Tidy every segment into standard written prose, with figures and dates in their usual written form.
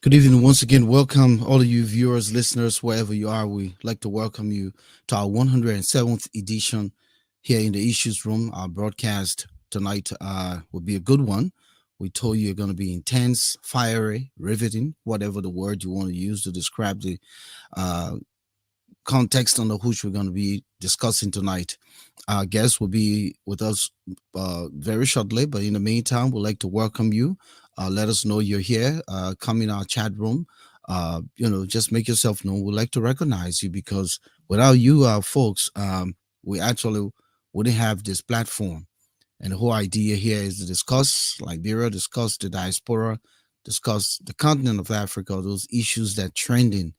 Good evening once again. Welcome all of you viewers, listeners, wherever you are. We like to welcome you to our 107th edition here in the Issues Room. Our broadcast tonight will be a good one. We told you it's going to be intense, fiery, riveting, whatever the word you want to use to describe the uh, context under which we're going to be discussing tonight. Our guest will be with us very shortly, but in the meantime, we'd like to welcome you. Let us know you're here. Come in our chat room. Just make yourself known. We'd like to recognize you because without you, folks, we actually wouldn't have this platform. And the whole idea here is to discuss Liberia, discuss the diaspora, discuss the continent of Africa, those issues that trending.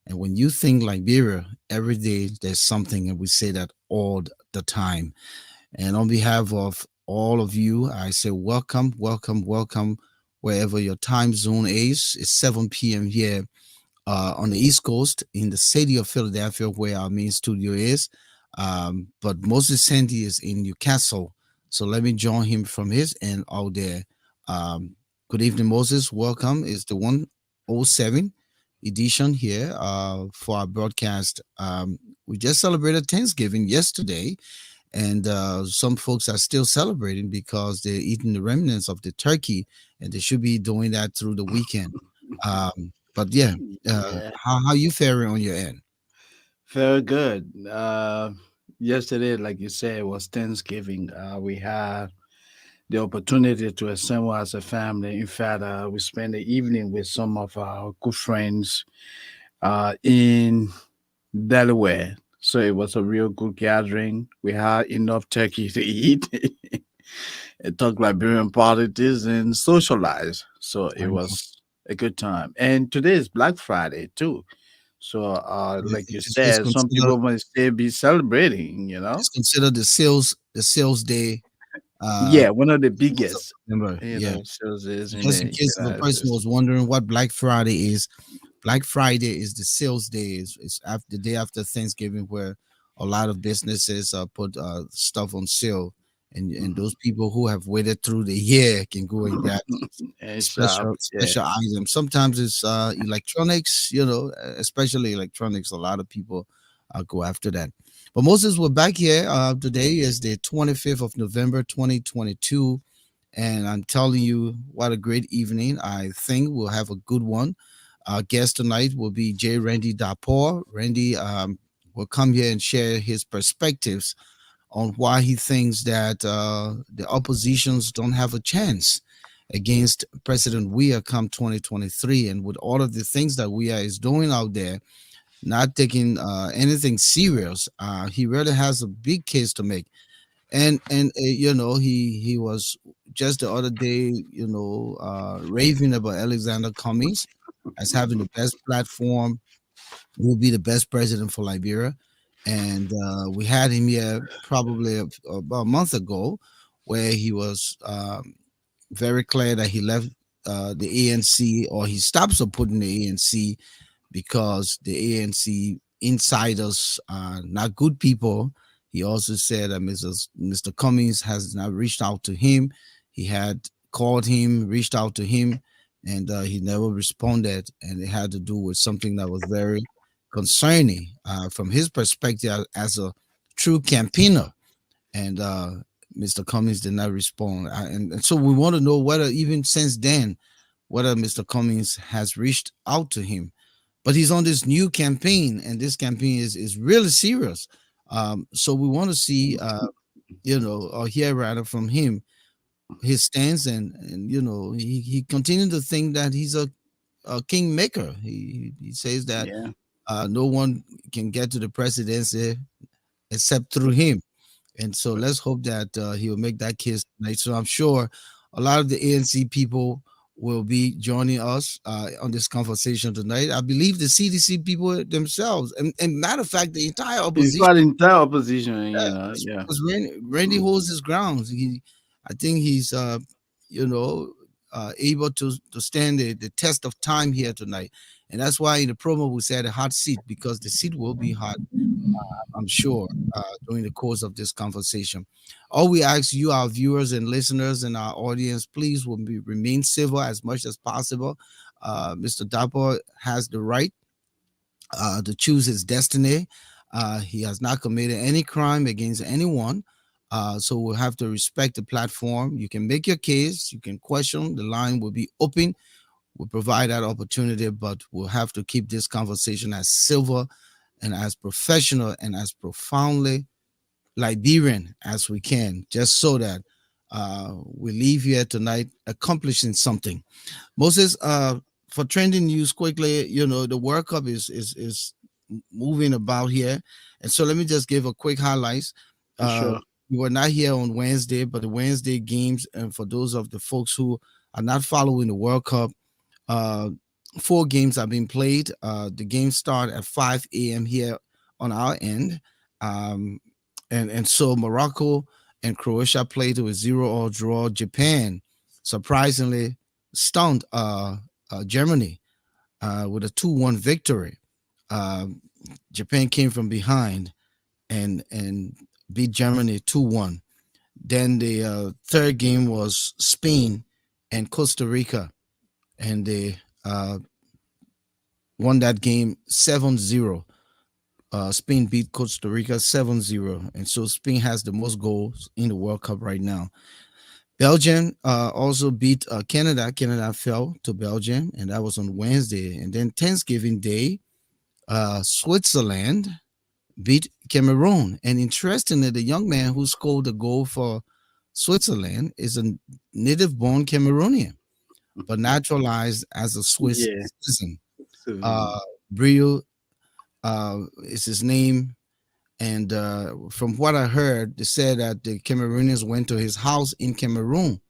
And when you think Liberia, every day there's something, and we say that all the time. And on behalf of all of you, I say welcome, welcome, welcome, wherever your time zone is. It's 7 p.m. here on the East Coast in the city of Philadelphia, where our main studio is. But Moses Sandy is in Newcastle. So let me join him from his end out there. Um, Good evening, Moses. Welcome. It's the 107 edition here for our broadcast. We just celebrated Thanksgiving yesterday, and some folks are still celebrating because they're eating the remnants of the turkey, and they should be doing that through the weekend. But yeah, Yeah, how you faring on your end? very good. Yesterday, like you said, was Thanksgiving. We had the opportunity to assemble as a family. In fact, we spent the evening with some of our good friends in Delaware. So it was a real good gathering. We had enough turkey to eat and talk Liberian politics and socialize. So it I know. was a good time. And today is Black Friday too. So, like you It's said, some considered people might still be celebrating. it's considered the sales day Yeah, one of the in the month of biggest, November. Yeah. sales is in Just in the case if a United person States. was wondering what Black Friday is, Black Friday is the sales day. It's after the day after Thanksgiving, where a lot of businesses put stuff on sale, and Mhm. those people who have waited through the year can go and grab these And shop, yeah. special items. Sometimes it's electronics, especially electronics. A lot of people go after that. But Moses, we're back here. Today is the 25th of November, 2022. And I'm telling you, what a great evening. I think we'll have a good one. Our guest tonight will be J. Randy Dapor. Randy will come here and share his perspectives on why he thinks that the oppositions don't have a chance against President Weah come 2023. And with all of the things that Weah is doing out there, not taking anything serious, he really has a big case to make. And he was just the other day, raving about Alexander Cummings as having the best platform, who will be the best president for Liberia. And we had him here probably about a month ago, where he was very clear that he left the ANC, or he stopped supporting the ANC because the ANC insiders are not good people. He also said that Mr. Cummings has not reached out to him. He had called him, reached out to him, and he never responded. And it had to do with something that was very concerning from his perspective as a true campaigner. And Mr. Cummings did not respond. And so we want to know whether, even since then, whether Mr. Cummings has reached out to him. But he's on this new campaign, and this campaign is really serious. So we want to see, or hear rather from him his stance, and he continued to think that he's a kingmaker. He says that Yeah. no one can get to the presidency except through him. And so let's hope that he will make that case tonight. So I'm sure a lot of the ANC people will be joining us on this conversation tonight. I believe the CDC people themselves, and matter of fact, the entire In opposition, fact, entire opposition, yeah. because Randy holds his grounds. I think he's, you know, able to stand the test of time here tonight. And that's why in the promo we said a hot seat, because the seat will be hot I'm sure, during the course of this conversation. All we ask you, our viewers and listeners and our audience, please will be, remain civil as much as possible. Mr. Dapo has the right to choose his destiny. He has not committed any crime against anyone. So we'll have to respect the platform. You can make your case, you can question, the line will be open. We'll provide that opportunity, but we'll have to keep this conversation as civil and as professional and as profoundly Liberian as we can, just so that we leave here tonight accomplishing something. Moses, for trending news quickly, the World Cup is moving about here, and so let me just give a quick highlights. Uh, Sure. we were not here on Wednesday, but the Wednesday games, and for those of the folks who are not following the World Cup, uh, four games have been played. The games start at 5 a.m. here on our end. Um, and so Morocco and Croatia played to a 0-all draw. Japan surprisingly stunned Germany with a 2-1 victory. Um, Japan came from behind and beat Germany 2-1. Then the third game was Spain and Costa Rica, and they won that game 7-0. Spain beat Costa Rica 7-0. And so Spain has the most goals in the World Cup right now. Belgium also beat Canada. Canada fell to Belgium, and that was on Wednesday. And then Thanksgiving Day, Switzerland beat Cameroon. And interestingly, the young man who scored the goal for Switzerland is a native born Cameroonian, but naturalized as a Swiss Yeah. citizen. So, Uh, Brio is his name. And from what I heard, they said that the Cameroonians went to his house in Cameroon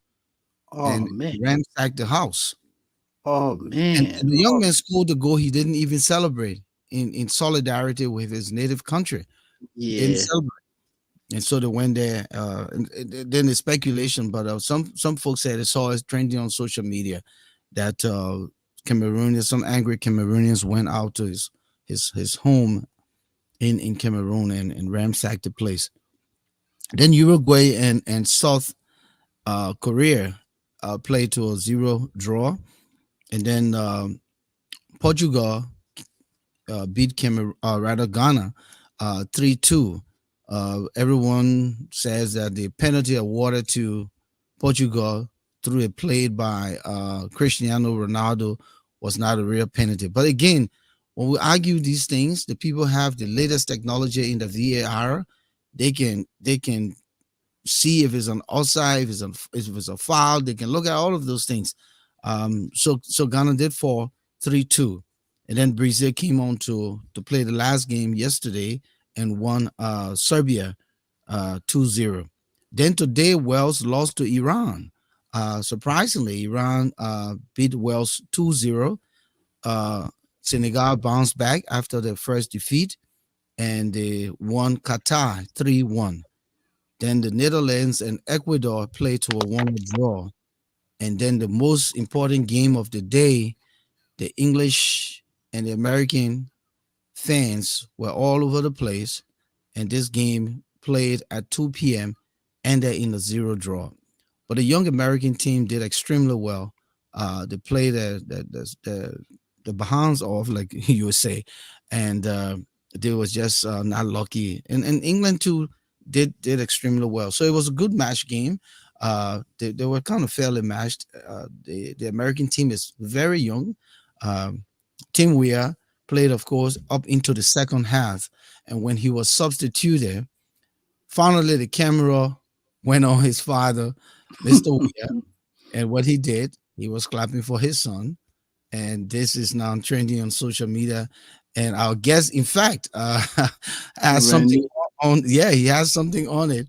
oh and man. ransacked the house. Oh And man. the young Oh man scored the goal he didn't even celebrate in solidarity with his native country. He didn't yeah. celebrate. And so they went there. Then the speculation, but some folks said they saw it trending on social media that Cameroonians, some angry Cameroonians went out to his home in Cameroon and ransacked the place. Then Uruguay and South Korea played to a 0 draw, and then Portugal beat rather Ghana 3-2. Everyone says that the penalty awarded to Portugal through a play by Cristiano Ronaldo was not a real penalty. But again, when we argue these things, the people have the latest technology in the VAR. They can see if it's an outside, if it's a foul. They can look at all of those things. So Ghana did fall 3-2, and then Brazil came on to play the last game yesterday and won Serbia 2-0. Then today Wales lost to Iran. Surprisingly, Iran beat Wales 2-0. Uh, Senegal bounced back after their first defeat, and they won Qatar 3-1. Then the Netherlands and Ecuador played to a 1 draw. And then the most important game of the day, the English and the American fans were all over the place. And this game played at 2 p.m. ended in a 0 draw. But the young American team did extremely well. They played the behinds off, like you would say, and they was just not lucky. And England too did extremely well. So it was a good match game. They were kind of fairly matched. The American team is very young. Um, Tim Weah played, of course, up into the second half, and when he was substituted, finally the camera went on his father, Mr. Weah, and what he did, he was clapping for his son, and this is now trending on social media. And our guest, in fact, has something Randy. on. Yeah, he has something on it,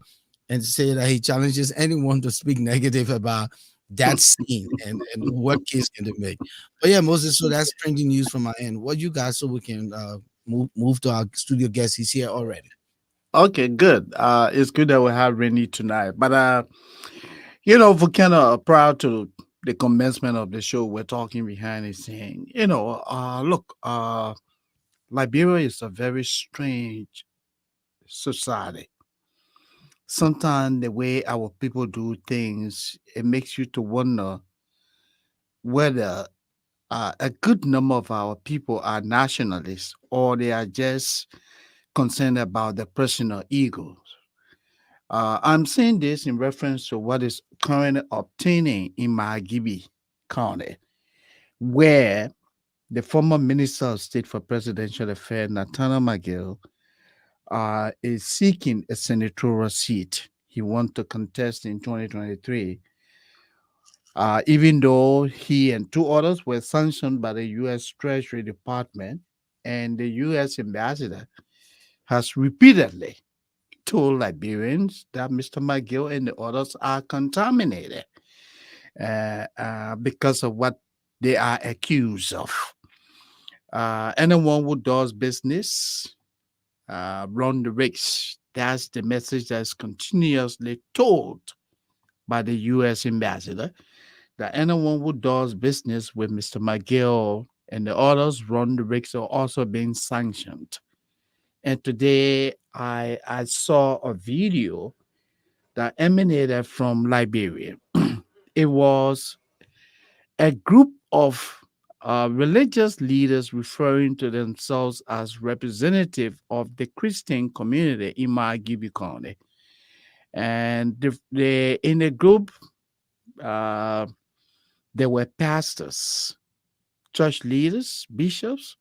and say that he challenges anyone to speak negative about that scene and what case can they make. But yeah, Moses. So that's trending news from my end. What you guys, so we can move to our studio guest. He's here already. Okay, good. It's good that we have Randy tonight. But Volcano, prior to the commencement of the show, we're talking behind the scene. Look, Liberia is a very strange. society. Sometimes the way our people do things, it makes you to wonder whether a good number of our people are nationalists or they are just concerned about their personal egos. I'm saying this in reference to what is currently obtaining in Mahagibi County, where the former Minister of State for Presidential Affairs, Nathaniel McGill, is seeking a senatorial seat. He wants to contest in 2023, even though he and two others were sanctioned by the U.S. Treasury Department, and the U.S. ambassador has repeatedly told Liberians that Mr. McGill and the others are contaminated because of what they are accused of. Anyone who does business run the risks. That's the message that's continuously told by the U.S. ambassador, that anyone who does business with Mr. McGill and the others run the risk of also being sanctioned. And today I saw a video that emanated from Liberia. It was a group of religious leaders referring to themselves as representative of the Christian community in Margibi County. And in the group, uh, there were pastors, church leaders, bishops,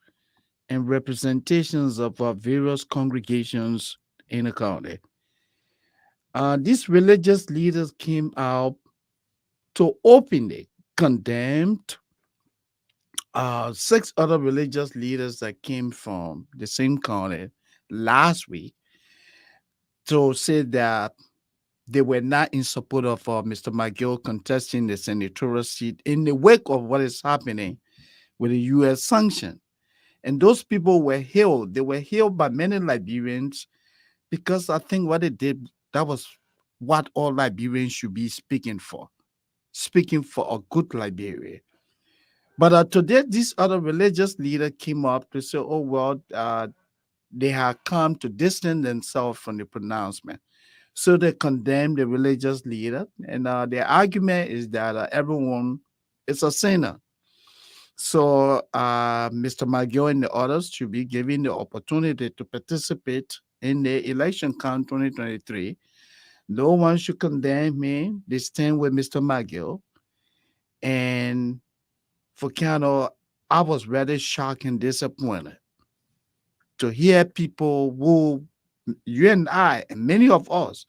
and representations of various congregations in the county. These religious leaders came out to openly condemn six other religious leaders that came from the same county last week to say that they were not in support of Mr. McGill contesting the senatorial seat in the wake of what is happening with the U.S. sanction. And those people were hailed. They were hailed by many Liberians because I think what they did, that was what all Liberians should be speaking for a good Liberia. But today, this other religious leader came up to say, oh, well, they have come to distance themselves from the pronouncement. So they condemned the religious leader. And their argument is that everyone is a sinner. So Mr. McGill and the others should be given the opportunity to participate in the election count 2023. No one should condemn me. They stand with Mr. McGill. And Volcano, I was rather shocked and disappointed to hear people who you and I and many of us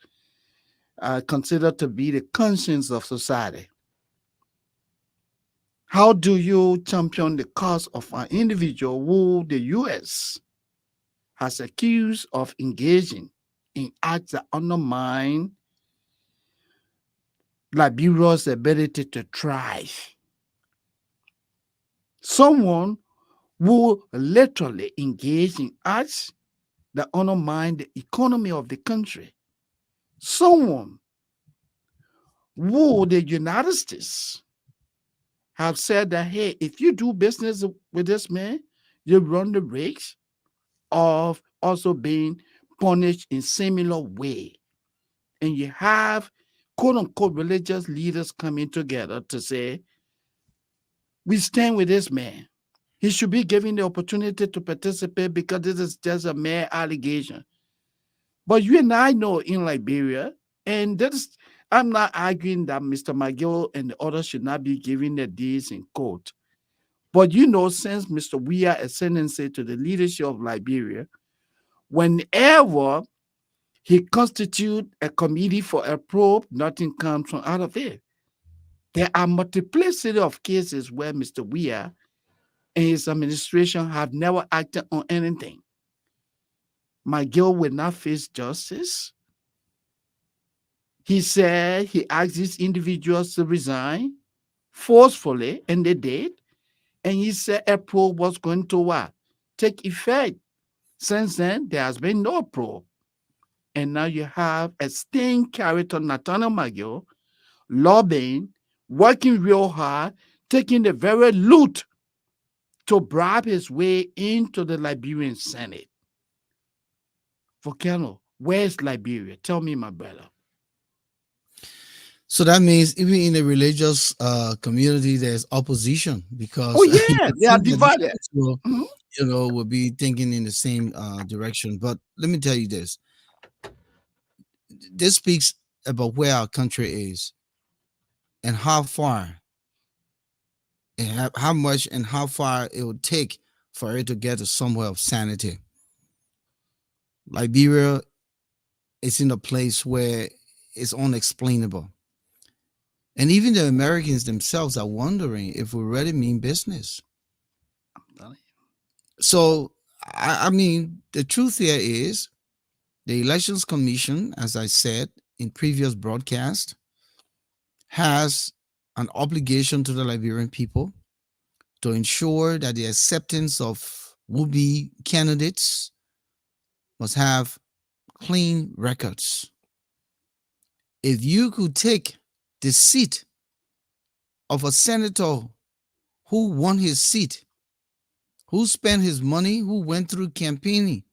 consider to be the conscience of society. How do you champion the cause of an individual who the U.S. has accused of engaging in acts that undermine Liberia's ability to thrive? Someone who literally engage in acts that undermine the economy of the country. Someone who the United States have said that, hey, if you do business with this man, you run the risk of also being punished in similar way. And you have quote unquote religious leaders coming together to say, we stand with this man. He should be given the opportunity to participate because this is just a mere allegation. But you and I know in Liberia, and that's, I'm not arguing that Mr. McGill and the others should not be given their deeds in court. But you know, since Mr. Weah ascendancy to the leadership of Liberia, whenever he constitute a committee for a probe, nothing comes from out of it. There are multiplicity of cases where Mr. Weah and his administration have never acted on anything. McGill will not face justice. He said he asked these individuals to resign forcefully, and they did. And he said a probe was going to what? Take effect. Since then, there has been no probe. And now you have a staying character, Nathaniel McGill, lobbying, working real hard, taking the very loot to bribe his way into the Liberian Senate. Volcano, Where's Liberia? Tell me, my brother. So that means even in a religious community, there's opposition Oh because you yeah, would they are think that the divided. folks will, Mhm. will be thinking in the same direction. But let me tell you this: this speaks about where our country is and how far and how much and how far it would take for it to get to somewhere of sanity. Liberia is in a place where it's unexplainable. And even the Americans themselves are wondering if we really mean business. So, I mean, the truth here is the Elections Commission, as I said in previous broadcast, has an obligation to the Liberian people to ensure that the acceptance of would-be candidates must have clean records. If you could take the seat of a senator who won his seat, who spent his money, who went through campaigning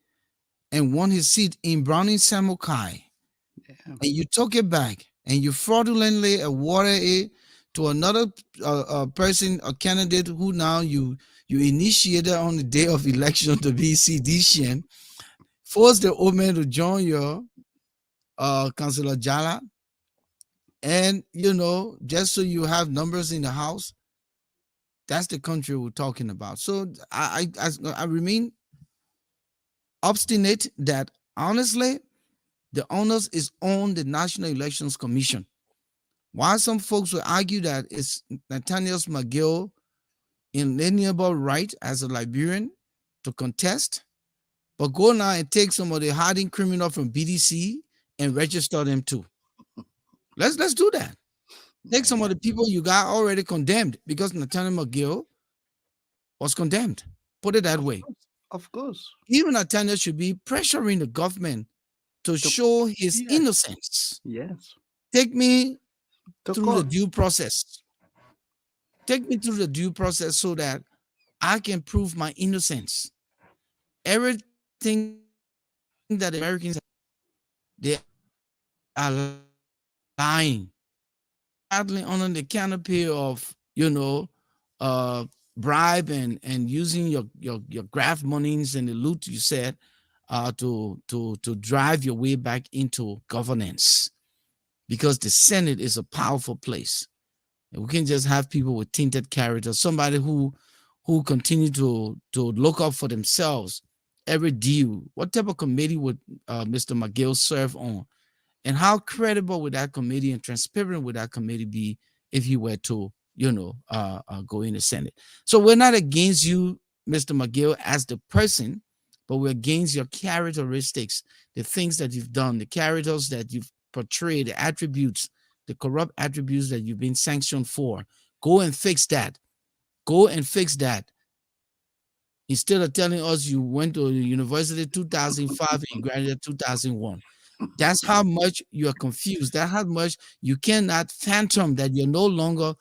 and won his seat in Browning Samukai, Yeah. and you took it back and you fraudulently awarded it to another person, a candidate who now you initiated on the day of election to be seditious, force the old man to join your Councillor Jala, and just so you have numbers in the house. That's the country we're talking about. So I remain obstinate that honestly the onus is on the National Elections Commission. While some folks will argue that it's Nathaniel McGill inalienable right as a Liberian to contest, but go now and take some of the hardened criminal from BDC and register them too. Let's do that. Take some of Yeah. the people you got already condemned because Nathaniel McGill was condemned. Put it that Of way. course. Of course. Even Nathaniel should be pressuring the government to To, show his yes. innocence. Yes. Take me To through the court. due process. Take me through the due process so that I can prove my innocence. Everything that the Americans have done, they are lying. They are paddling under the canopy of, uh, bribe and using your graft monies and the loot you said to drive your way back into governance because the Senate is a powerful place. We can't just have people with tainted character, somebody who continue to look up for themselves every deal. What type of committee would Mr. McGill serve on? And how credible would that committee and transparent would that committee be if he were to, go in the Senate? So we're not against you, Mr. McGill, as the person, but we're against your characteristics, the things that you've done, the characters that you've portrayed, the attributes, the corrupt attributes that you've been sanctioned for. Go and fix that. Go and fix that. Instead of telling us you went to university 2005 and graduated 2001. That's how much you are confused. That's how much you cannot phantom that you're no longer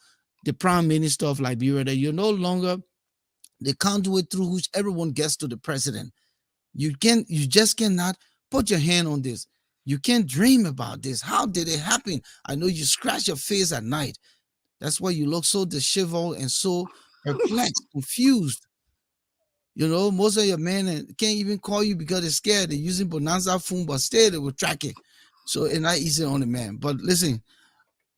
the prime minister of Liberia, that you're no longer the conduit through which everyone gets to the president. You just cannot put your hand on this. You can't dream about this. How did it happen? I know you scratch your face at night. That's why you look so disheveled and so perplexed, confused. Most of your men can't even call you because they're scared. They're using Bonanza phone, but still they will track it. So it's not easy on the man. But listen,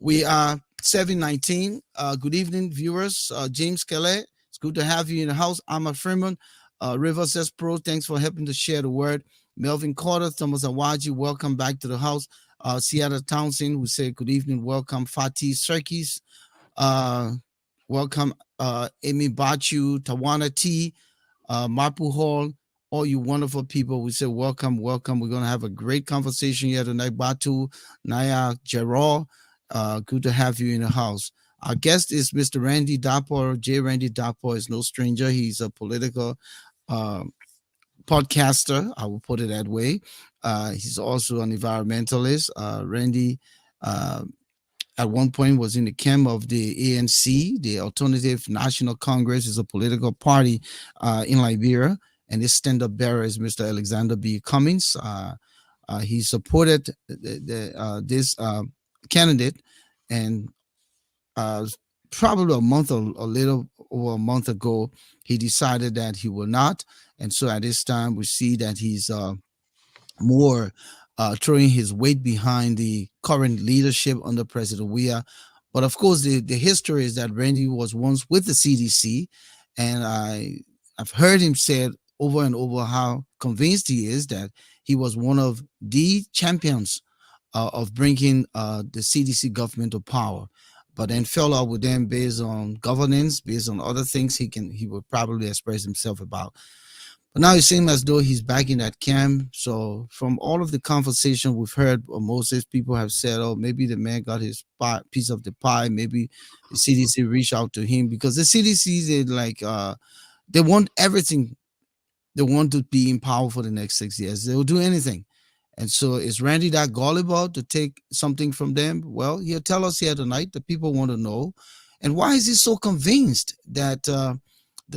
we are 719. Good evening, viewers. James Kelly, it's good to have you in the house. Amma Freeman, River says Pro, thanks for helping to share the word. Melvin Carter, Thomas Awaji, welcome back to the house. Seattle Townsend, we say good evening, welcome. Fatih Serkis, uh, welcome. Amy Bachu, Tawana T, Mapu Hall, all you wonderful people. We say welcome, welcome. We're gonna have a great conversation here tonight. Batu, Naya, Gerald, good to have you in the house. Our guest is Mr. Randy Dapper. J. Randy Dapper is no stranger. He's a political uh, podcaster. I will put it that way. He's also an environmentalist. Randy uh, at one point was in the camp of the ANC, the Alternative National Congress, is a political party in Liberia, and its stand-up bearer is Mr. Alexander B. Cummings. He supported this candidate, and uh, probably a month or a little over a month ago, he decided that he will not. And so at this time, we see that he's more throwing his weight behind the current leadership under President Weah. But of course, the history is that Randy was once with the CDC, and I've heard him say over and over how convinced he is that he was one of the champions of bringing the CDC government to power, but then fell out with them based on governance, based on other things he would probably express himself about. But now it seems as though he's back in that camp. So from all of the conversation we've heard, Moses, people have said, "Oh, maybe the man got his piece of the pie. Maybe the CDC reached out to him because the CDC they like they want everything. They want to be in power for the next 6 years. They will do anything." And so is Randy that gullible to take something from them? Well, he'll tell us here tonight. The people want to know. And why is he so convinced that the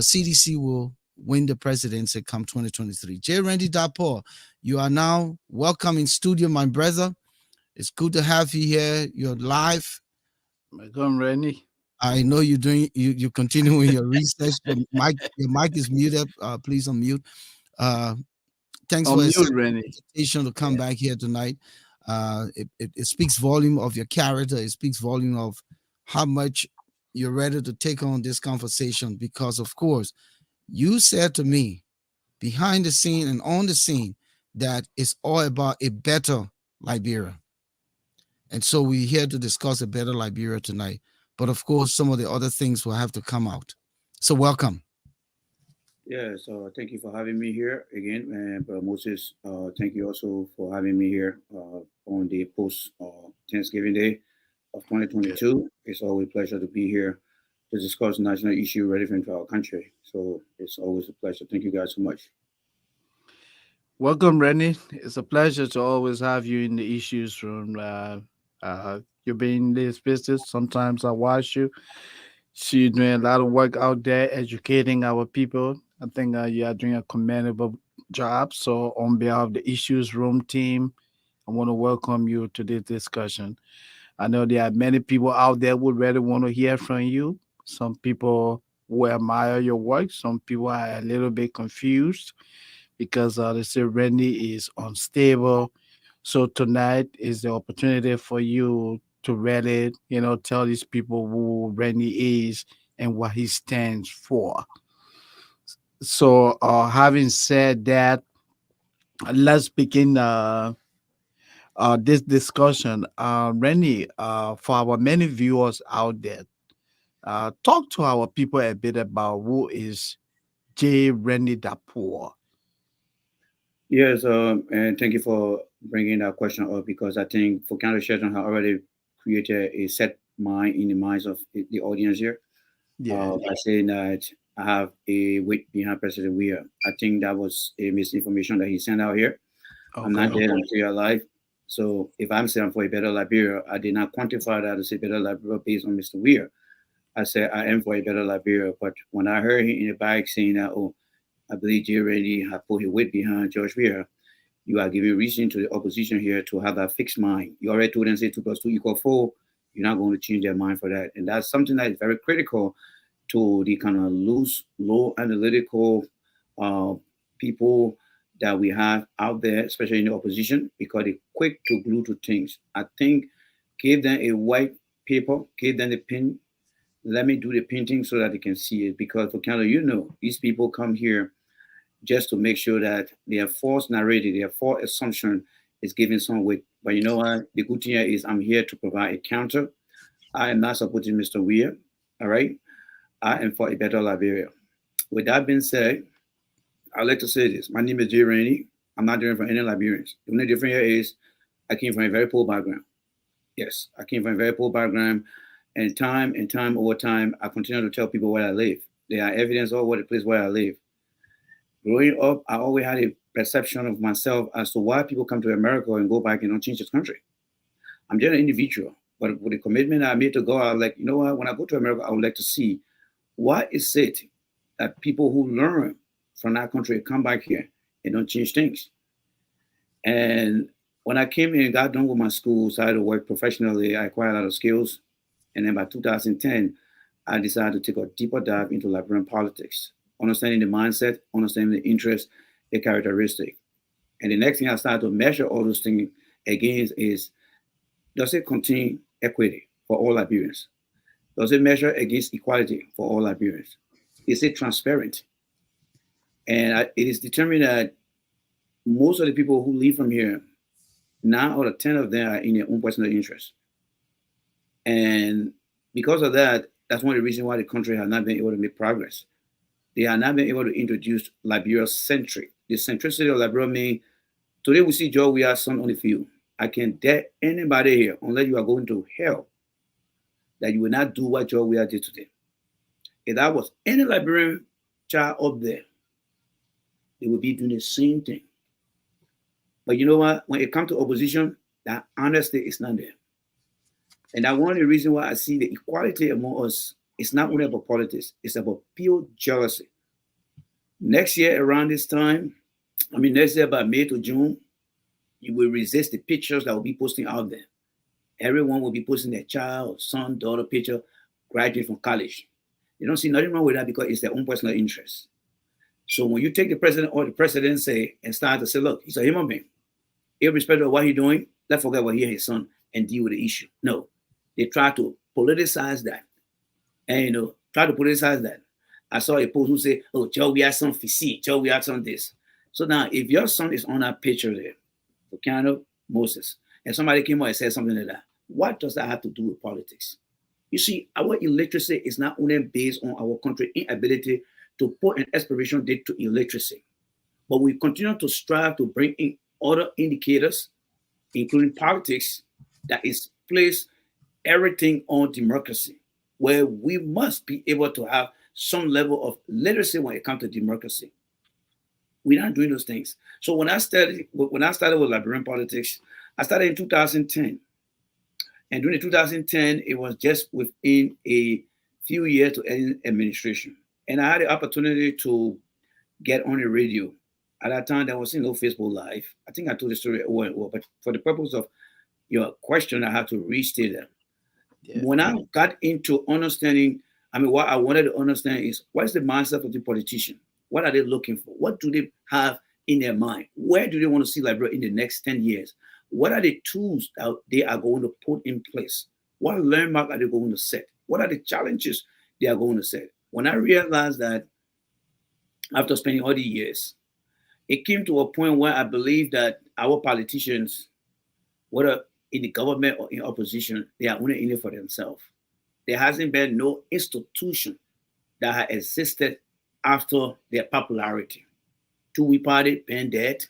CDC will win the presidency come 2023? J. Randy Dapo, you are now welcome in studio, my brother. It's good to have you here. You're live. Welcome, Rennie. I know you're doing you continuing your research. Your mic is muted. Please unmute. Uh, Thanks for On mute, accepting the Rennie. invitation to come Yeah. back here tonight. It speaks volume of your character. It speaks volume of how much you're ready to take on this conversation. Because of course, you said to me behind the scene and on the scene that it's all about a better Liberia. And so we're here to discuss a better Liberia tonight. But of course, some of the other things will have to come out. So welcome. Yeah, so thank you for having me here again, and Brother Moses. Thank you also for having me here on the post Thanksgiving Day of Yeah. 2022. It's always a pleasure to be here to discuss national issue relevant to our country. So it's always a pleasure. Thank you guys so much. Welcome, Rennie. It's a pleasure to always have you in the issues room. You're being this business. Sometimes I watch you. See you doing a lot of work out there, educating our people. I think you are doing a commendable job. So, on behalf of the issues room team, I want to welcome you to this discussion. I know there are many people out there who really want to hear from you. Some people who admire your work. Some people are a little bit confused because they say Randy is unstable. So tonight is the opportunity for you to really, tell these people who Randy is and what he stands for. So, having said that, let's begin this discussion. Randy, for our many viewers out there, talk to our people a bit about who is J. Randy Dapoor. Yes, and thank you for bringing that question up because I think Volcano Shelton has already created a set mind in the minds of the audience here Yeah. by saying that I have a weight behind President Weir. I think that was a misinformation that he sent out here. I'm not Okay. dead, I'm still alive. So if I'm saying for a better Liberia, I did not quantify that to say better Liberia based on Mr. Weir. I said I am for a better Liberia. But when I heard him in the back saying that, oh, I believe Jay Reddy had put his weight behind George Weir, you are giving reason to the opposition here to have that fixed mind. You already told them say 2 plus 2 equals 4. You're not going to change their mind for that. And that's something that is very critical to the kind of loose, low analytical uh, people that we have out there, especially in the opposition, because they're quick to glue to things. I think give them a white paper, give them the pen, let me do the painting so that they can see it. Because for Canada, these people come here just to make sure that their false narrative, their false assumption is given some weight. But you know what? The good thing here is I'm here to provide a counter. I am not supporting Mr. Weir. All right. I am for a better Liberia. With that being said, I'd like to say this. My name is Jay Rainey. I'm not different from any Liberians. The only difference here is I came from a very poor background. Yes, I came from a very poor background. And time over time, I continue to tell people where I live. There are evidence all over the place where I live. Growing up, I always had a perception of myself as to why people come to America and go back and don't change this country. I'm just an individual. But with the commitment I made to go, I was like, you know what? When I go to America, I would like to see why is it that people who learn from that country come back here and don't change things? And When I came in and got done with my school, started to work professionally, I acquired a lot of skills. And then by 2010, I decided to take a deeper dive into Liberian politics, understanding the mindset, understanding the interest, the characteristic. And the next thing I started to measure all those things against is, does it contain equity for all Liberians? Does it measure against equality for all Liberians? Is it transparent? And it is determined that most of the people who leave from here, 9 out of 10 of them are in their own personal interest. And because of that, that's one of the reasons why the country has not been able to make progress. They have not been able to introduce Liberia centric. The centricity of Liberia means today we see Joe, we are son on the field. I can dare anybody here, unless you are going to hell, that you will not do what Joe we are did today. If that was any Liberian child up there, they would be doing the same thing. But you know what? When it comes to opposition, that honesty is not there. And that's one of the reasons why I see the equality among us. It's not only about politics, it's about pure jealousy. Next year, around this time, next year by May to June, you will resist the pictures that will be posting out there. Everyone will be posting their child, son, daughter picture, graduate from college. They don't see nothing wrong with that because it's their own personal interest. So when you take the president or the presidency and start to say, look, he's a human being, irrespective of what he's doing, let's forget what he and his son and deal with the issue. No, they try to politicize that. And, try to politicize that. I saw a post who said, oh, Joe, we have some physique. Joe, we have some this. So now, if your son is on that picture there, Volcano, Moses, and somebody came out and said something like that, what does that have to do with politics? You see, our illiteracy is not only based on our country's inability to put an expiration date to illiteracy, but we continue to strive to bring in other indicators, including politics, that is placed everything on democracy, where we must be able to have some level of literacy when it comes to democracy. We're not doing those things. So when I started with Liberian politics, I started in 2010. And during 2010, it was just within a few years to end administration. And I had the opportunity to get on the radio. At that time, there was no Facebook Live. I think I told the story well, but for the purpose of your question, I have to restate it. Yeah. When I got into understanding, what I wanted to understand is, what is the mindset of the politician? What are they looking for? What do they have in their mind? Where do they want to see Liberia in the next 10 years? What are the tools that they are going to put in place? What landmark are they going to set? What are the challenges they are going to set? When I realized that, after spending all the years, it came to a point where I believe that our politicians, whether in the government or in opposition, they are only in it for themselves. There hasn't been no institution that has existed after their popularity. Two-way party been dead,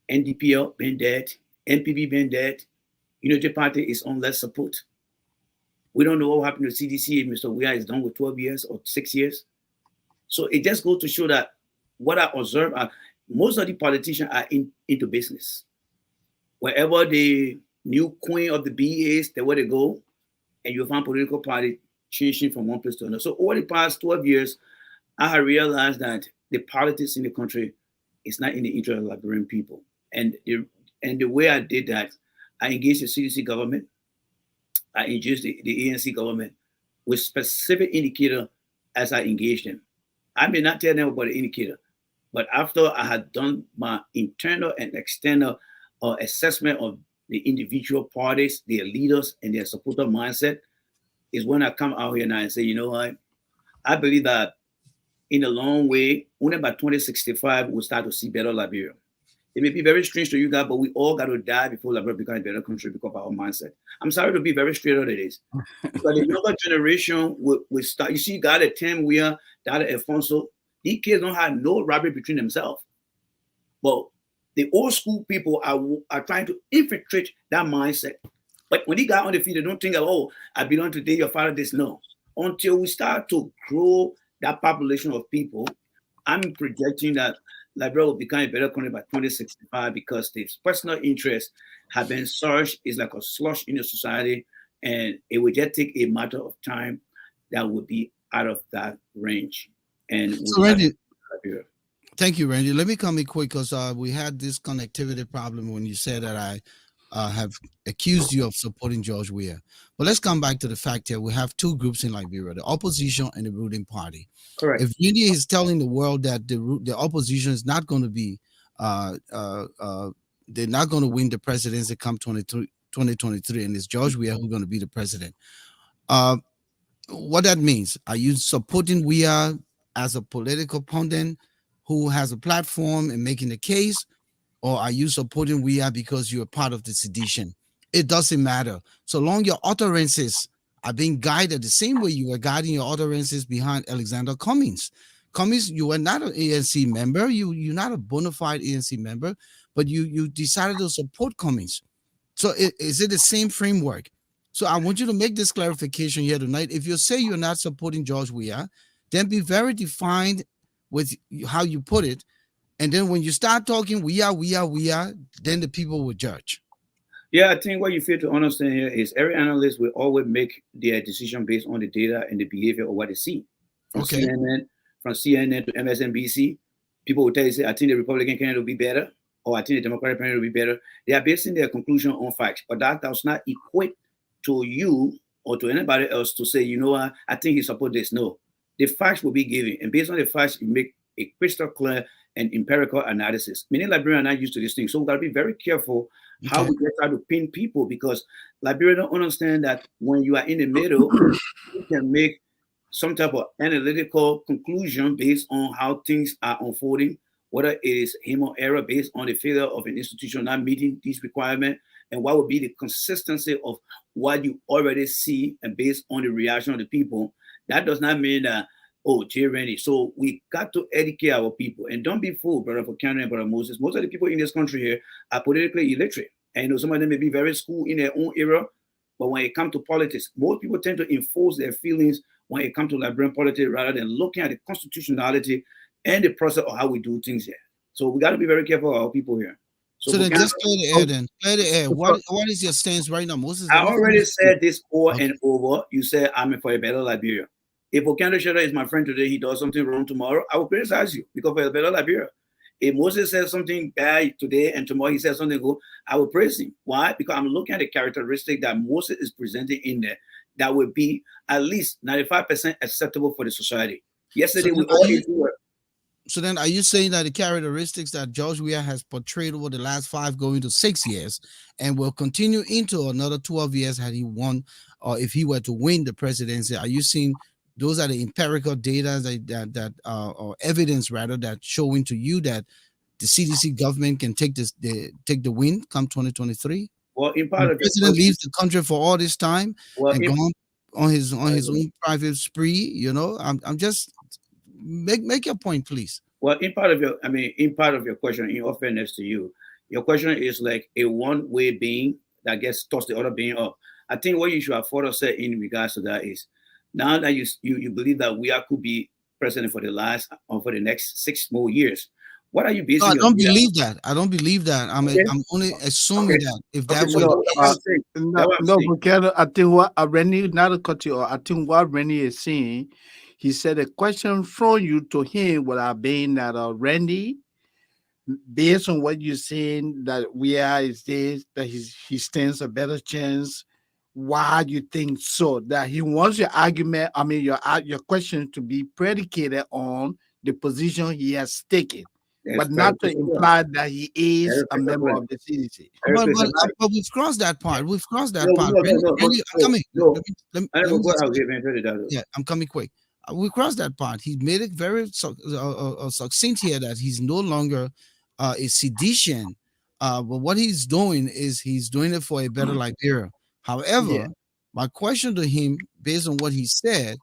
NDPL been dead, NPP been dead, Unity Party is on less support. We don't know what happened to CDC if Mr. Weah is done with 12 years or 6 years. So it just goes to show that what I observe are most of the politicians are into business. Wherever the new queen of the bee is, where they go, and you find political party changing from one place to another. So over the past 12 years, I have realized that the politics in the country is not in the interest of Liberian people. And the way I did that, I engaged the CDC government, I engaged the ANC government with specific indicator as I engaged them. I may not tell them about the indicator, but after I had done my internal and external assessment of the individual parties, their leaders, and their supporter mindset, is when I come out here now and say, you know what, I believe that in a long way, only by 2065, we'll start to see better Liberia. It may be very strange to you guys, but we all got to die before Liberia becomes a better country because of our mindset. I'm sorry to be very straight on it is. But the younger generation will start. You see, God at Tim Weah, God at Alfonso, these kids don't have no rivalry between themselves. But the old school people are trying to infiltrate that mindset. But when they got on the field, they don't think, oh, I belong to your father, this. No. Until we start to grow that population of people, I'm projecting that Liberia will become a better country by 2065 because the personal interests have been surged. It's like a slush in the society, and it will just take a matter of time that will be out of that range. And so Randy, Thank you, Randy. Let me come in quick because we had this connectivity problem when you said that I have accused you of supporting George Weah. But let's come back to the fact here. We have two groups in Liberia, the opposition and the ruling party. Correct. If Randy is telling the world that the opposition is not going to be, uh, uh, uh, they're not going to win the presidency come 2023, and it's George Weah who's going to be the president. Uh, what that means? Are you supporting Weah as a political pundit who has a platform and making the case, or are you supporting Weah because you're part of the sedition? It doesn't matter. So long your utterances are being guided the same way you were guiding your utterances behind Alexander Cummings. Cummings, you were not an ANC member. You're not a bona fide ANC member, but you decided to support Cummings. So is it the same framework? So I want you to make this clarification here tonight. If you say you're not supporting George Weah, then be very defined with how you put it. And then when you start talking, we are, then the people will judge. Yeah, I think what you fail to understand here is every analyst will always make their decision based on the data and the behavior of what they see. From Okay. CNN, from CNN to MSNBC, people will tell you, say, I think the Republican candidate will be better, or I think the Democratic candidate will be better. They are basing their conclusion on facts, but that does not equate to you or to anybody else to say, you know what, I think he supports this. No, the facts will be given, and based on the facts, you make a crystal clear and empirical analysis. Many Liberians are not used to this thing, so we got to be very careful how Okay. we try to pin people, because Liberians don't understand that when you are in the middle, you can make some type of analytical conclusion based on how things are unfolding, whether it is human error based on the failure of an institution not meeting these requirements, and what would be the consistency of what you already see and based on the reaction of the people. That does not mean that, oh, Jay Randy. So we got to educate our people. And don't be fooled, Brother Volcano and Brother Moses. Most of the people in this country here are politically illiterate. And you know, some of them may be very schooled in their own era, but when it comes to politics, most people tend to enforce their feelings when it comes to Liberian politics rather than looking at the constitutionality and the process of how we do things here. So we got to be very careful of our people here. So So we then can't. just clear the air then. Clear the air. What is your stance right now? Moses, I let me already finish. said this over Okay. and over. You said I'm for a better Liberia. If Volcano Shadow is my friend today, he does something wrong tomorrow, I will criticize you because for a better Liberia. If Moses says something bad today and tomorrow he says something good, I will praise him. Why? Because I'm looking at the characteristic that Moses is presenting in there that would be at least 95% acceptable for the society. So Yesterday, then we are all you ate work. so then are you saying that the characteristics that George Weah has portrayed over the last 5 going to 6 years and will continue into another 12 years had he won, or if he were to win the presidency, are you seeing those are the empirical data or evidence rather that showing to you that the CDC government can take the win come 2023? Well, in The part of your president question, leaves the country for all this time well, and in, gone on his own private spree. I'm just make your point, please. well, in part of your, I mean, in part of your question, in all fairness to you, your question is like a one-way being that gets tossed the other being up. I think what you should have further said in regards to that is now that you believe that we are could be president for the last or for the next 6 more years. What are you No, I basing your don't believe that. I don't believe that. okay? I'm only Okay, assuming that if okay. that So were the No, that's what I'm case, saying. no, That's what I'm no, saying. Volcano. I think what Rennie, not to cut you off, I think what Rennie is saying, he said a question from you to him would have been that Randy, based on what you're saying, that we are is this, that he stands a better chance. Why do you think so? That he wants your argument, I mean your question to be predicated on the position he has taken, That's but very not to crystal clear. imply that he is Very a crystal member clear. of the CDC. Very crystal clear. but we've crossed that part. We've crossed that No, part. no, no, Randy, no, no, Randy, I'm no, coming. no. I Let never me go just out here, man. Tell you that. yeah, I'm coming quick. We crossed that part. He made it very succinct here that he's no longer a sedition. But what he's doing is he's doing it for a better Liberia. Yeah, However, my question to him, based on what he said,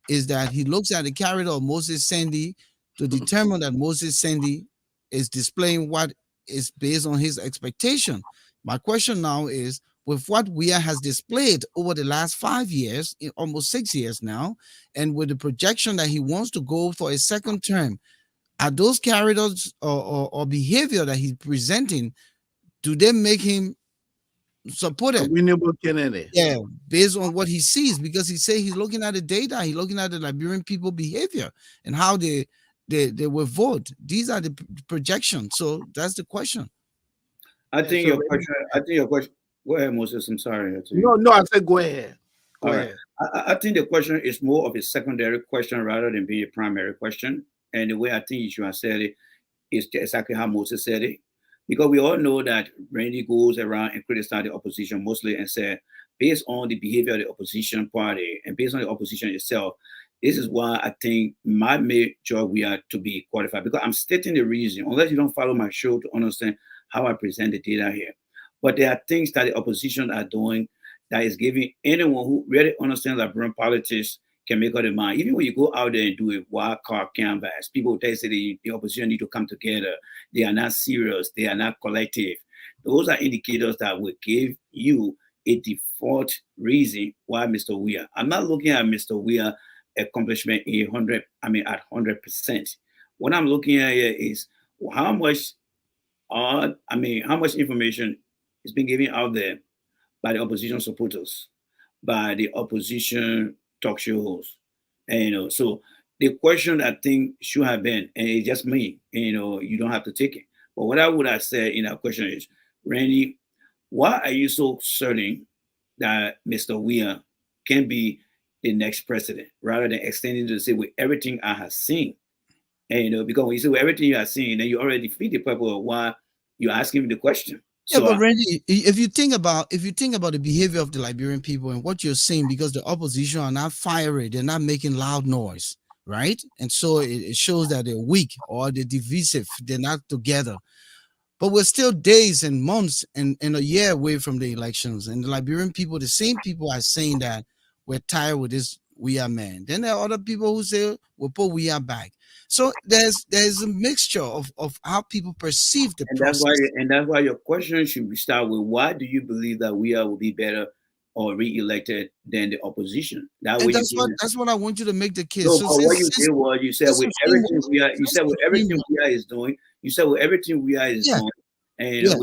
is that he looks at the character of Moses Sandy to determine that Moses Sandy is displaying what is based on his expectation. My question now is with what Weah has displayed over the last 5 years, almost 6 years now, and with the projection that he wants to go for a second term, are those characters or behavior that he's presenting, do they make him a supported? winnable candidate. Yeah, based on what he sees, because he say he's looking at the data, he's looking at the Liberian people behavior and how they will vote. These are the projections. So that's the question. I Yeah, think so your question. I think your question. Go ahead, Moses. I'm sorry. I no, you. no, I said go ahead. Go All right. ahead. I think the question is more of a secondary question rather than being a primary question. And the way I think you should have said it is exactly how Moses said it. Because we all know that Randy goes around and criticizes the opposition mostly and said, based on the behavior of the opposition party and based on the opposition itself, this is why I think my main job we are to be qualified. Because I'm stating the reason, unless you don't follow my show to understand how I present the data here. But there are things that the opposition are doing that is giving anyone who really understands Liberian politics can make up their mind. Even when you go out there and do a wild card canvas, people they say the opposition need to come together. They are not serious. They are not collective. Those are indicators that will give you a default reason why Mr. Weir. I'm not looking at Mr. Weir accomplishment in 100. I mean at 100%. What I'm looking at here is how much. How much information is being given out there by the opposition supporters, by the opposition talk show hosts. And so the question I think should have been, and it's just me, and, you don't have to take it. But what I would have said in that question is, Randy, why are you so certain that Mr. Weir can be the next president rather than extending to say with everything I have seen? And because when you say with everything you have seen, then you already defeat the purpose of why you're asking me the question. Yeah, So but Randy, if you think about the behavior of the Liberian people and what you're saying, because the opposition are not fiery, they're not making loud noise, right? And so it shows that they're weak or they're divisive, they're not together. But we're still days and months and a year away from the elections. And the Liberian people, the same people are saying that we're tired with this we are man. Then there are other people who say we'll put we are back. So there's a mixture of how people perceive the process. and that's why your question should be start with why do you believe that we are will be better or re-elected than the opposition? That And way you that's what can that's what I want you to make the case. no, So but what you did was you said since with you everything we are you since said with you everything framework, we are is doing, you said with everything we are is yeah, doing, and yeah. and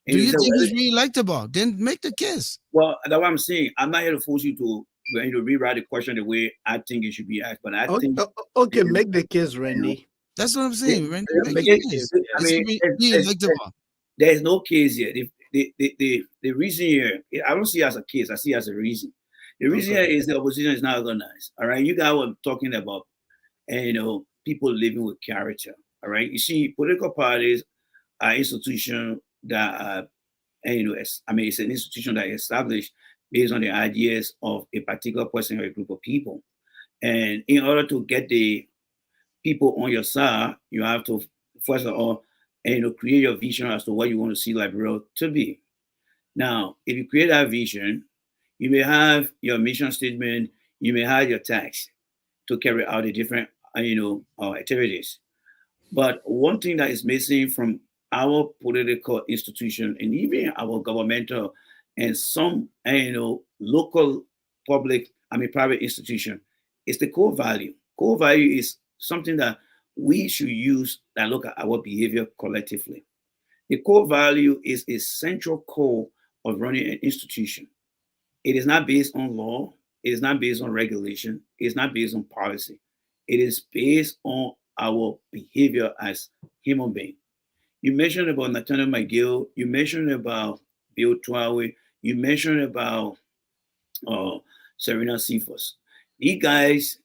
Do you you said with think he's everything, re-electable? Then make the case. well, that's what I'm saying. I'm not here to force you to rewrite the question the way I think it should be asked, but I think Okay, you make the case, know, Randy. That's what I'm it, saying, Randy. it, Make Make a the it, case. case. I Is Yes. he mean, re-electable? there's no case here. The reason here, I don't see it as a case. I see it as a reason. The reason Okay. here is the opposition is not organized. All right, you guys were talking about, and people living with character. All right, you see, political parties are institutions that are, and it's an institution that is established based on the ideas of a particular person or a group of people. And in order to get the people on your side, you have to first of all, create your vision as to what you want to see Liberia to be. Now, if you create that vision, you may have your mission statement, you may have your tax to carry out the different, activities. But one thing that is missing from our political institution and even our governmental and some, local public, private institution is the core value. Core value is something that we should use that look at our behavior collectively. The core value is a central core of running an institution. It is not based on law. It is not based on regulation. It is not based on policy. It is based on our behavior as human beings. You mentioned about Nathaniel McGill. You mentioned about Bill Twawe. You mentioned about uh, Serena Cephas. These guys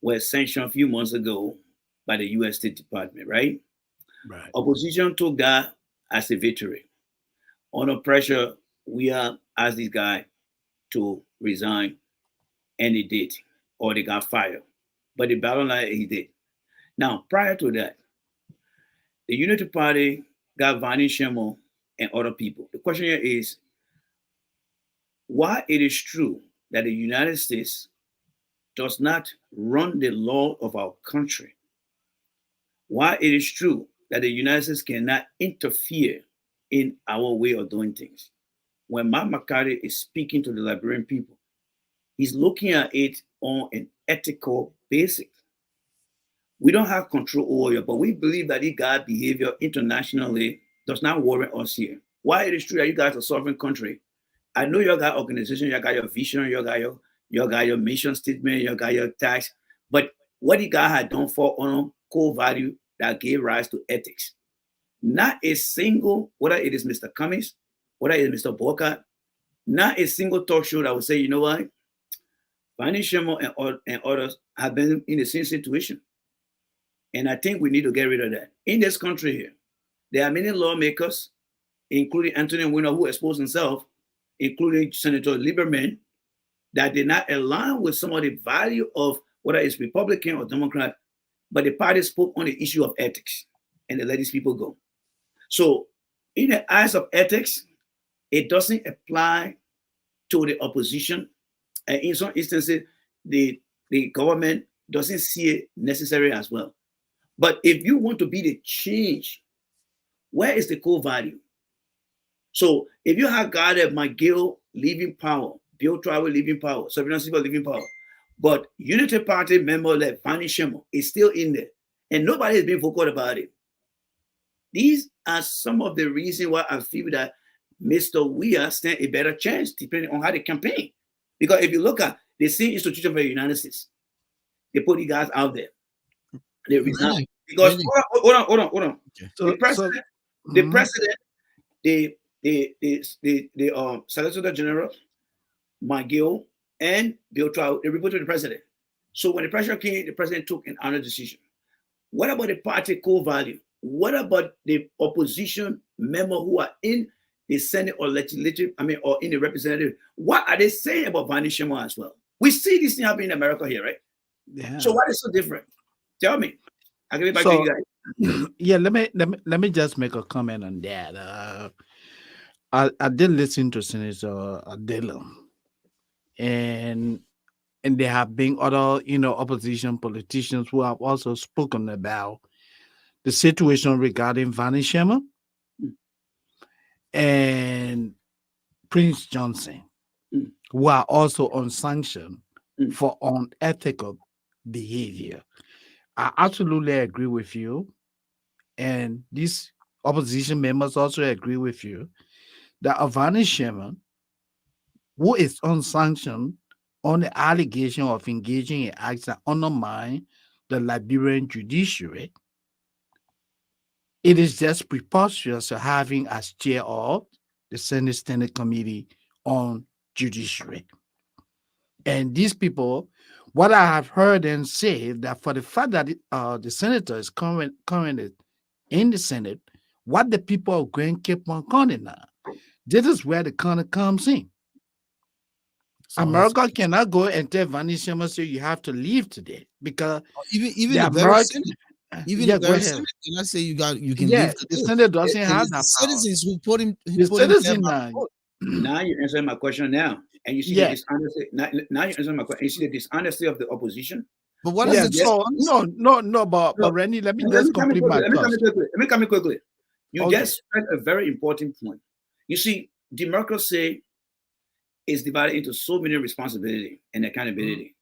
were sanctioned a few months ago by the U.S. State Department, right? Right. Opposition took that as a victory. Under pressure, we are asked this guy to resign, and he did, or they got fired. But the bottom line, he did. Now, prior to that, the Unity Party got Vani Shemo and other people. The question here is why it is true that the United States does not run the law of our country, why it is true that the United States cannot interfere in our way of doing things. When Matt McCarthy is speaking to the Liberian people, he's looking at it on an ethical basis. We don't have control over it, but we believe that got behavior internationally does not worry us here. Why it is true that you guys are a sovereign country. I know you got organization, you got your vision, you got your mission statement, you got your tax, but what you guys had done for on core value that gave rise to ethics. Not a single, whether it is Mr. Cummings, whether it is Mr. Boycott, not a single talk show that would say, you know what, Fanny Sherman and others have been in the same situation. And I think we need to get rid of that. In this country here, there are many lawmakers, including Anthony Weiner, who exposed himself, including Senator Lieberman, that did not align with some of the value of whether it's Republican or Democrat, but the party spoke on the issue of ethics and they let these people go. So, in the eyes of ethics, it doesn't apply to the opposition. And in some instances, the government doesn't see it necessary as well. But if you want to be the change, where is the core value? So if you have Gardner McGill leaving power, Bill Travel leaving power, Sabrina Silva leaving power, but Unity Party member like Fanny Sherman is still in there, and nobody has been vocal about it. These are some of the reasons why I feel that Mr. Weir stand a better chance depending on how they campaign. Because if you look at the same institution for the United States, they put the guys out there. They resign. Really? Because Really? hold on. Okay. The president, the Solicitor General, McGill, and Bill Trout, they report to the president. So when the pressure came, the president took an honest decision. What about the party core value? What about the opposition member who are in the Senate or legislative, or in the representative? What are they saying about Fanny Sherman as well? We see this thing happening in America here, right? Yeah. So what is so different? Tell me. I can back to you guys. Yeah, let me just make a comment on that. I did listen to Senator Adela, and there have been other opposition politicians who have also spoken about the situation regarding Fanny Sherman and Prince Johnson, who are also unsanctioned for unethical behavior. I absolutely agree with you, and these opposition members also agree with you that Fanny Sherman, who is unsanctioned on the allegation of engaging in acts that undermine the Liberian judiciary, it is just preposterous to having as chair of the Senate Standing Committee on Judiciary. And these people, what I have heard them say, that for the fact that the senator is currently in the Senate, what the people are going to keep on calling now. This is where the corner comes in. So America cannot go and tell Fanny Sherman, so you have to leave today, because even the very Senate, the very Senate cannot say you can leave today. The Senate doesn't have that power. Citizens who put him. Now you answer my question now. And you see the dishonesty. Now you answer my question. You see the dishonesty of the opposition. But what is it? So, no, but Randy, let me just complete my thoughts. Let me come in quickly. You just said a very important point. You see, democracy is divided into so many responsibility and accountability.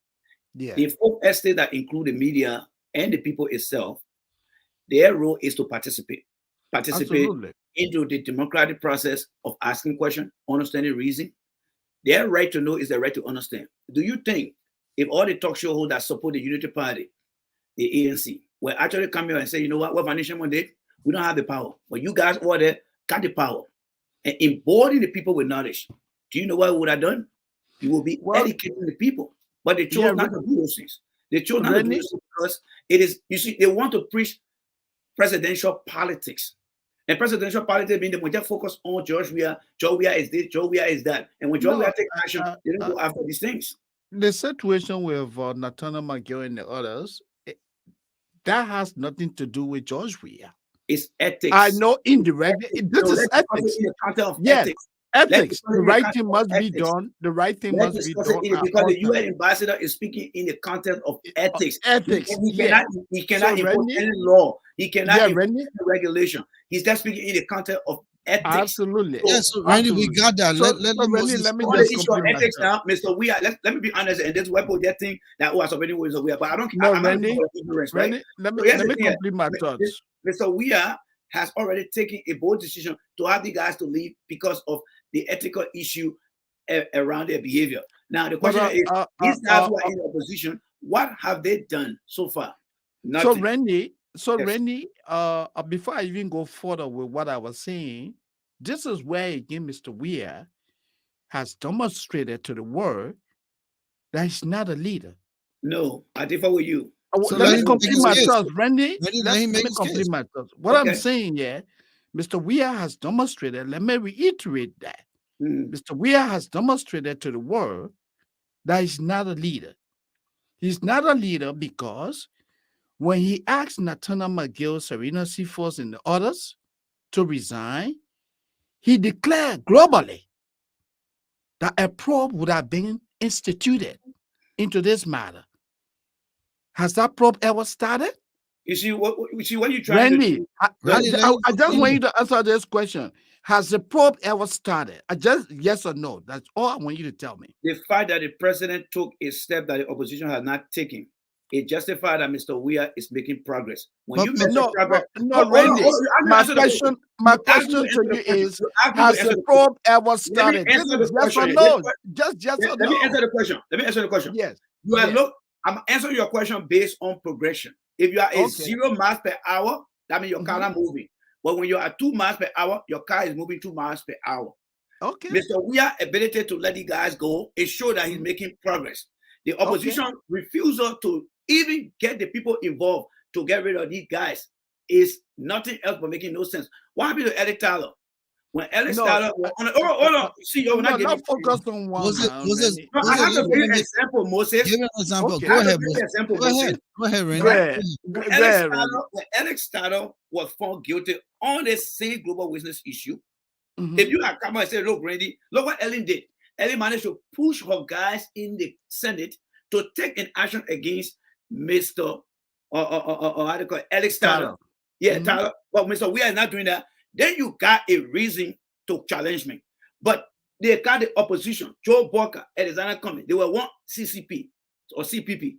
The folk estate that include the media and the people itself, their role is to participate Absolutely. Into the democratic process of asking questions, understanding reason. Their right to know is their right to understand. Do you think if all the talk show holders support the Unity Party, the ANC, will actually come here and say, you know what Fanny Sherman did? We don't have the power. But you guys over there got the power. And embodying the people with knowledge. Do you know what we would have done? You will be educating the people. But they chose not to do those things. They chose not to do this because it is, you see, they want to preach presidential politics. And presidential politics means they just focus on George Weah. George Weah is this, George Weah is that. And when George Weah takes action, they don't go after these things. The situation with Nathaniel McGill and the others, that has nothing to do with George Weah. It's ethics. I know indirectly. This is ethics. Ethics. Ethics. The right thing must be done. The right thing must be done. Because the UN ambassador is speaking in the context of ethics. Ethics. He cannot impose any law. He cannot impose any regulation. He's just speaking in the context of ethics. Absolutely. Yes, so Randy, we got that. Let me just complete ethics now, Mr. Weah. Let me be honest, and this weapon that thing that was already with Weah, but I don't care. Randy, right? Let me complete my thoughts. Mr. Weah has already taken a bold decision to have the guys to leave because of the ethical issue around their behavior. Now the question is, these guys who are in opposition, what have they done so far? So Nothing. Randy, Yes. before I even go further with what I was saying, this is where again Mr. Weir has demonstrated to the world that he's not a leader. No, I differ with you. So Let let me him make complete his my case. thoughts, Randy. Let him Let make me his complete case. my thoughts. What I'm Okay. saying here, Mr. Weir has demonstrated, let me reiterate that. Mm. Mr. Weir has demonstrated to the world that he's not a leader. He's not a leader because when he asked Nathaniel McGill, Serena Seaforth, and the others to resign, he declared globally that a probe would have been instituted into this matter. Has that probe ever started? You see what you're trying to Randy, do. Go ahead. Randy, let him I just want continue. you to answer this question. Has the probe ever started? I just yes or no. That's all I want you to tell me. The fact that the president took a step that the opposition had not taken, it justified that Mr. Weir is making progress. When But you measure No, progress, no, hold Randy. on. You ask me to answer the question. My You ask me to question to answer the you question. is: You ask me to has answer the the question. probe ever Let me started? This answer the is yes or question. no. Just yes or Let me answer no. the question. Let me answer the question. Yes. You are Yes. I'm answering your question based on progression. If you are a Okay. 0 miles per hour, that means your car Mhm. not moving. But when you are 2 miles per hour, your car is moving 2 miles per hour. Okay. Mr. Weir ability to let the guys go, it shows that he's Mhm. making progress. The Okay. opposition refusal to even get the people involved to get rid of these guys is nothing else but making no sense. What happened to Eric Tyler? When Alex No, Tyler was on the, hold on, see, you will no, not give me. not focus on one Moses, man, Moses, Randy. No, I Moses, have to let give you him an make, example, Moses. give him an example. Okay. I Go have to ahead, give you Moses. an example, Go ahead. Moses. Go ahead, Go Randy. When, ahead. when Go Alex ahead, Randy. Tyler, when Alex Tyler was found guilty on the same global witness issue, if Mhm. you had come out and said, look, Randy, look what Ellen did. Ellen managed to push her guys in the Senate to take an action against Mr. How do you call it? Alex Tyler. Tyler. Yeah, Mhm. Tyler. But Mr. We are not doing that. Then you got a reason to challenge me. But they got the opposition, Joe Walker, Alexander Cummings. They were one CCP or CPP.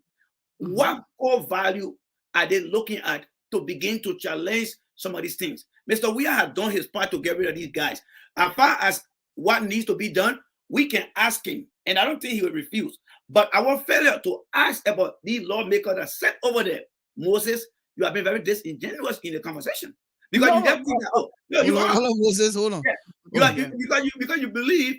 Mhm. What core value are they looking at to begin to challenge some of these things? Mr. Weir has done his part to get rid of these guys. As far as what needs to be done, we can ask him, and I don't think he will refuse. But our failure to ask about these lawmakers that sat over there, Moses, you have been very disingenuous in the conversation because you No, just think that, oh, no, you are, Hold on, Moses. Hold on. yeah, you Hold are on. okay. because you believe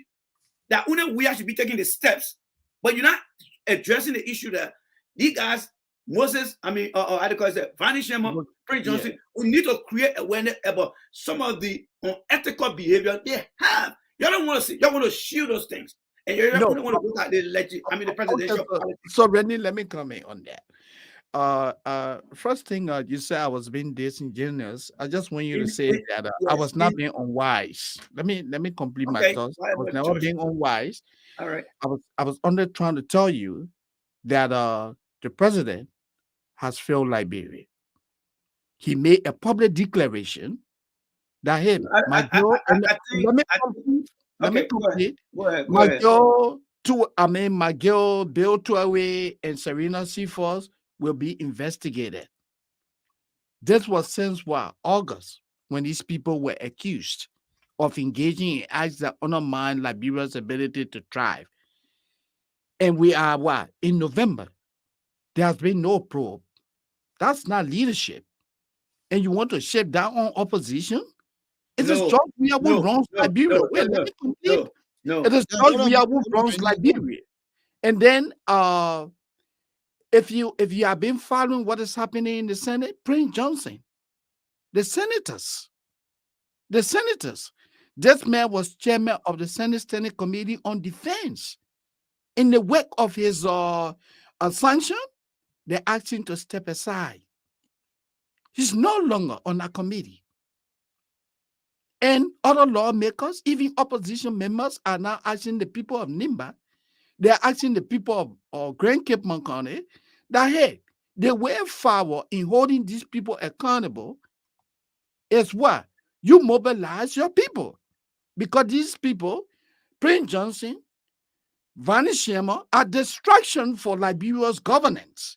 that only we should be taking the steps, but you're not addressing the issue that these guys, Moses, I mean, how do you call it, Vanny Sherman, Good. Prince Yeah. Johnson, we need to create awareness about some of the unethical behavior they have. You don't want to see, you want to shield those things. And you don't No. want to look at the the Okay. presidential politics. So Randy, let me comment on that. First thing you said I was being disingenuous. I just want you to say that I Yes. was not being unwise. Let me complete my Okay. thoughts. I I have was a never choice. being unwise. All right. I was only trying to tell you that the president has failed Liberia. He made a public declaration that hey, my girl, and let me I think, complete. Let me okay, go ahead. complete. Go ahead. Go My ahead. girl, my girl, Bill Tuaway and Serena Seaforth will be investigated. This was since what? August, when these people were accused of engaging in acts that undermine Liberia's ability to thrive. And we are what? In November. There has been no probe. That's not leadership. And you want to shut down on opposition? It is No, George Weah who no, runs no, Liberia. no, no, Wait, let no, me complete. no, no. It is Yeah, George hold on, Weah who hold on, runs Randy. Hold on. Liberia. And then if you have been following what is happening in the Senate, Prince Johnson, the senators, the senators. This man was chairman of the Senate Standing Committee on Defense. In the wake of his sanction, they asked him to step aside. He's no longer on that committee. And other lawmakers, even opposition members, are now asking the people of Nimba, they're asking the people of Grand Cape County that, hey, the way forward in holding these people accountable is what? You mobilize your people. Because these people, Prince Johnson, Vani Shema, are distraction for Liberia's governance.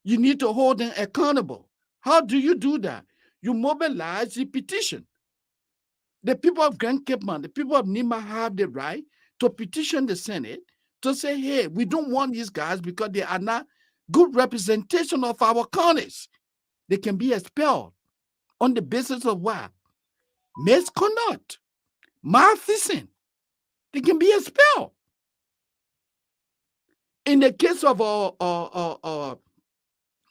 You need to hold them accountable. How do you do that? You mobilize the petition. The people of Grand Cape Man, the people of Nima have the right to petition the Senate to say, hey, we don't want these guys because they are not good representation of our counties, they can be expelled on the basis of what? Misconduct, malfeasance. They can be expelled. In the case of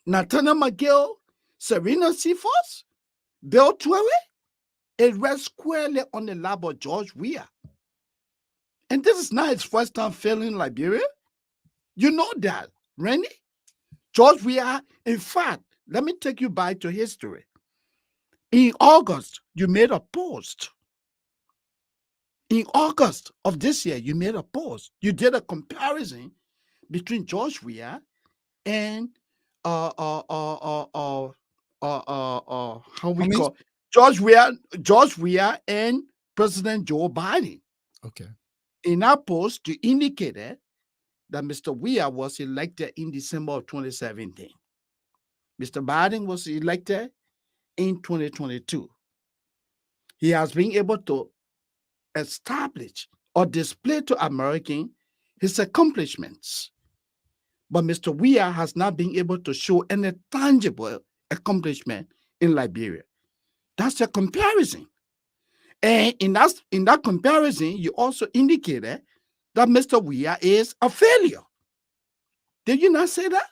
Nathaniel McGill, Serena Seaforth, Bill Twelve, it rests squarely on the lap of George Weah. And this is not his first time failing Liberia. You know that, Randy? George Weah, in fact, let me take you back to history. In August, you made a post. In August of this year, you made a post. You did a comparison between George Weah and how we Cummings? call George Weah and President Joe Biden. Okay. In that post, you indicated that Mr. Weah was elected in December of 2017. Mr. Biden was elected in 2022. He has been able to establish or display to Americans his accomplishments. But Mr. Weah has not been able to show any tangible accomplishment in Liberia. That's a comparison. And in that comparison, you also indicated that Mr. Weah is a failure. Did you not say that?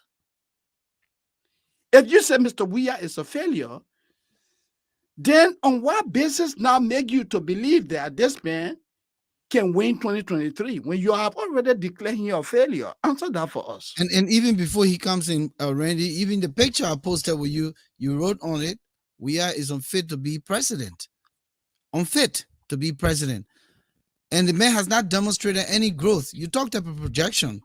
If you say Mr. Weah is a failure, then on what basis now make you to believe that this man can win 2023 when you have already declared him a failure? Answer that for us. And even before he comes in, Randy, even the picture I posted with you, you wrote on it, Weah is unfit to be president. Unfit to be president. And the man has not demonstrated any growth. You talked about projection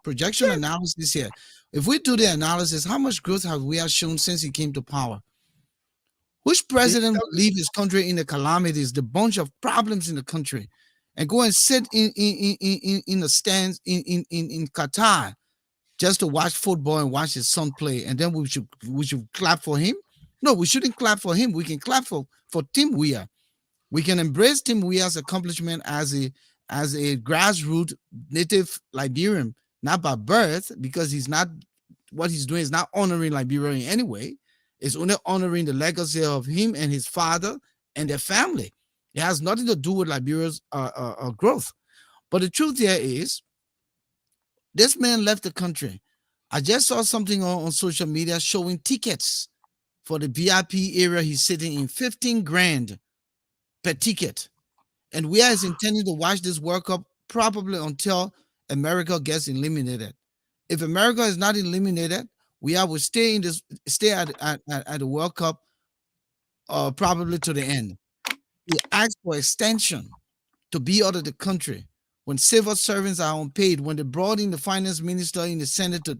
analysis here. If we do the analysis, how much growth have Weah shown since he came to power? Which president would leave his country in the calamities, the bunch of problems in the country, and go and sit in the stands in Qatar just to watch football and watch his son play, and then we should clap for him? No, we shouldn't clap for him. We can clap for Tim Weah. We can embrace Tim Weah's accomplishment as a grassroots native Liberian, not by birth, because he's not, what he's doing is not honoring Liberia in any way. It's only honoring the legacy of him and his father and their family. It has nothing to do with Liberia's growth. But the truth here is, this man left the country. I just saw something on social media showing tickets for the VIP area he's sitting in, 15 grand per ticket. And we are intending to watch this World Cup probably until America gets eliminated. If America is not eliminated, we will stay at the World Cup probably to the end. He asked for extension to be out of the country when civil servants are unpaid. When they brought in the finance minister in the Senate to,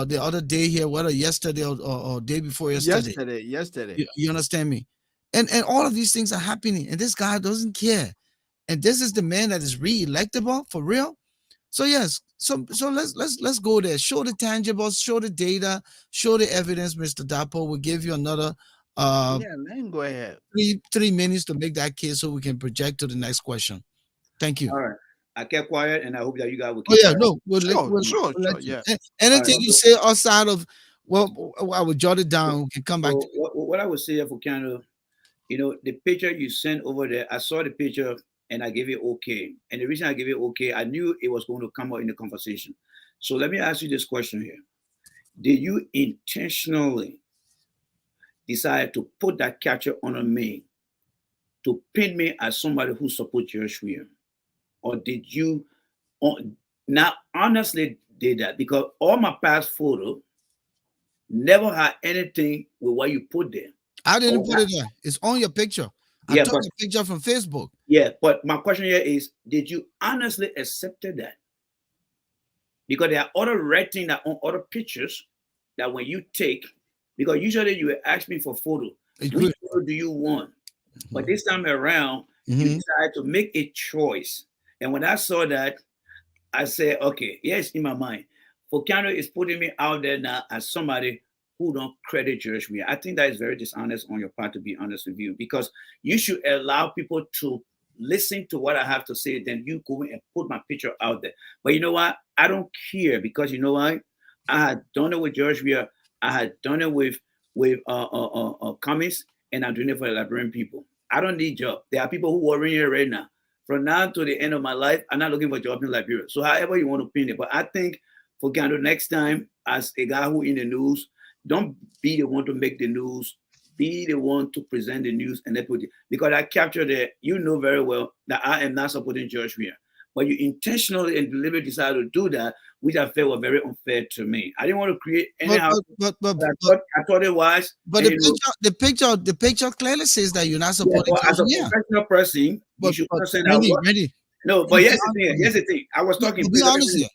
the other day here, whether yesterday or day before yesterday. Yesterday. You understand me? And all of these things are happening, and this guy doesn't care. And this is the man that is re-electable for real. So yes, so let's go there. Show the tangibles, show the data, show the evidence. Mr. Dapo will give you another let him go ahead. 3 minutes to make that case, so we can project to the next question. Thank you. All right. I kept quiet, and I hope that you guys will Oh keep yeah, quiet. no, Sure, yeah. yeah. Anything All right. you say outside of, well, I will jot it down. We can come back. So what I would say, Volcano, the picture you sent over there, I saw the picture and I gave it okay. And the reason I gave it okay, I knew it was going to come out in the conversation. So let me ask you this question here. Did you intentionally decide to put that capture on me to paint me as somebody who supports George Weah? Or did you not honestly did that? Because all my past photos never had anything with what you put there. I didn't put it there. It's on your picture. I took a picture from Facebook. Yeah, but my question here is, did you honestly accept that? Because there are other red things that on other pictures that when you take, because usually you will ask me for photo. Which photo do you want? But this time around, you decided to make a choice. And when I saw that, I said, okay, yes, in my mind, Volcano is putting me out there now as somebody who don't credit George Weah. I think that is very dishonest on your part, to be honest with you, because you should allow people to listen to what I have to say, then you go and put my picture out there. But you know what? I don't care, because you know what? I had done it with George Weah. I had done it with Cummings, and I'm doing it for the Liberian people. I don't need job. There are people who are in here right now. From now to the end of my life, I'm not looking for job in Liberia. So however you want to pin it, but I think for Gando next time, as a guy who in the news, don't be the one to make the news. Be the one to present the news and let put it, because I captured it. You know very well that I am not supporting George Weah, but you intentionally and deliberately decided to do that, which I felt was very unfair to me. I didn't want to create But anyhow. but but but But but, I thought it was, but and you know, the picture clearly says that you're not yeah. supporting But as George a Weah. professional person, you should But understand that Randy, what. Randy, No, but Randy, be here's the honest thing. here. Here's the thing. I was No, talking. but be Please let me honest finish. here.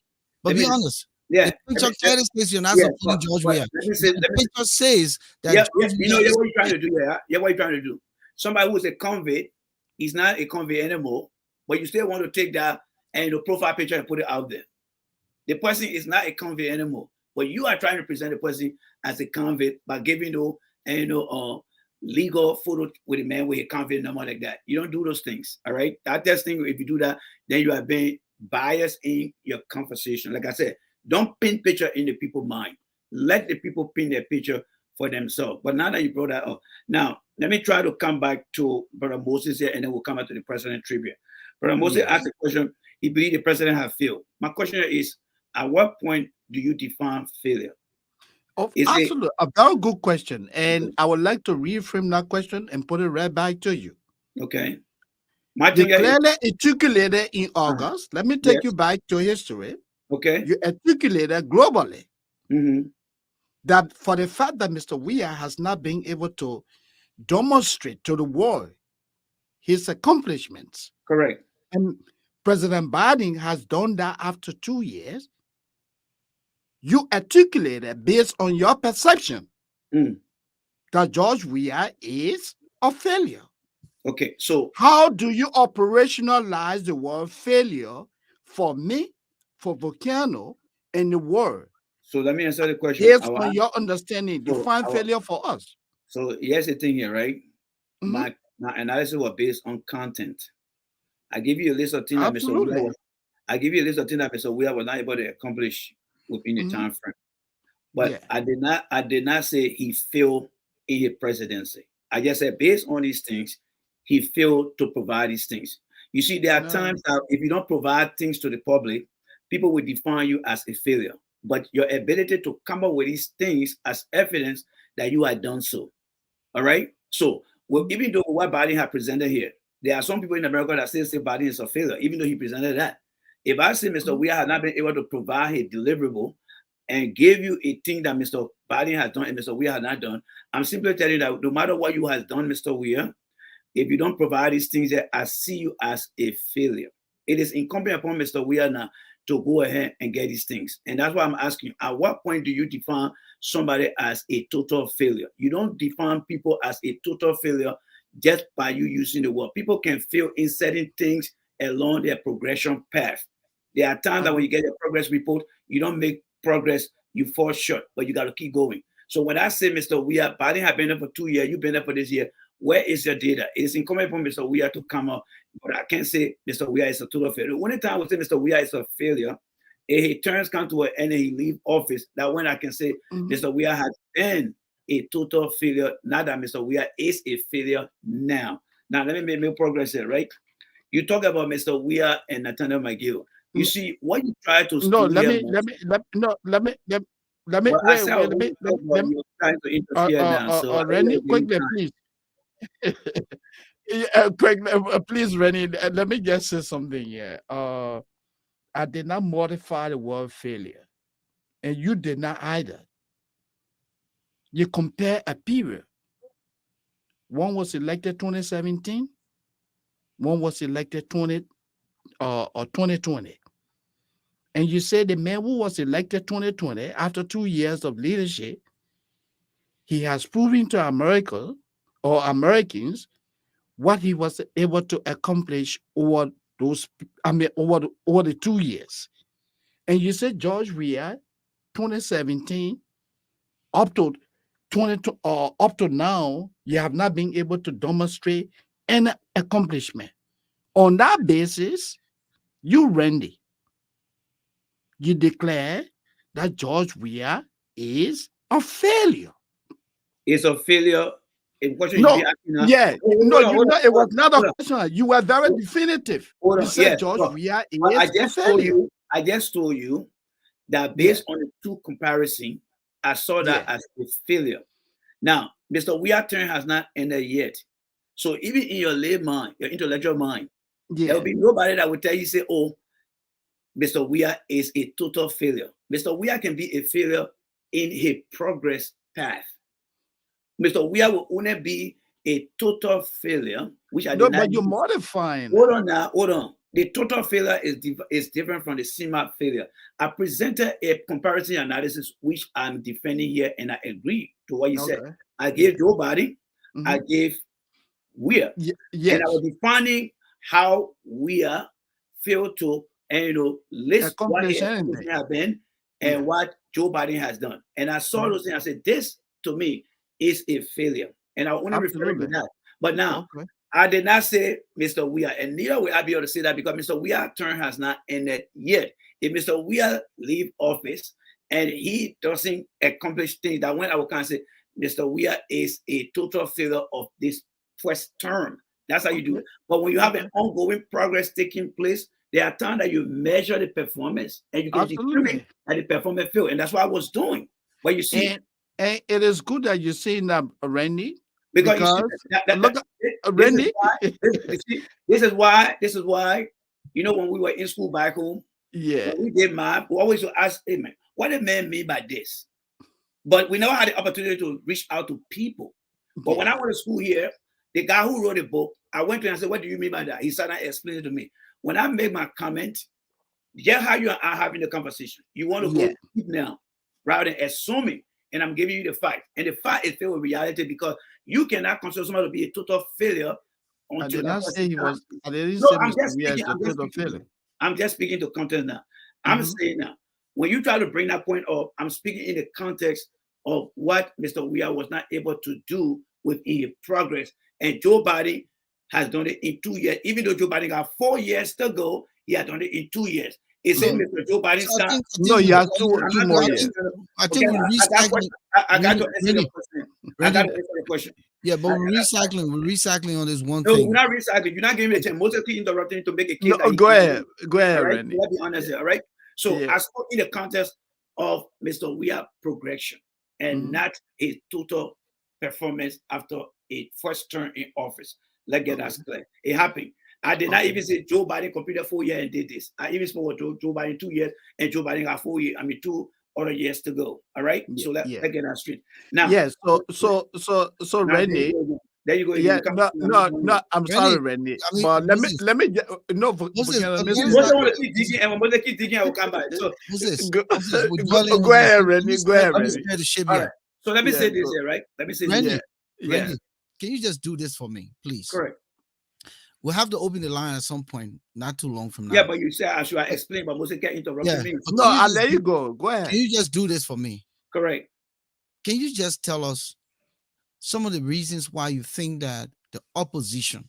Let But be me. honest. Yeah. The picture clearly says you're not Yeah. supporting George But Weah. let me say. The Let me. picture says that Yeah. Yeah. George You know. Weah Yeah. is What you trying to do? Yeah. Yeah. What you trying to do? Somebody who's a convict, he's not a convict anymore, but you still want to take that and the profile picture and put it out there. The person is not a convict anymore, but you are trying to present the person as a convict by giving legal photo with a man with a convict number like that. You don't do those things, all right? That's thing. If you do that, then you are being biased in your conversation. Like I said, don't paint picture in the people's mind. Let the people paint their picture for themselves. But now that you brought that up, now let me try to come back to Brother Moses here, and then we'll come back to the president tribute. Brother Moses Yes. asked the question. He believed the president had failed. My question is, at what point do you define failure? Of Is it absolutely a very good question. And I would like to reframe that question and put it right back to you. okay? My You thing is, clearly articulated in uh, August. Let me take you yes, back to history. okay. You articulated globally Mm-hmm. that for the fact that Mr. Weah has not been able to demonstrate to the world his accomplishments, Correct. and President Biden has done that after 2 years, you articulated based on your perception Mm. that George Weah is a failure. Okay. So How do you operationalize the word failure for me, for Volcano, and the world? let me answer the question. Based on your understanding, So define failure for us. here's the thing here, right? Mhm. My analysis was based on content. I give you a list of things that Mr. Weah Absolutely. was. I give you a list of things that Mr. Weah was not able to accomplish within the Mhm. time frame. But Yeah. I did not say he failed in his presidency. I just said based on these things, he failed to provide these things. You see, there are No. times that if you don't provide things to the public, people will define you as a failure. But your ability to come up with these things as evidence that you had done so. All right. So, well, Mhm. even though what Biden had presented here, there are some people in America that still say Biden is a failure, even though he presented that. If I say Mr. Mhm. Weah had not been able to provide a deliverable and give you a thing that Mr. Biden has done and Mr. Weah has not done, I'm simply telling you that no matter what you has done, Mr. Weah, if you don't provide these things, I see you as a failure. It is incumbent upon Mr. Weah now to go ahead and get these things. And that's why I'm asking you, at what point do you define somebody as a total failure? You don't define people as a total failure just by you using the word. People can fail in certain things along their progression path. There are times that when Um, you get a progress report, you don't make progress, you fall short, but you got to keep going. So when I say, Mr. Weah, Biden have been there for 2 years, you've been there for this year, where is your data? It's incumbent upon Mr. Weah to come up, but I can't say Mr. Weah is a total failure. The only time I would say Mr. Weah is a failure, if he turns come to an end and he leave office, that when I can say mhm. Mr. Weah has been a total failure, not that Mr. Weah is a failure now. Now, let me make progress here, right? You talk about Mr. Weah and Nathaniel McGill. You N- see, what you try to No, do here, most, let me, well, I wait, said, wait, let me, let, but let me, you're trying to interfere now, so I don't Rennie, want to give you quickly, time. please. Quick, please, Rennie, let me just say something here. I did not modify the word failure, and you did not either. You compare a period. One was elected 2017, one was elected 2020. And you say the man who was elected 2020, after 2 years of leadership, he has proven to America or Americans what he was able to accomplish over those, over the 2 years. And you said George Weah, 2017, up to 20, up to now, you have not been able to demonstrate any accomplishment. On that basis, you, Randy, you declare that George Weah is a failure. It's a failure. A question you be No, asking now. yeah, no, Hold on, you hold on, know, it hold was on, not a hold on. question. You were very definitive. Hold You on. said Yes, George but, Weah but is a failure. I just told you that Yeah, based on the two comparison, I saw that yeah, as a failure. Now, Mr. Weir turn has not ended yet. So even in your lay mind, your intellectual mind, there will yeah. be nobody that will tell you, say, oh, Mr. Weir is a total failure. Mr. Weir can be a failure in his progress path. Mr. Weir will only be a total failure, which I No, did not but you're use. modifying Hold it. on now, hold on. The total failure is different from the CMAP failure. I presented a comparison analysis, which I'm defending here, and I agree to what you said. Okay. I Yeah. gave Joe Biden, I Mm-hmm. gave Weir, and I Yes. was defining how Weir failed to, and list what Accomplish his anything. accomplishment have been and Yeah. what Joe Biden has done. And I saw Mhm. those things. I said, this to me is a failure. And I only refer to Absolutely. that. But now, Okay. I did not say Mr. Weir, and neither will I be able to say that because Mr. Weir's term has not ended yet. If Mr. Weir leave office and he doesn't accomplish things, that when I will kind of say Mr. Weir is a total failure of this first term. That's how you do Okay. it. But when you have an Okay. ongoing progress taking place, there are times that you measure the performance and you can determine Absolutely. that the performance failed. And that's what I was doing. But you see, And it is good that you're saying that, Randy, because you see because that look at this is Randy. why you see, this is why when we were in school back home, Yeah. when we did math, we always would ask, hey man, what did man mean by this? But we never had the opportunity to reach out to people. But when I Yeah. went to school here, the guy who wrote the book, I went to him and said, what do you mean by that? He started explaining it to me. When I made my comment, just how you and I having the conversation, you want to go Yeah. deep now rather than assuming. And I'm giving you the fact. And the fact is filled with reality because you cannot consider somebody to be a total failure I until did that not say person he dies. was. I didn't No, say Mr. Weah is a I'm just total speaking. failure. I'm just speaking to content now. I'm Mm-hmm. saying now, when you try to bring that point up, I'm speaking in the context of what Mr. Weah was not able to do within his progress. And Joe Biden has done it in 2 years. Even though Joe Biden got 4 years to go, he had done it in 2 years. It said Mm-hmm. Mr. Joe Biden So start. No, he has two I'm two not more going years. I okay, think we're I got recycling. question. I got to answer your Randy, question. I got Randy, to answer your question. yeah, but I, we're recycling. We're recycling on this one no, we're thing. not recycling. You're not giving me a chance. Moses keep interrupting you to make a case No, that he go can't ahead. do. Go All ahead, right, Randy. let's be honest Yeah. here. All right. So Yeah. I spoke in the context of Mr. Weir progression and Mm-hmm. not his total performance after a first term in office. Let's get that Okay. clear. It happened. I did not Okay. even say Joe Biden completed 4 years and did this. I even spoke with Joe Biden 2 years and Joe Biden got 4 years. I mean, 2 other years to go. All right. Yeah. So Yeah. let's get that straight. Now, Yes. So, now there you Randy. go again. There you go again. Yeah. You can't No. I'm not No. going No. there. I'm Randy, sorry, Randy. I mean, But Moses, no. Moses, Because again, You is both not don't want to keep Moses, digging, and when Moses keep digging, I will come back. So Moses, go, Moses, we're go, dwelling on go this. ahead, Randy. Go ahead, Let me Randy. steer the ship all here. right. So let me Yeah. say this Go. here, right? Let me say this Randy, Yeah. here. Yeah. Randy, can you just do this for me, please? Correct. We'll have to open the line at some point, not too long from Yeah, now. but you say I should explain, but Moses kept interrupting Yeah, me. but No, I'll let you go. Go can ahead. you just do this for me? Correct. Can you just tell us some of the reasons why you think that the opposition?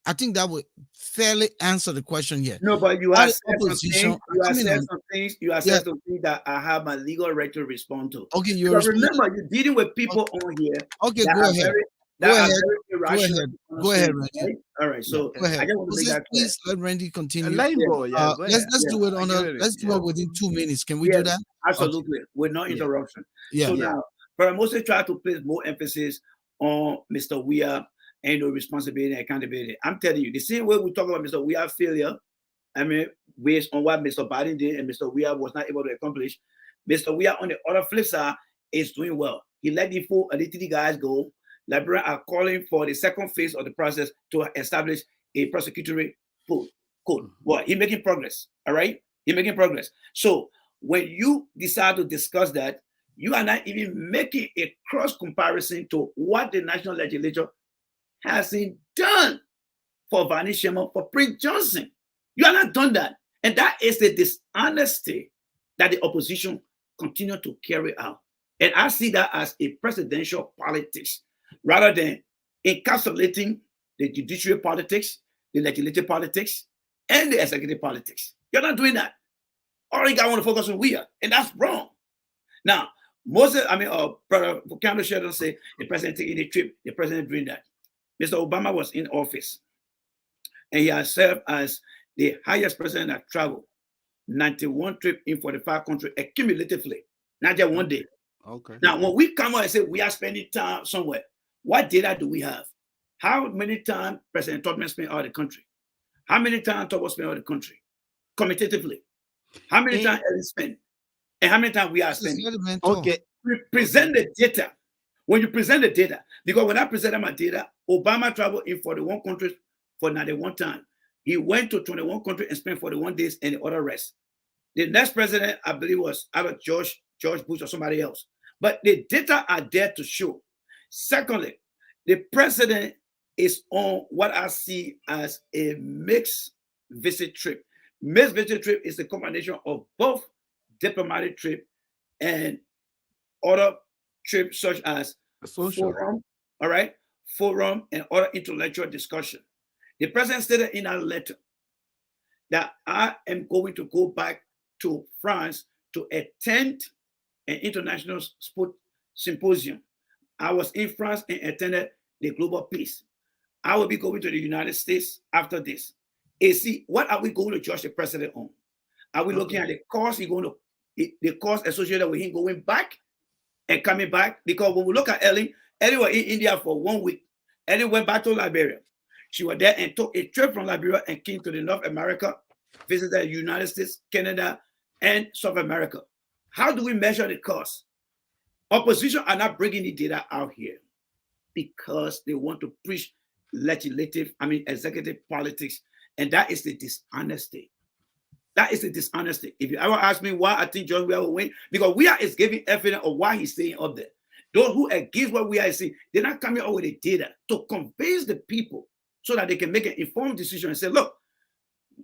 I think that would fairly answer the question here. No, but you Why have the said some opposition things. are You have coming said on? some things. You have Yeah, said some things that I have my legal right to respond to. okay, you're Because responding. remember, you're dealing with people on here Okay, that go are ahead. very Go ahead. irrational to Go ahead, understand, Randy. right? All right. Yeah. So Go I ahead. just want to make Moses, that clear. please let Randy continue. Let him Yeah, go. Yeah. Go Let's ahead. yeah, do it I on give a it. let's do Yeah. it within 2 minutes. Can we yeah. do that? Okay. Absolutely. With no Yeah. interruption. Yeah. So Yeah. now, but I mostly try to place more emphasis on Mr. Weir and the responsibility and accountability. I'm telling you, the same way we talk about Mr. Weir failure, I mean, based on what Mr. Biden did and Mr. Weir was not able to accomplish, Mr. Weir on the other flip side is doing well. He let the full identity guys go. Librarians are calling for the second phase of the process to establish a prosecutory code. Mhm. Well, he's making progress. All right, he's making progress. So when you decide to discuss that, you are not even making a cross comparison to what the national legislature hasn't done for Varney Sherman, for Prince Johnson. You are not done that. And that is the dishonesty that the opposition continue to carry out. And I see that as a presidential politics rather than encapsulating the judiciary politics, the legislative politics, and the executive politics. You're not doing that. All you got want to focus on we are, and that's wrong. Now, Moses, Brother Volcano Shelton say the president taking the trip, the president doing that. Mr. Obama was in office, and he has served as the highest president that traveled 91 trips in 45 countries accumulatively, not just one day. Okay. Now, when we come out and say we are spending time somewhere, what data do we have? How many times President Tubman spent out of the country? How many times Tubman spent out of the country? Commutatively. How many times Ellen spent? And how many times we are spending? Okay. We present the data. When you present the data, because when I presented my data, Obama traveled in 41 countries for 91 times. He went to 21 countries and spent 41 days and the other rest. The next president, I believe, was either George Bush or somebody else. But the data are there to show. Secondly, the president is on what I see as a mixed visit trip. Mixed visit trip is the combination of both diplomatic trip and other trips such as forum, all right, forum and other intellectual discussion. The president stated in a letter that I am going to go back to France to attend an international sport symposium. I was in France and attended the Global Peace. I will be going to the United States after this. And see, what are we going to judge the president on? Are we looking at the cost the cost associated with him going back and coming back? Because when we look at Ellen was in India for 1 week. Ellen went back to Liberia. She was there and took a trip from Liberia and came to the North America, visited the United States, Canada, and South America. How do we measure the cost? Opposition are not bringing the data out here because they want to preach executive politics, and that is the dishonesty. That is the dishonesty. If you ever ask me why I think John Weah will win, because Weah is giving evidence of why he's staying up there. Those who against what Weah is saying, they're not coming up with the data to convince the people so that they can make an informed decision and say, look,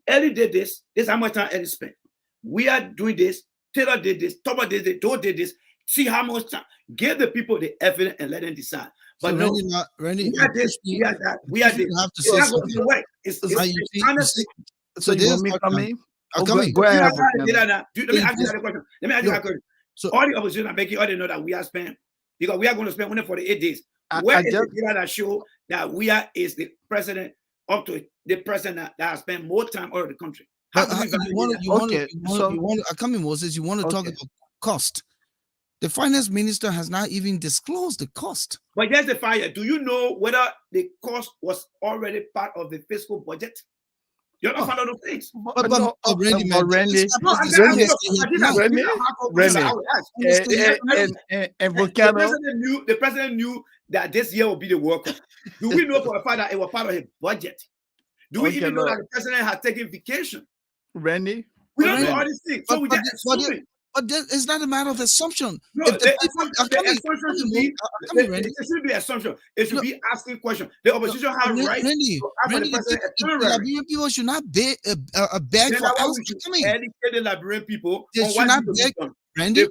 Eddie did this is how much time Eddie spent. We are doing this, Taylor did this, Thomas did this, Doe did this. See how much time. Give the people the evidence and let them decide. But so no, Randy, we are this, we are that, we are this. Have to say something. It's honestly. So you want me coming? Let me ask you that question. Let me ask you that question. So all the opposition are making, all they know that we are spent, because we are going to spend only 48 days. Where is the data that show that we are is the president up to the president that has spent more time out of the country? Moses, you want to talk about cost. The finance minister has not even disclosed the cost. But there's the fire. Do you know whether the cost was already part of the fiscal budget? You're not part of those things. Randy, and Volcano. The president knew that this year will be the World Cup. Do we know for a fact that it was part of his budget? Do we even know that the president had taken vacation? Randy, we don't know all these things. So we just assuming. But it's not a matter of assumption. No, the assumption should be assumption. It should be asking questions. The opposition have right to ask the president. The Liberian people should not beg for us coming. Educate the Liberian people. They should not beg. The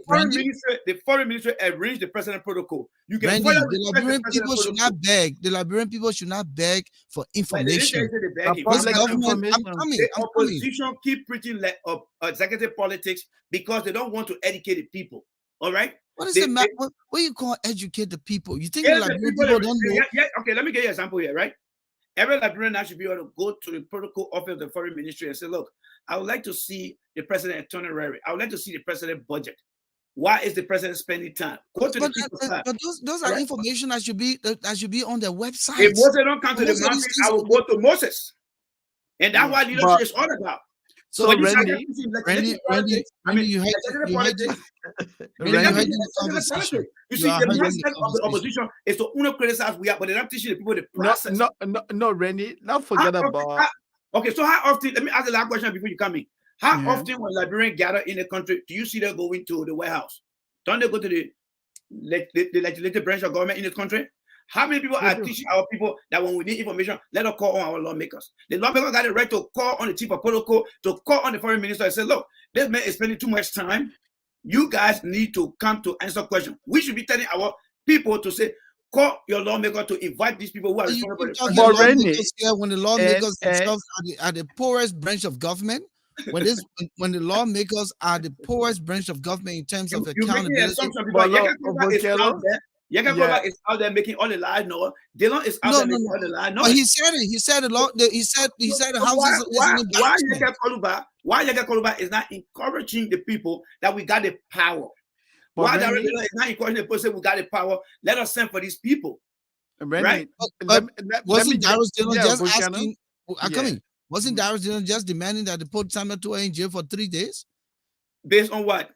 foreign ministry arranged the president protocol. You can the Liberian people should not beg. The Liberian people should not beg for information. The opposition keep preaching executive politics because they don't want to educate the people. All right. What is the matter? What do you call educate the people? You think the Liberian people don't know? Okay, let me give you an example here, right? Every Liberian now should be able to go to the protocol office of the foreign ministry and say, look, I would like to see the president itinerary. I would like to see the president budget. Why is the president spending time? Go to but those are information that should be on their website. If Moses don't come to the mountain, I will go to Moses. And that's what leadership is all about. So Randy, you heard the mindset of the opposition is to criticize we are, but they're not teaching the people the process. No, Randy, not forget about. Okay, so how often? Let me ask the last question before you come in. How often when Liberians gather in the country, do you see them going to the warehouse? Don't they go to the legislative branch of government in the country? How many people are teaching our people that when we need information, let us call on our lawmakers? The lawmakers got the right to call on the chief of protocol, to call on the foreign minister and say, look, this man is spending too much time. You guys need to come to answer questions. We should be telling our people to say, call your lawmaker to invite these people who are responsible. When the lawmakers are the poorest branch of government, when the lawmakers are the poorest branch of government in terms of You making an accountability. assumption because But Yaka look, Kuluba is out Volcano, there. Yaka yeah, Kuluba is out there making all the lies noise. Dylan is out No, there no, making no. all the lies But he noise. said it. He said the law. He said the So House is in embarrassment. Why Yaka Kuluba is not encouraging the people that we got the power? but Why Darrell Randy, is not encouraging the people say we got the power? Let us send for these people, right? Randy, But let me wasn't just, Darius Dillon yeah, just Volcano, asking? I'm yeah. coming. Wasn't Darius Dillon just demanding that they put Samuel Eto'o in jail for 3 days? Based on what?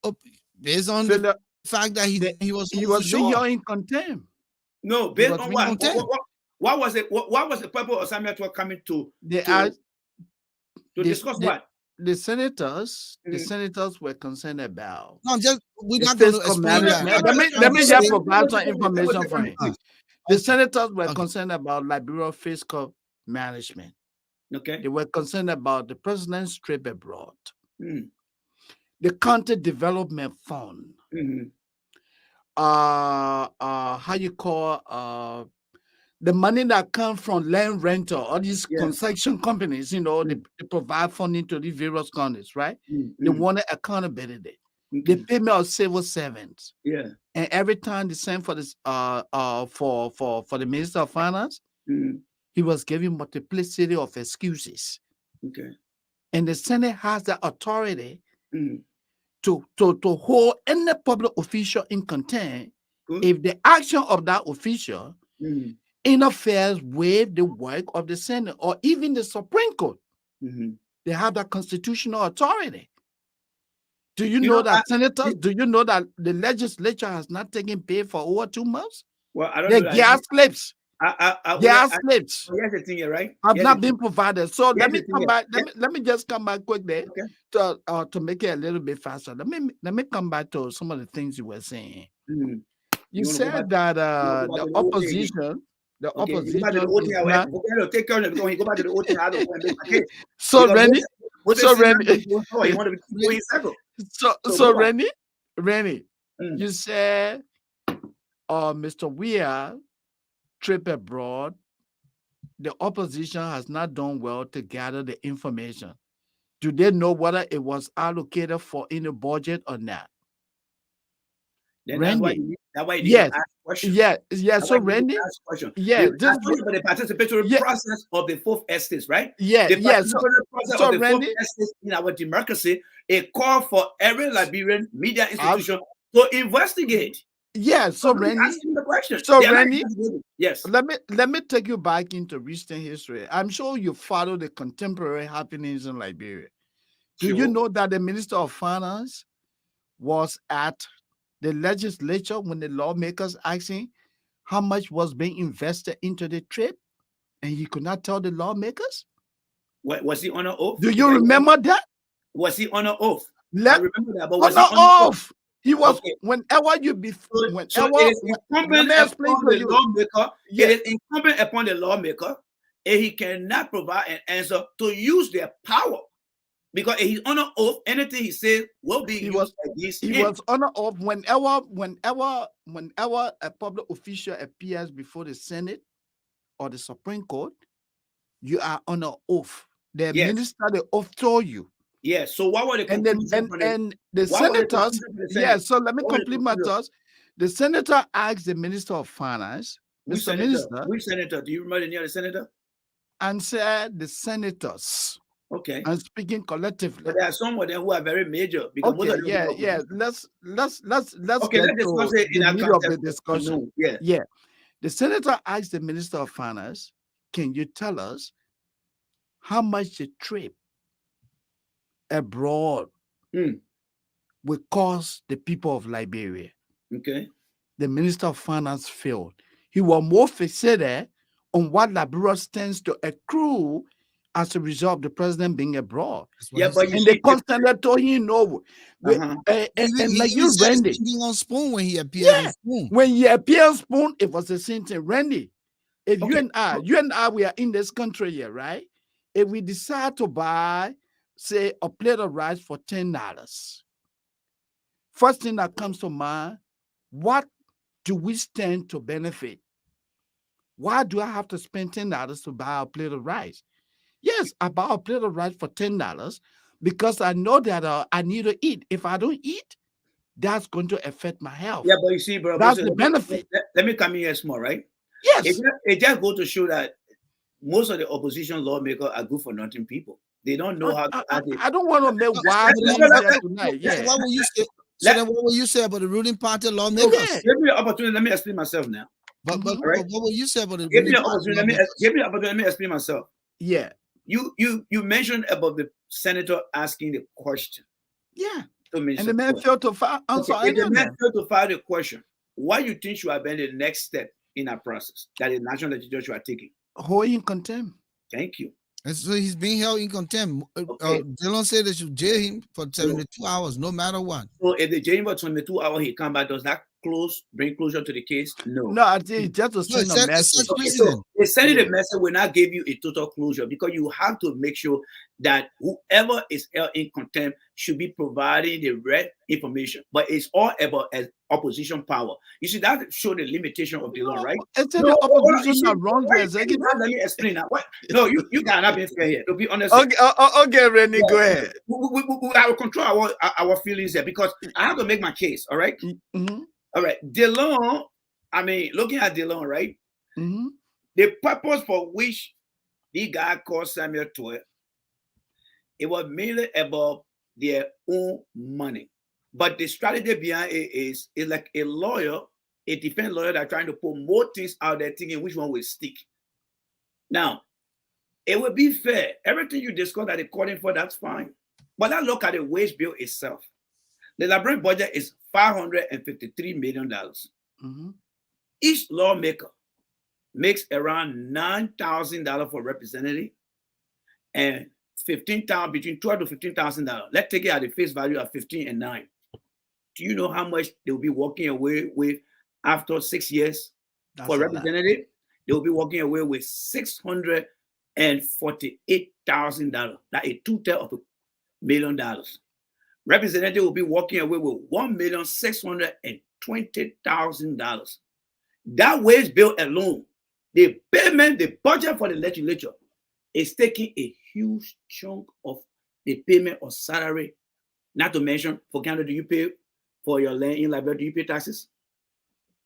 Oh, based on So the fact that the, he was he on was being shore. held in contempt. No, He based was on being what? Content. What was it? What was the purpose of Samuel Eto'o coming to they asked discuss what? the senators, the Mhm. senators were concerned about No, we're the not going to fiscal explain that. management. I'm Let just me trying let to me just say, provide some information for him. uh, The okay, senators were okay, concerned about Liberia fiscal management. Okay. They were concerned about the president's trip abroad, Mm-hmm. the county development fund, Mm-hmm. how you call the money that comes from land rental, all these Yeah. construction companies, they provide funding to these various counties, right? They Mm-hmm. wanted accountability. The Okay. payment of civil servants. Yeah. And every time they sent for this for the Minister of Finance, Mm-hmm. he was giving multiplicity of excuses. Okay. And the Senate has the authority Mm-hmm. to hold any public official in contempt Good. if the action of that official Mm-hmm. interferes with the work of the Senate or even the Supreme Court. Mm-hmm. They have that constitutional authority. Do you You know know, that senators? Do you know that the legislature has not taken pay for over 2 months? well, I don't The know that. gas slips, Well, gas slips here's the thing here, right? have Here's the not thing. been provided. So let Here's me the thing come here. back. Let me just come back quickly Okay. to make it a little bit faster. Let me come back to some of the things you were saying. Mm-hmm. You You want to go back? said that You want to go back the to the whole thing again? the Okay. You go back to the opposition whole is thing. not. Volcano, take care of it because when you go back to the whole thing, I don't want to make my case. So Because Randy, Moses so said not Randy, going forward. He wanted to keep going in circle. So so go back. Randy, Mm. you said Mr. Weir trip abroad, the opposition has not done well to gather the information. Do they know whether it was allocated for in the budget or not? Then Randy, that's why you need to yes, ask questions. yeah. That's So why you need to Randy, ask questions. yeah, I told you about the participatory yeah, process of the fourth estate, right? yeah, The yeah. participatory process of So the fourth Randy, estate in our democracy, a call for every Liberian media I, institution to investigate. yeah. So So we Randy, asking the question. so They are not Randy, investigating. Yes. let me take you back into recent history. I'm sure you follow the contemporary happenings in Liberia. Do you Sure. know that the Minister of Finance was at the legislature when the lawmakers asking how much was being invested into the trip, and he could not tell the lawmakers? Was he on an oath? Do you remember that? Was he on an oath? I Let remember that, but on was he the on an oath? off. He was Okay. whenever you be So whenever. it is Let incumbent me explain upon to the you. lawmaker. Yeah. It is incumbent upon the lawmaker, and he cannot provide an answer to use their power. Because if he's on an oath, anything he says will be used against He him. was on and off whenever a public official appears before the Senate or the Supreme Court, you are on an oath. The Yes. minister, the oath told you. Yes. So what were the And then conclusions for the and the what were the senators, conclusions for the yeah. Senate? So let me What were the complete my conclusions? thoughts. The senator asked the Minister of Finance, Which Mr. senator? Minister, Which senator? Do you remember the name of the senator? and said the senators. Okay. I'm speaking collectively. But there are some of them who are very major because most Okay, of them yeah, are yeah. Let's okay, get let's discuss to it in the our meat of the context. discussion. No, yeah. Yeah. The senator asked the Minister of Finance, can you tell us how much the trip abroad will cost the people of Liberia? Okay. The Minister of Finance failed. He was more fixated on what Liberia stands to accrue as a result of the president being abroad. Yeah, but you And see, they constantly told him no. And like He you, even said the Randy. same thing on Spoon when he appeared on Spoon. When he appeared on Spoon, it was the same thing. Randy, if okay. you and I, we are in this country here, right? If we decide to buy, say, a plate of rice for $10, first thing that comes to mind, what do we stand to benefit? Why do I have to spend $10 to buy a plate of rice? Yes, I buy a plate of rice for $10 because I know that I need to eat. If I don't eat, that's going to affect my health. Yeah, but you see, bro, That's Moses, the benefit. let me come in here small, right? Yes. It just go to show that most of the opposition lawmakers are good for nothing people. They don't know how to act. I don't want to make wild But claims then- here tonight. So Yeah. what will you say? So then what will you say about the ruling party lawmakers? Yeah. Give me the opportunity. Let me explain myself now. But Mhm. Right. what will you say about the Give me ruling the party opportunity. lawmakers? Give me the opportunity. Let me explain myself. Yeah. You mentioned about the senator asking the question. Yeah. To And mention the man failed to answer okay, if any the of man them. failed to file the question, what you think should have been the next step in that process that the national legislature are taking? Hold in contempt. Thank you. And so he's being held in contempt. Okay. Dillon said they should jail him for 72 hours, no matter what. So if the jail for 22 hours he come back, does that bring closure to the case? No. No, I think it's just to No, send it a said message. Okay, precedent. so the Senate Yeah. message will not give you a total closure because you have to make sure that whoever is held in contempt should be providing the right information. But it's all about as opposition power. You see, that show the limitation of the law, right? It's in No, the hold on, you opposition see, that runs why the you think executive. that? Let me explain that. What? No, you cannot be fair here. To be honest, here. Okay, Rennie, go ahead. we will control our feelings here because I have to make my case. All right. Mhm, All right. DeLong, I mean, looking at DeLong, right? mhm. The purpose for which the guy called Samuel Toy, it was mainly about their own money. But the strategy behind it is like a lawyer, a defense lawyer that trying to put more things out there, thinking which one will stick. Now, it will be fair. Everything you discuss at the court for, that's fine. But I look at the wage bill itself. The library budget is $553 million. Mhm. Each lawmaker makes around $9,000 for representative and $15,000 between $12,000 to $15,000. Let's take it at the face value of 15 and 9. Do you know how much they will be walking away with after 6 years for representative? They will be walking away with $648,000. That's a $2/3 of $1,000,000. Representative will be walking away with $1,620,000. That wage bill alone, the payment, the budget for the legislature is taking a huge chunk of the payment of salary. Not to mention, for Canada, do you pay for your land in library? Do you pay taxes?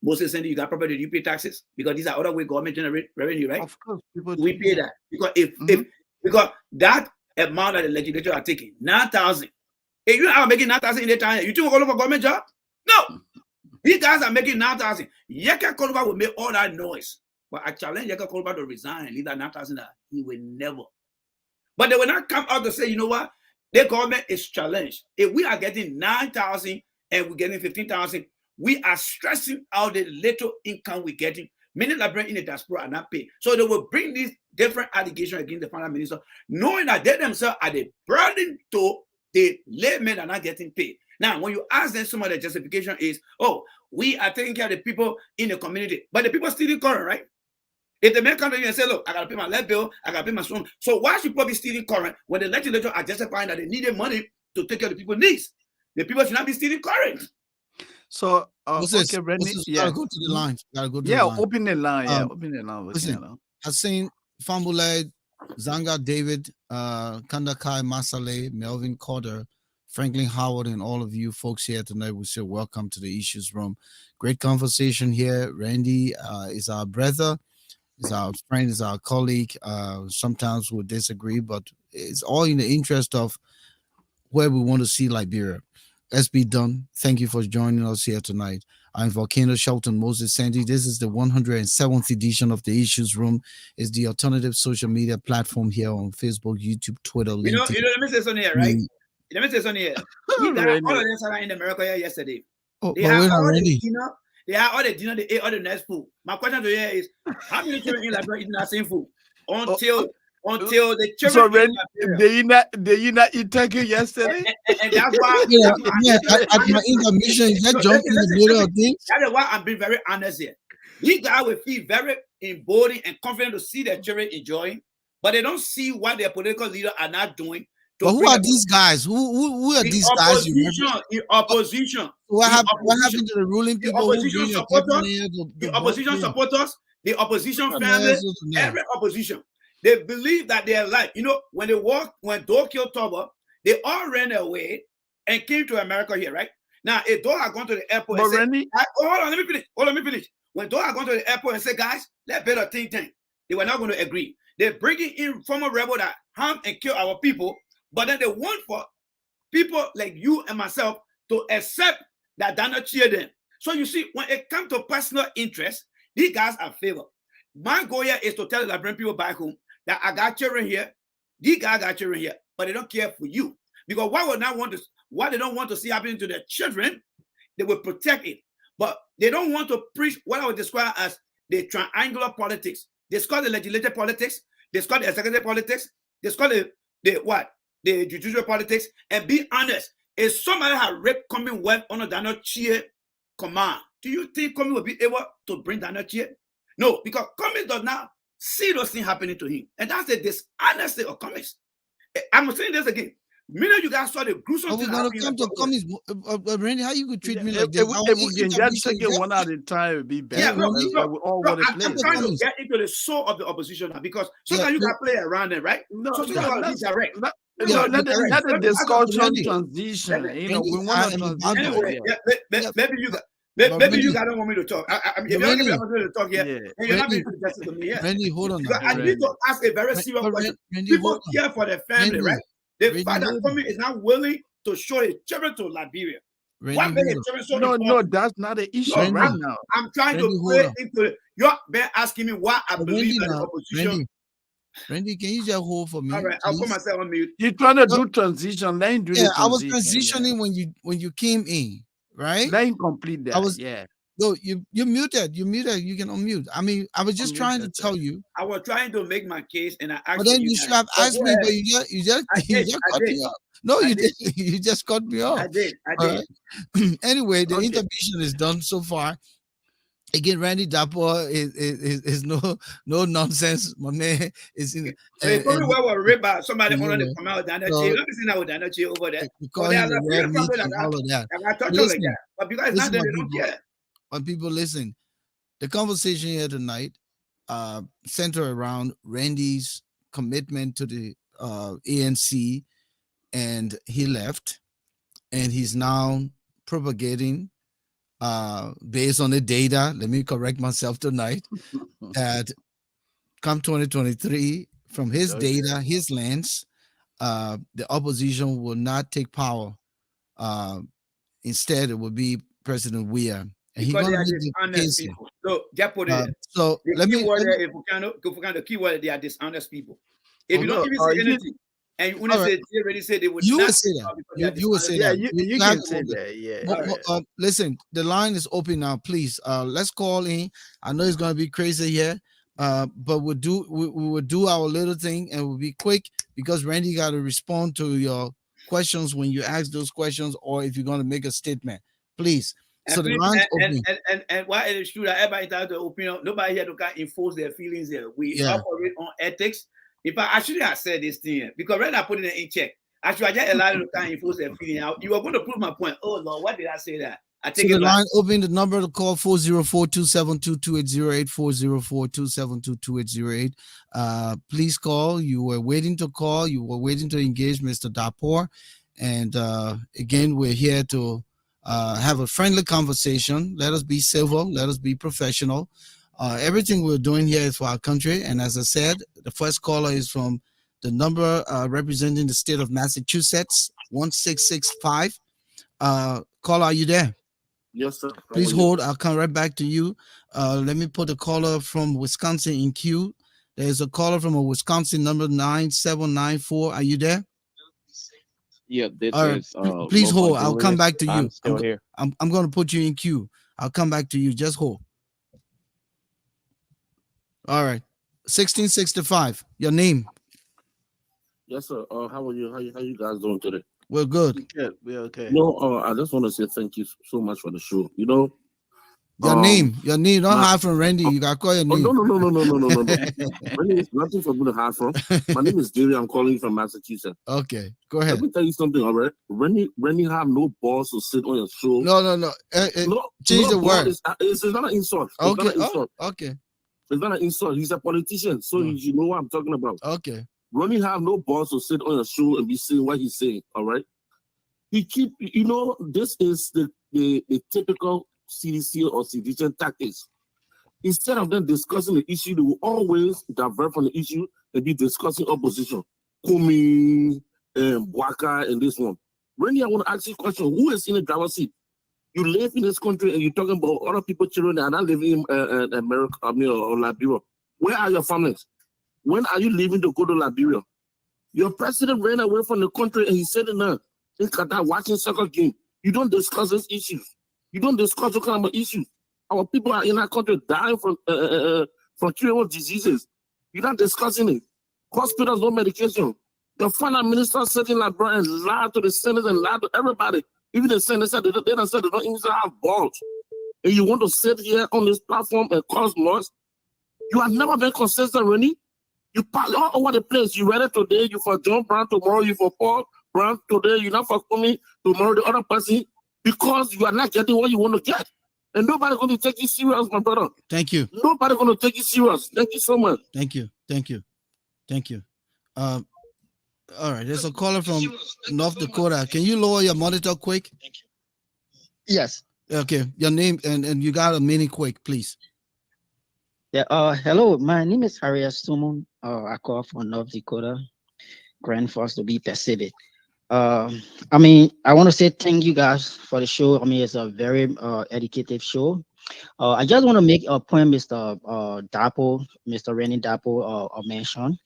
Most essentially, you got property, do you pay taxes? Because these are other way government generate revenue, right? Of course, people We pay that because because that amount that the legislature are taking 9,000. If you are making 9,000 in the time, you think we're going to look for government job? No. These guys are making 9,000. Yeka Koluba will make all that noise. But I challenge Yeka Koluba to resign and leave that 9,000. He will never. But they will not come out to say, you know what? The government is challenged. If we are getting 9,000 and we're getting 15,000, we are stressing out the little income we're getting. Many librarians in the diaspora are not paid. So they will bring these different allegations against the finance minister, knowing that they themselves are the burden to the laymen are not getting paid. Now, when you ask them, some of the justification is, oh, we are taking care of the people in the community, but the people stealing current, right? If the man come to you and say, look, I got to pay my lead bill, I got to pay my phone. So why should people be stealing current when the legislature are justifying that they needed money to take care of the people's needs? The people should not be stealing current. So, Moses, okay, Rennie, Moses, yeah. gotta go to the line. Gotta go to Yeah, the line. open the line. Yeah, open the line. Listen, Hassan Fambulay, Zanga David, Kandakai Masale, Melvin Corder, Franklin Howard, and all of you folks here tonight, we say welcome to the Issues Room. Great conversation here. Randy is our brother, is our friend, is our colleague. Sometimes we'll disagree, but it's all in the interest of where we want to see Liberia. Let's be done. Thank you for joining us here tonight. I'm Volcano, Shelton, Moses, Sandy. This is the 107th edition of the Issues Room. It's the alternative social media platform here on Facebook, YouTube, Twitter, LinkedIn. Let me say something here, right? Let me say something here. We got all of them are in America here yesterday. They had all the dinner. They had all the dinner. They ate all the nice food. My question to you is, how many children in Liberia eating that same food until the children? So did you not eat turkey yesterday? And that's why. At my intermission, you just jump in the middle of things. That is why I'm being very honest here. These guys will feel very emboldened and confident to see their children enjoying, but they don't see what their political leaders are not doing. But who are these guys? Who are these guys? The opposition. What happened to the ruling people? The opposition supporters, the opposition supporters, the opposition family, every opposition. They believe that they are alive. You know, when Doe killed Toba, they all ran away and came to America here, right? Now, if Doe had gone to the airport and said, hold on, let me finish. When Doe had gone to the airport and said, guys, let's build a think tank, they were not going to agree. They're bringing in former rebels that harm and kill our people, but then they want for people like you and myself to accept that they're not cheer them. So you see, when it comes to personal interest, these guys are favored. My goal here is to tell the Liberian people back home that I got children here, these guys got children here, but they don't care for you. Because what they don't want to see happening to their children, they will protect it. But they don't want to preach what I would describe as the triangular politics. They call the legislative politics, they call the executive politics, they call the judicial politics. And be honest, if somebody had raped Commonwealth under Daniel Chia command, do you think Commonwealth will be able to bring Daniel Chia? No, because Cummings does not see those things happening to him. And that's the dishonesty of Cummings. I'm saying this again. Many of you guys saw the gruesome thing happening. Come to Cummings, Randy, how you could treat me like this? If we can just take it one at a time, it would be better. I'm trying to get into the soul of the opposition now, because sometimes you can play around it, right? No, so let's direct. Let the discussion transition. You know, we want to transition. Anyway, maybe you guys don't want me to talk. If you're not going to talk here, and you're not being suggested to me here. Randy, hold on. I need to ask a very serious question. People care for their family, right? The fact that Cummings is not willing to show his children to Liberia. What made his children so important? No, that's not an issue right now. I'm trying to play into it. You're asking me why I believe that the opposition. Randy, can you just hold for me? All right, I'll put myself on mute. You're trying to do transition. Let him do the transition. I was transitioning when you came in, right? Let him complete that. No, you're muted. You're muted. You can unmute. I mean, I was just trying to tell you. I was trying to make my case, and I asked. But then you should have asked me, but you just cut me off. No, you did. You just cut me off. I did. Anyway, the intervention is done so far. Again, Randy Dapper is no nonsense. My man is in. So you told me what was raped by somebody already come out down there. Let me see now with Daniel over there. Because all of that. I touch you like that. But because not that they don't care. When people listen, the conversation here tonight center around Randy's commitment to the ANC, and he left, and he's now propagating based on the data. Let me correct myself tonight that come 2023, from his data, his lens, the opposition will not take power. Instead, it will be President Weir. And because they are dishonest people. So just put it. So let me. The keyword, they are dishonest people. If you don't even say anything, and you already said they would. You would say that. You would say that. You can say that. Yeah. Listen, the line is open now. Please, let's call in. I know it's gonna be crazy here, but we will do our little thing, and we'll be quick because Randy got to respond to your questions when you ask those questions, or if you're gonna make a statement, please. So the line's open. And why it is true that everybody has their opinion, nobody here to enforce their feelings here. We operate on ethics. If I should have said this thing here, because right now I put it in check. Actually, I just allowed them to enforce their feelings. You were going to prove my point. Oh Lord, why did I say that? I take the line open. The number to call 404-272-2808, 404-272-2808. Please call. You were waiting to call. You were waiting to engage Mr. Dapor. And again, we're here to have a friendly conversation. Let us be civil. Let us be professional. Everything we're doing here is for our country. And as I said, the first caller is from the number representing the state of Massachusetts, 1665. Caller, are you there? Yes, sir. Please hold. I'll come right back to you. Let me put a caller from Wisconsin in queue. There's a caller from a Wisconsin number 9794. Are you there? Yeah, this is. Please hold. I'll come back to you. I'm still here. I'm going to put you in queue. I'll come back to you. Just hold. All right. 1665. Your name? Yes, sir. How are you? How you guys doing today? We're good. We're okay. No, I just want to say thank you so much for the show. You know, your name. Don't hide from Randy. You got to call your name. No. Randy is nothing for me to hide from. My name is Jerry. I'm calling you from Massachusetts. Okay, go ahead. Let me tell you something, all right? Randy have no balls to sit on your show. No. Change the word. It's not an insult. Okay. Okay. It's not an insult. He's a politician, so you know what I'm talking about. Okay. Ronnie have no balls to sit on your shoe and be saying what he's saying. All right. He keep, this is the typical CDC or citizen tactics. Instead of them discussing the issue, they will always divert from the issue and be discussing opposition. Kumi, Waka, and this one. Randy, I want to ask you a question. Who is in the driver's seat? You live in this country and you're talking about other people, children that are not living in America, or Liberia. Where are your families? When are you leaving to go to Liberia? Your president ran away from the country and he's sitting there in Qatar watching soccer game. You don't discuss these issues. You don't discuss what kind of issues. Our people are in our country dying from curable diseases. You're not discussing it. Hospitals, no medication. The finance minister sitting like bro and lied to the senators and lied to everybody. Even the senators said they don't even have balls. And you want to sit here on this platform and cause noise? You have never been consistent, Rennie. You pass all over the place. You read it today, you for John Brown, tomorrow you for Paul Brown, today you're not for me, tomorrow the other person, because you are not getting what you want to get. And nobody's going to take you serious, my brother. Thank you. Nobody's going to take you serious. Thank you so much. Thank you. All right, there's a caller from North Dakota. Can you lower your monitor quick? Yes. Okay, your name and you got a minute quick, please. Yeah. Hello. My name is Harriet Sumon. I call from North Dakota, Grand Force to be Pacific. I want to say thank you guys for the show. It's a very educative show. I just want to make a point, Mr. Mr. Rennie Dapo mentioned,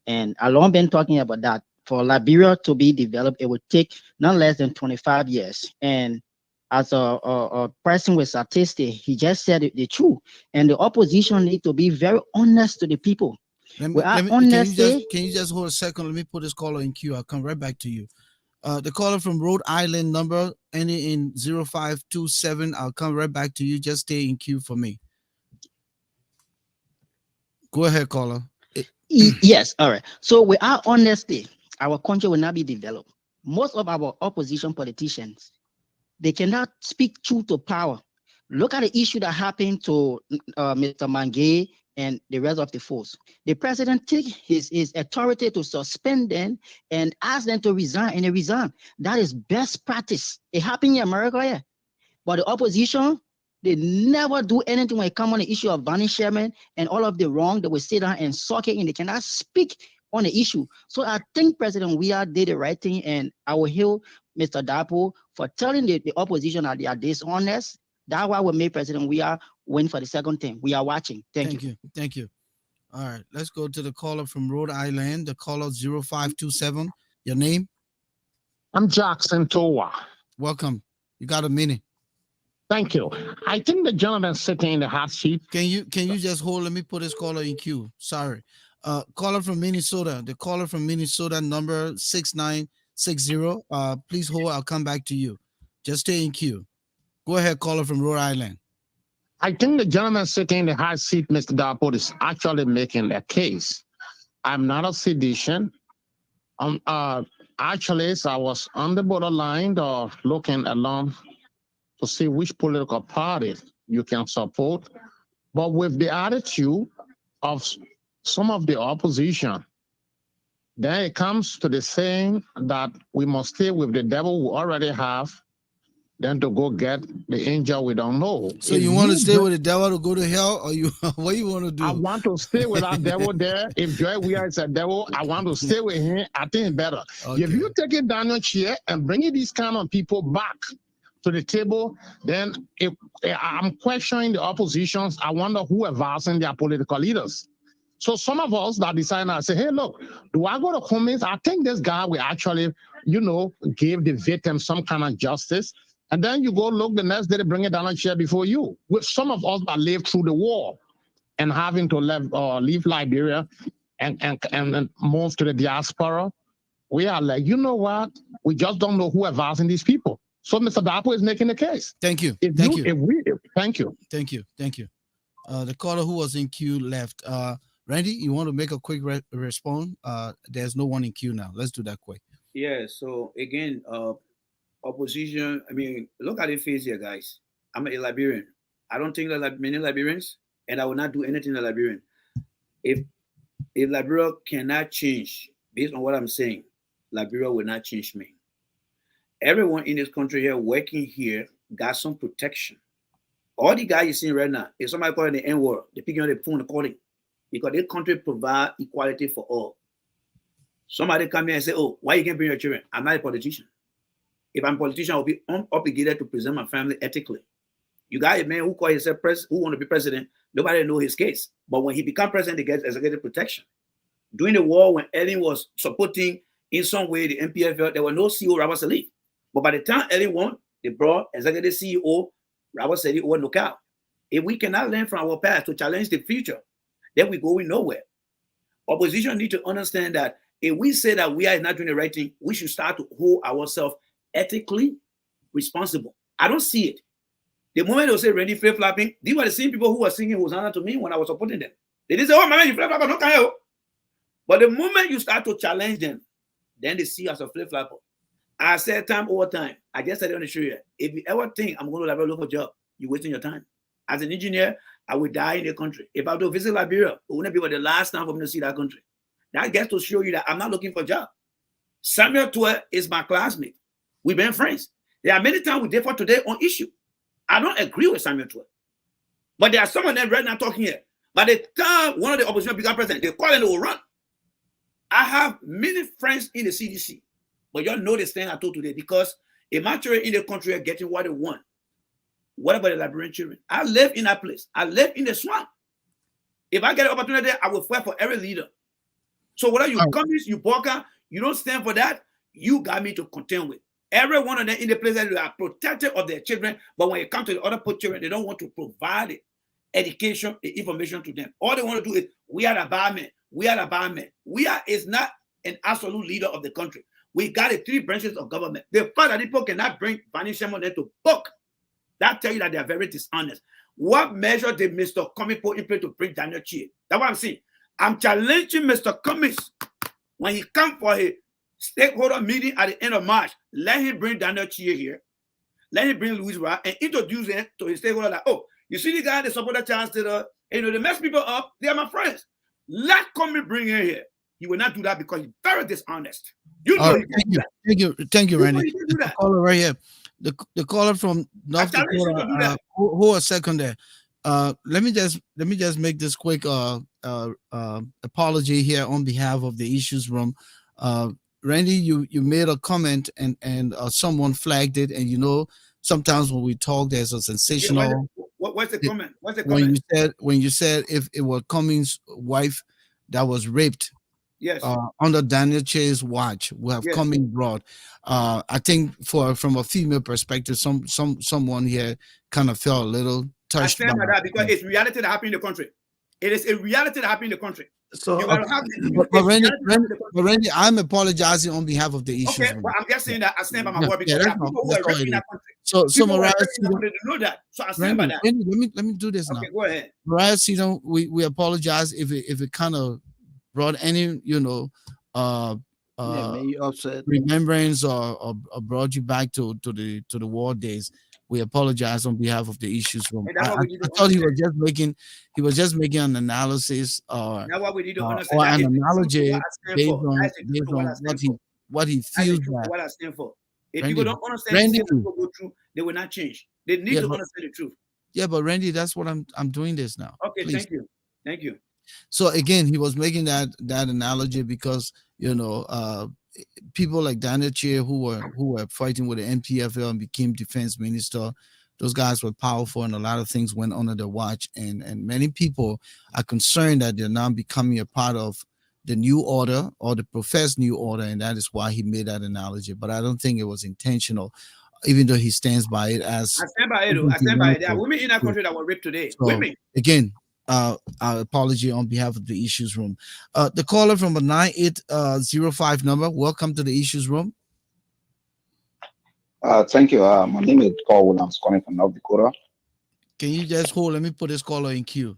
and I long been talking about that. For Liberia to be developed, it would take not less than 25 years. And as a person with statistics, he just said the truth. And the opposition need to be very honest to the people. Can you just hold a second? Let me put this caller in queue. I'll come right back to you. The caller from Rhode Island, number ending in 0527. I'll come right back to you. Just stay in queue for me. Go ahead, caller. Yes, all right. So without honesty, our country will not be developed. Most of our opposition politicians, they cannot speak truth to power. Look at the issue that happened to Mr. Mange and the rest of the force. The president took his authority to suspend them and ask them to resign, and they resign. That is best practice. It happened in America, yeah. But the opposition, they never do anything when it comes on the issue of Barney Sherman and all of the wrong. They will sit down and suck it in. They cannot speak on the issue. So I think President Weah did the right thing, and I will hail Mr. Dapo for telling the opposition that they are dishonest. That's why we made President Weah win for the second time. We are watching. Thank you. Thank you. All right, let's go to the caller from Rhode Island. The caller 0527. Your name? I'm Jackson Towa. Welcome. You got a minute. Thank you. I think the gentleman sitting in the hot seat. Can you just hold? Let me put this caller in queue. Sorry. Caller from Minnesota. The caller from Minnesota, number 6960. Please hold. I'll come back to you. Just stay in queue. Go ahead, caller from Rhode Island. I think the gentleman sitting in the hot seat, Mr. Dapo, is actually making a case. I'm not a sedition. Actually, so I was on the borderline of looking along to see which political party you can support. But with the attitude of some of the opposition, then it comes to the saying that we must stay with the devil we already have than to go get the angel we don't know. So you want to stay with the devil to go to hell, or you what you want to do? I want to stay with that devil there. If Joy Weir is a devil, I want to stay with him. I think it's better. Okay. If you take it down your chair and bring these kind of people back to the table, then if I'm questioning the oppositions, I wonder who advising their political leaders. So some of us that decide now say, hey, look, do I go to comments? I think this guy will actually, give the victim some kind of justice. And then you go look the next day, they bring it down a chair before you. With some of us that lived through the war and having to leave Liberia and move to the diaspora, we are like, you know what? We just don't know who advising these people. So Mr. Dapo is making the case. Thank you. Thank you. The caller who was in queue left. Randy, you want to make a quick response? There's no one in queue now. Let's do that quick. Yeah. So again, opposition. Look at the face here, guys. I'm a Liberian. I don't think that many Liberians and I will not do anything to Liberian. If Liberia cannot change, based on what I'm saying, Liberia will not change me. Everyone in this country here working here got some protection. All the guys you see right now, if somebody calling the N-word, they picking on the phone and calling, because this country provide equality for all. Somebody come here and say, "Oh, why you can't bring your children?" I'm not a politician. If I'm a politician, I'll be obligated to present my family ethically. You got a man who call himself who want to be president. Nobody know his case, but when he become president, he gets executive protection. During the war, when Ellen was supporting in some way the MPFL, there was no CEO Robert Salif. But by the time Ellen won, they brought executive CEO Robert Salif or knockout. If we cannot learn from our past to challenge the future, then we going nowhere. Opposition need to understand that if we say that we are not doing the right thing, we should start to hold ourselves ethically responsible. I don't see it. The moment they say Randy flip-flopping, these were the same people who were singing Hosanna to me when I was supporting them. They didn't say, "Oh, man, you flip-flopper, no can you?" But the moment you start to challenge them, then they see you as a flip-flopper. I said time over time, I just said it on the show here, if you ever think I'm going to Liberia look for a job, you're wasting your time. As an engineer, I will die in the country. If I do visit Liberia, it wouldn't be the last time for me to see that country. That gets to show you that I'm not looking for a job. Samuel Tuer is my classmate. We've been friends. There are many times we differ today on issue. I don't agree with Samuel Tuer. But there are some of them right now talking here. By the time one of the opposition become president, they call and they will run. I have many friends in the CDC, but y'all know the stand I told today, because a mature in the country are getting what they want. What about the Liberian children? I live in that place. I live in the swamp. If I get an opportunity, I will fight for every leader. So whether you communist, you Boka, you don't stand for that, you got me to contend with. Every one of them in the place that they are protected of their children, but when it comes to the other poor children, they don't want to provide the education, the information to them. All they want to do is, we are the barman. We are the barman. We are is not an absolute leader of the country. We got the three branches of government. The fact that people cannot bring Vanisham on them to book, that tell you that they are very dishonest. What measure did Mr. Cummings put in place to bring Daniel Chie? That's what I'm saying. I'm challenging Mr. Cummings when he come for a stakeholder meeting at the end of March. Let him bring Daniel Chie here. Let him bring Louis Ra and introduce him to his stakeholder. Like, oh, you see the guy that support the chancellor, they mess people up. They are my friends. Let Cummings bring him here. He will not do that because he's very dishonest. You know, thank you, Randy. The caller right here. The caller from North Dakota. Who a second there. Let me just make this quick apology here on behalf of the Issues Room. Randy, you made a comment and someone flagged it, and you know sometimes when we talk, there's a sensational. What's the comment? What's the comment? When you said if it was Cummings' wife that was raped, yes, under Daniel Chie's watch, we have Cummings brought. I think from a female perspective, someone here kind of felt a little touched by that because it's reality that happened in the country. It is a reality that happened in the country. So, Randy, I'm apologizing on behalf of the issues. Okay, well, I'm just saying that I stand by my word because there are people who are raping in that country. So Mariah, know that. So I stand by that. Randy, let me do this now. Okay, go ahead. Mariah, we apologize if it kind of brought any upset remembrance or brought you back to the war days. We apologize on behalf of the Issues Room. I thought he was just making an analysis or an analogy based on what he feels. What I stand for. If people don't understand what people go through, they will not change. They need to understand the truth. Yeah, but Randy, that's what I'm doing this now. Okay, please. Thank you. So again, he was making that analogy because people like Daniel Chie who were fighting with the NPFL and became defense minister, those guys were powerful and a lot of things went under their watch. And many people are concerned that they're now becoming a part of the new order or the professed new order. And that is why he made that analogy. But I don't think it was intentional, even though he stands by it as. I stand by it. I stand by it. There are women in our country that were raped today. So, women. Again, our apology on behalf of the Issues Room. The caller from a 9805 number. Welcome to the Issues Room. Thank you. My name is Paul Williams, calling from North Dakota. Can you just hold? Let me put this caller in queue.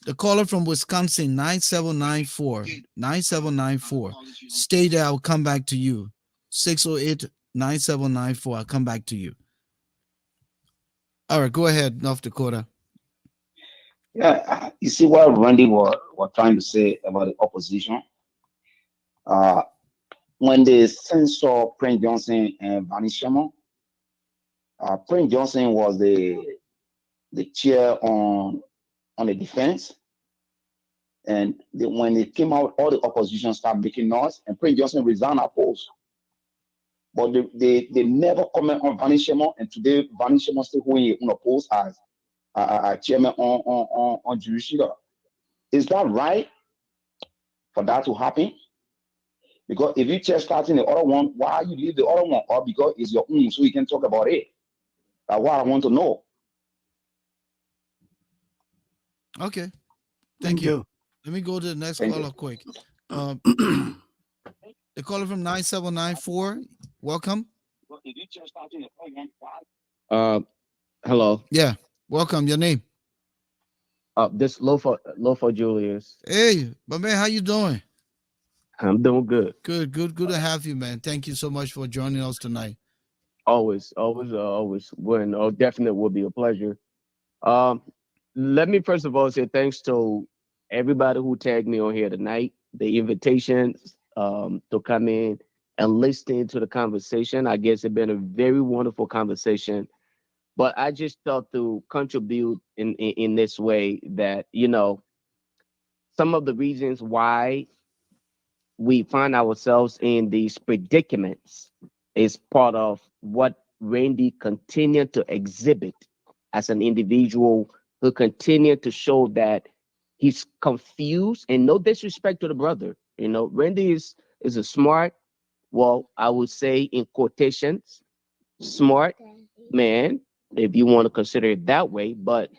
The caller from Wisconsin, 9794. 9794. Stay there. I'll come back to you. 608-9794. I'll come back to you. All right, go ahead, North Dakota. Yeah, you see what Randy was trying to say about the opposition. Uh, when they censor Prince Johnson and Barney Sherman, Prince Johnson was the chair on the defense, and when it came out, all the opposition started making noise, and Prince Johnson resigned our post. But they never comment on Barney Sherman, and today Barney Sherman still holding on a post as chairman on judiciary. Is that right for that to happen? Because if you just starting the other one, why you leave the other one? Or because it's your own, so you can talk about it. That's what I want to know. Okay. Thank you. Let me go to the next Thank caller you. quick. The caller from 9794. Welcome. Uh, Hello. Yeah. Welcome. Your name. This Lofa Julius. Hey, but man, how you doing? I'm doing good. Good to have you, man. Thank you so much for joining us tonight. Always. When definitely will be a pleasure. Um, Let me first of all say thanks to everybody who tagged me on here tonight. The invitations to come in and listen to the conversation. I guess it's been a very wonderful conversation. But I just thought to contribute in this way that, some of the reasons why we find ourselves in these predicaments is part of what Randy continued to exhibit as an individual who continued to show that he's confused, and no disrespect to the brother. Randy is a smart, well, I would say in quotations, smart man, if you want to consider it that way, but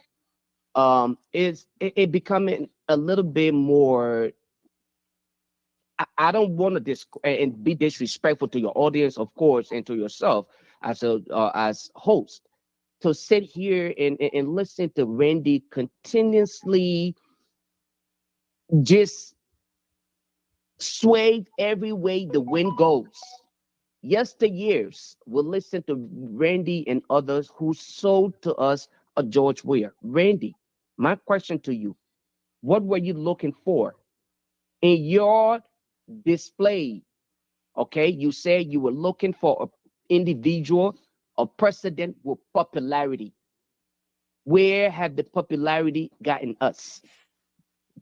it becoming a little bit more. I don't want to and be disrespectful to your audience, of course, and to yourself as host. To sit here and listen to Randy continuously just sway every way the wind goes. Yesteryears, we'll listen to Randy and others who sold to us a George Weah. Randy, my question to you: what were you looking for in your display? Okay, you said you were looking for an individual, a president with popularity. Where have the popularity gotten us?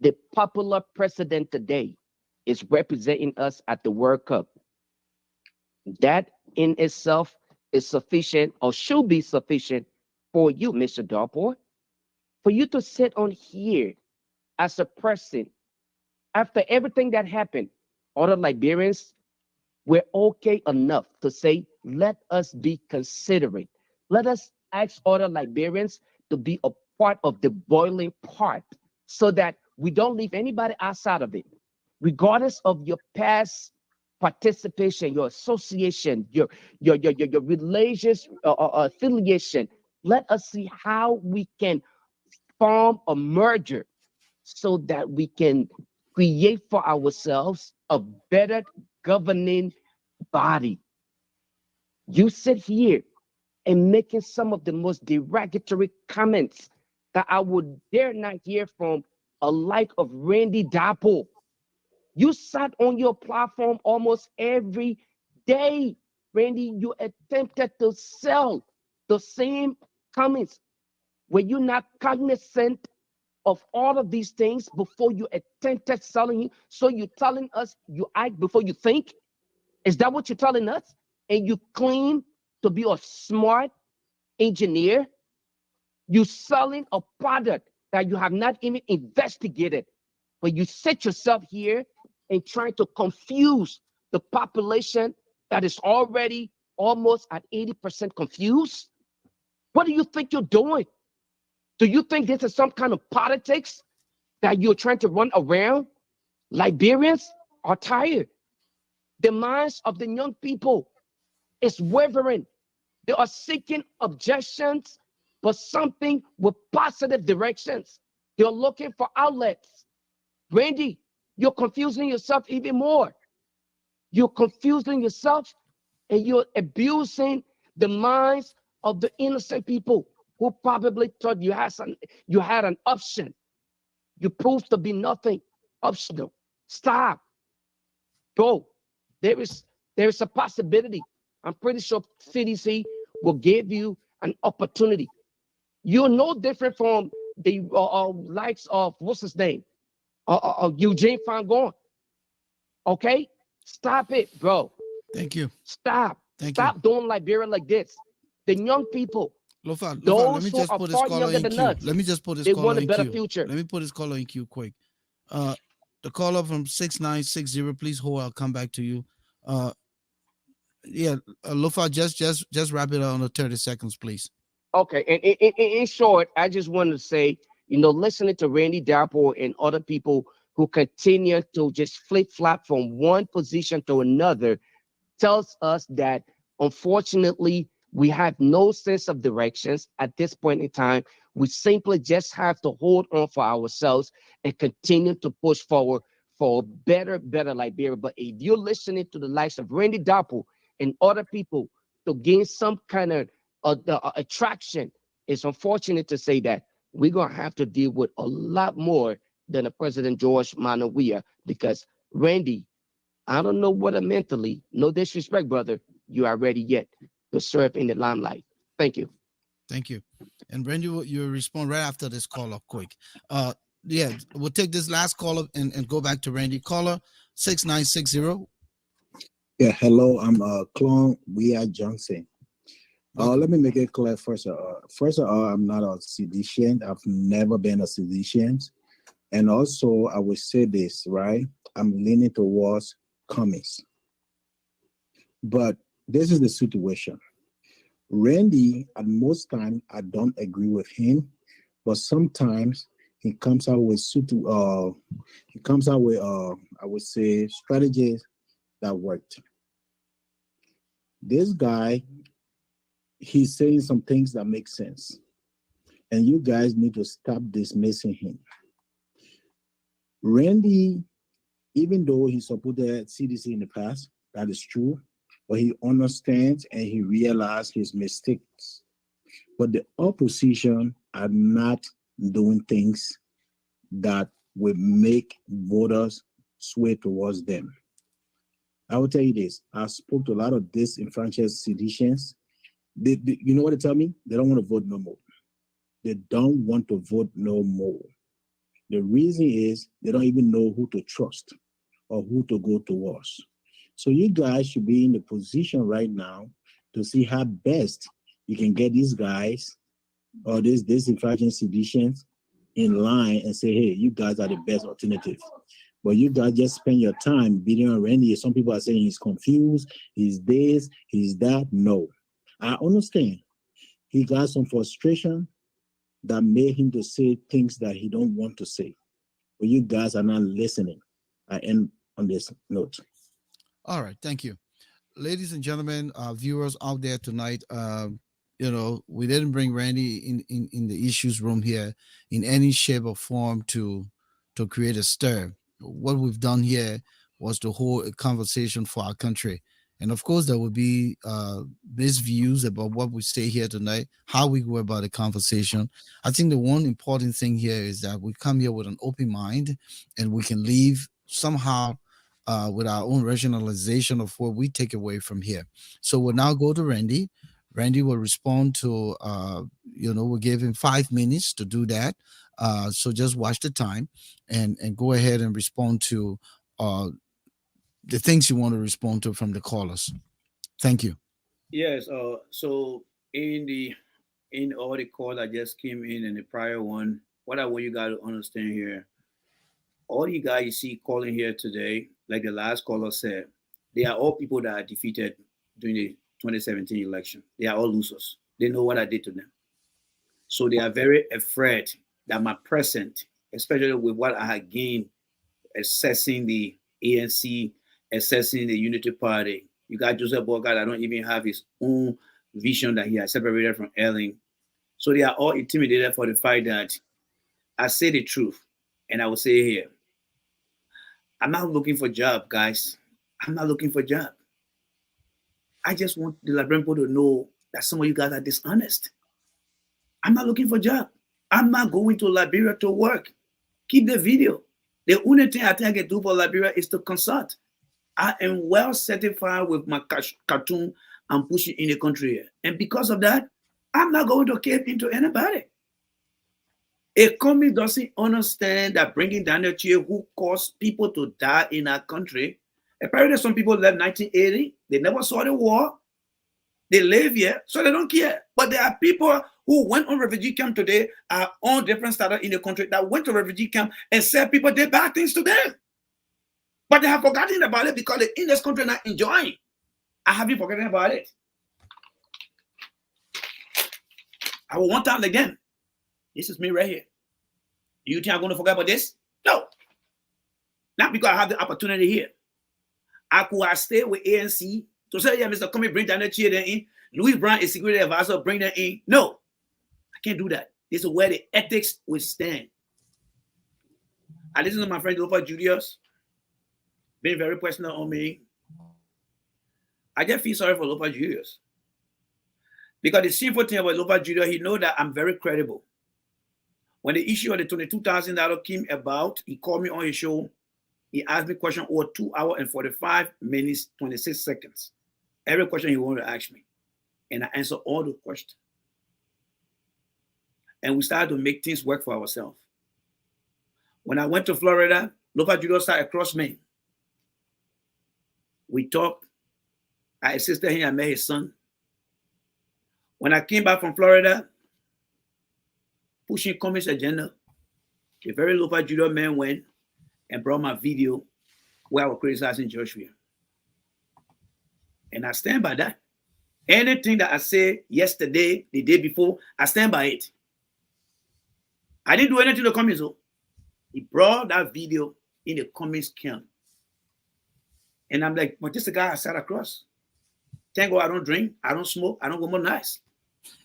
The popular president today is representing us at the World Cup. That in itself is sufficient or should be sufficient for you, Mr. Darport, for you to sit on here as a person after everything that happened. Other Liberians were okay enough to say, let us be considerate. Let us ask other Liberians to be a part of the boiling pot so that we don't leave anybody outside of it, regardless of your past participation, your association, your religious affiliation. Let us see how we can form a merger so that we can create for ourselves a better governing body. You sit here and making some of the most derogatory comments that I would dare not hear from a like of Randy Dapple. You sat on your platform almost every day. Randy, you attempted to sell the same comments. Were you not cognizant of all of these things before you attempted selling it? So you're telling us you act before you think? Is that what you're telling us? And you claim to be a smart engineer? You're selling a product that you have not even investigated, but you set yourself here and trying to confuse the population that is already almost at 80% confused. What do you think you're doing? Do you think this is some kind of politics that you're trying to run around? Liberians are tired. The minds of the young people is wavering. They are seeking objections, but something with positive directions. They're looking for outlets. Randy, you're confusing yourself even more. You're confusing yourself and you're abusing the minds of the innocent people who probably thought you had an option You prove to be nothing. Optional. Stop, bro. There is there is a possibility. I'm pretty sure CDC will give you an opportunity. You're no different from the likes of what's his name, Eugene Fangon. Okay, stop it, bro. Thank you. Stop. Thank you. Stop doing Liberia like this. The young people, Lofa, let those me who just are put this far caller younger in than queue. us, Let me just put this they want caller a in better queue. future. Let me put this caller in queue quick. The caller from 6960, please hold. I'll come back to you. Uh, yeah, Lofa, just wrap it up on the 30 seconds, please. Okay, and in short, I just wanted to say, listening to Randy Dapple and other people who continue to just flip flop from one position to another tells us that unfortunately we have no sense of directions at this point in time. We simply just have to hold on for ourselves and continue to push forward for a better Liberia. But if you're listening to the likes of Randy Dapple and other people to gain some kind of attraction, it's unfortunate to say that we're gonna have to deal with a lot more than a President George Manawia, because Randy, I don't know whether mentally, no disrespect, brother, you are ready yet to serve in the limelight. Thank you. Thank you. And Brandy, you respond right after this caller, quick. Yeah, we'll take this last caller and go back to Randy. Caller 6960. Yeah, hello, I'm Clone. We are Johnson. Let me make it clear first. First of all, I'm not a seditious. I've never been a seditious. And also, I will say this, right? I'm leaning towards commies. But this is the situation. Randy, at most time, I don't agree with him, but sometimes he comes out with I would say strategies that worked. This guy, he's saying some things that make sense, and you guys need to stop dismissing him. Randy, even though he supported CDC in the past, that is true, but he understands and he realized his mistakes. But the opposition are not doing things that will make voters sway towards them. I will tell you this. I spoke to a lot of disenfranchised citizens. You know what they tell me? They don't want to vote no more. They don't want to vote no more. The reason is they don't even know who to trust or who to go towards. So you guys should be in the position right now to see how best you can get these guys or these disenfranchised citizens in line and say, hey, you guys are the best alternative. But you guys just spend your time beating on Randy. Some people are saying he's confused, he's this, he's that. No, I understand. He got some frustration that made him to say things that he don't want to say. But you guys are not listening. I end on this note. All right, thank you. Ladies and gentlemen, viewers out there tonight, we didn't bring Randy in the issues room here in any shape or form to create a stir. What we've done here was to hold a conversation for our country. And of course, there will be misviews about what we say here tonight, how we go about the conversation. I think the one important thing here is that we come here with an open mind and we can leave somehow with our own rationalization of what we take away from here. So we'll now go to Randy. Randy will respond to, we'll give him 5 minutes to do that. So just watch the time and go ahead and respond to the things you want to respond to from the callers. Thank you. Yes. So in all the calls that just came in and the prior one, what I want you guys to understand here, all you guys you see calling here today, like the last caller said, they are all people that are defeated during the 2017 election. They are all losers. They know what I did to them. So they are very afraid that my present, especially with what I had gained, assessing the ANC, assessing the Unity Party. You got Joseph Bogarde that don't even have his own vision that he has separated from Erling. So they are all intimidated for the fact that I say the truth. And I will say here, I'm not looking for a job, guys. I'm not looking for a job. I just want the Liberian people to know that some of you guys are dishonest. I'm not looking for a job. I'm not going to Liberia to work. Keep the video. The only thing I think I can do for Liberia is to consult. I am well certified with my cartoon I'm pushing in the country here. And because of that, I'm not going to cave into anybody. A company doesn't understand that bringing Daniel Chia, who caused people to die in our country. Apparently, some people left 1980. They never saw the war. They live here, so they don't care. But there are people who went on refugee camp today, are on different status in the country, that went to refugee camp and said people did bad things to them. But they have forgotten about it because they're in this country not enjoying. I haven't forgotten about it. I will one time again. This is me right here. Do you think I'm going to forget about this? No. Not because I have the opportunity here. I could have stayed with ANC to say, yeah, Mr. Comey, bring Daniel Chia in. Louis Brown is security advisor, bring them in. No, I can't do that. This is where the ethics will stand. I listen to my friend Lopa Julius, being very personal on me. I just feel sorry for Lopa Julius. Because the simple thing about Lopa Julius, he knows that I'm very credible. When the issue of the $22,000 came about, he called me on his show. He asked me a question over 2 hours and 45 minutes, 26 seconds. Every question he wanted to ask me. And I answered all the questions. And we started to make things work for ourselves. When I went to Florida, Lopa Julius sat across me. We talked. I assisted him. I met his son. When I came back from Florida, pushing Communist agenda, the very Lopa Julius man went and brought my video where I was criticizing Joshua. And I stand by that. Anything that I said yesterday, the day before, I stand by it. I didn't do anything to communists. So he brought that video in the communist camp. And I'm like, but this is the guy I sat across. Thank God I don't drink, I don't smoke, I don't go more nice.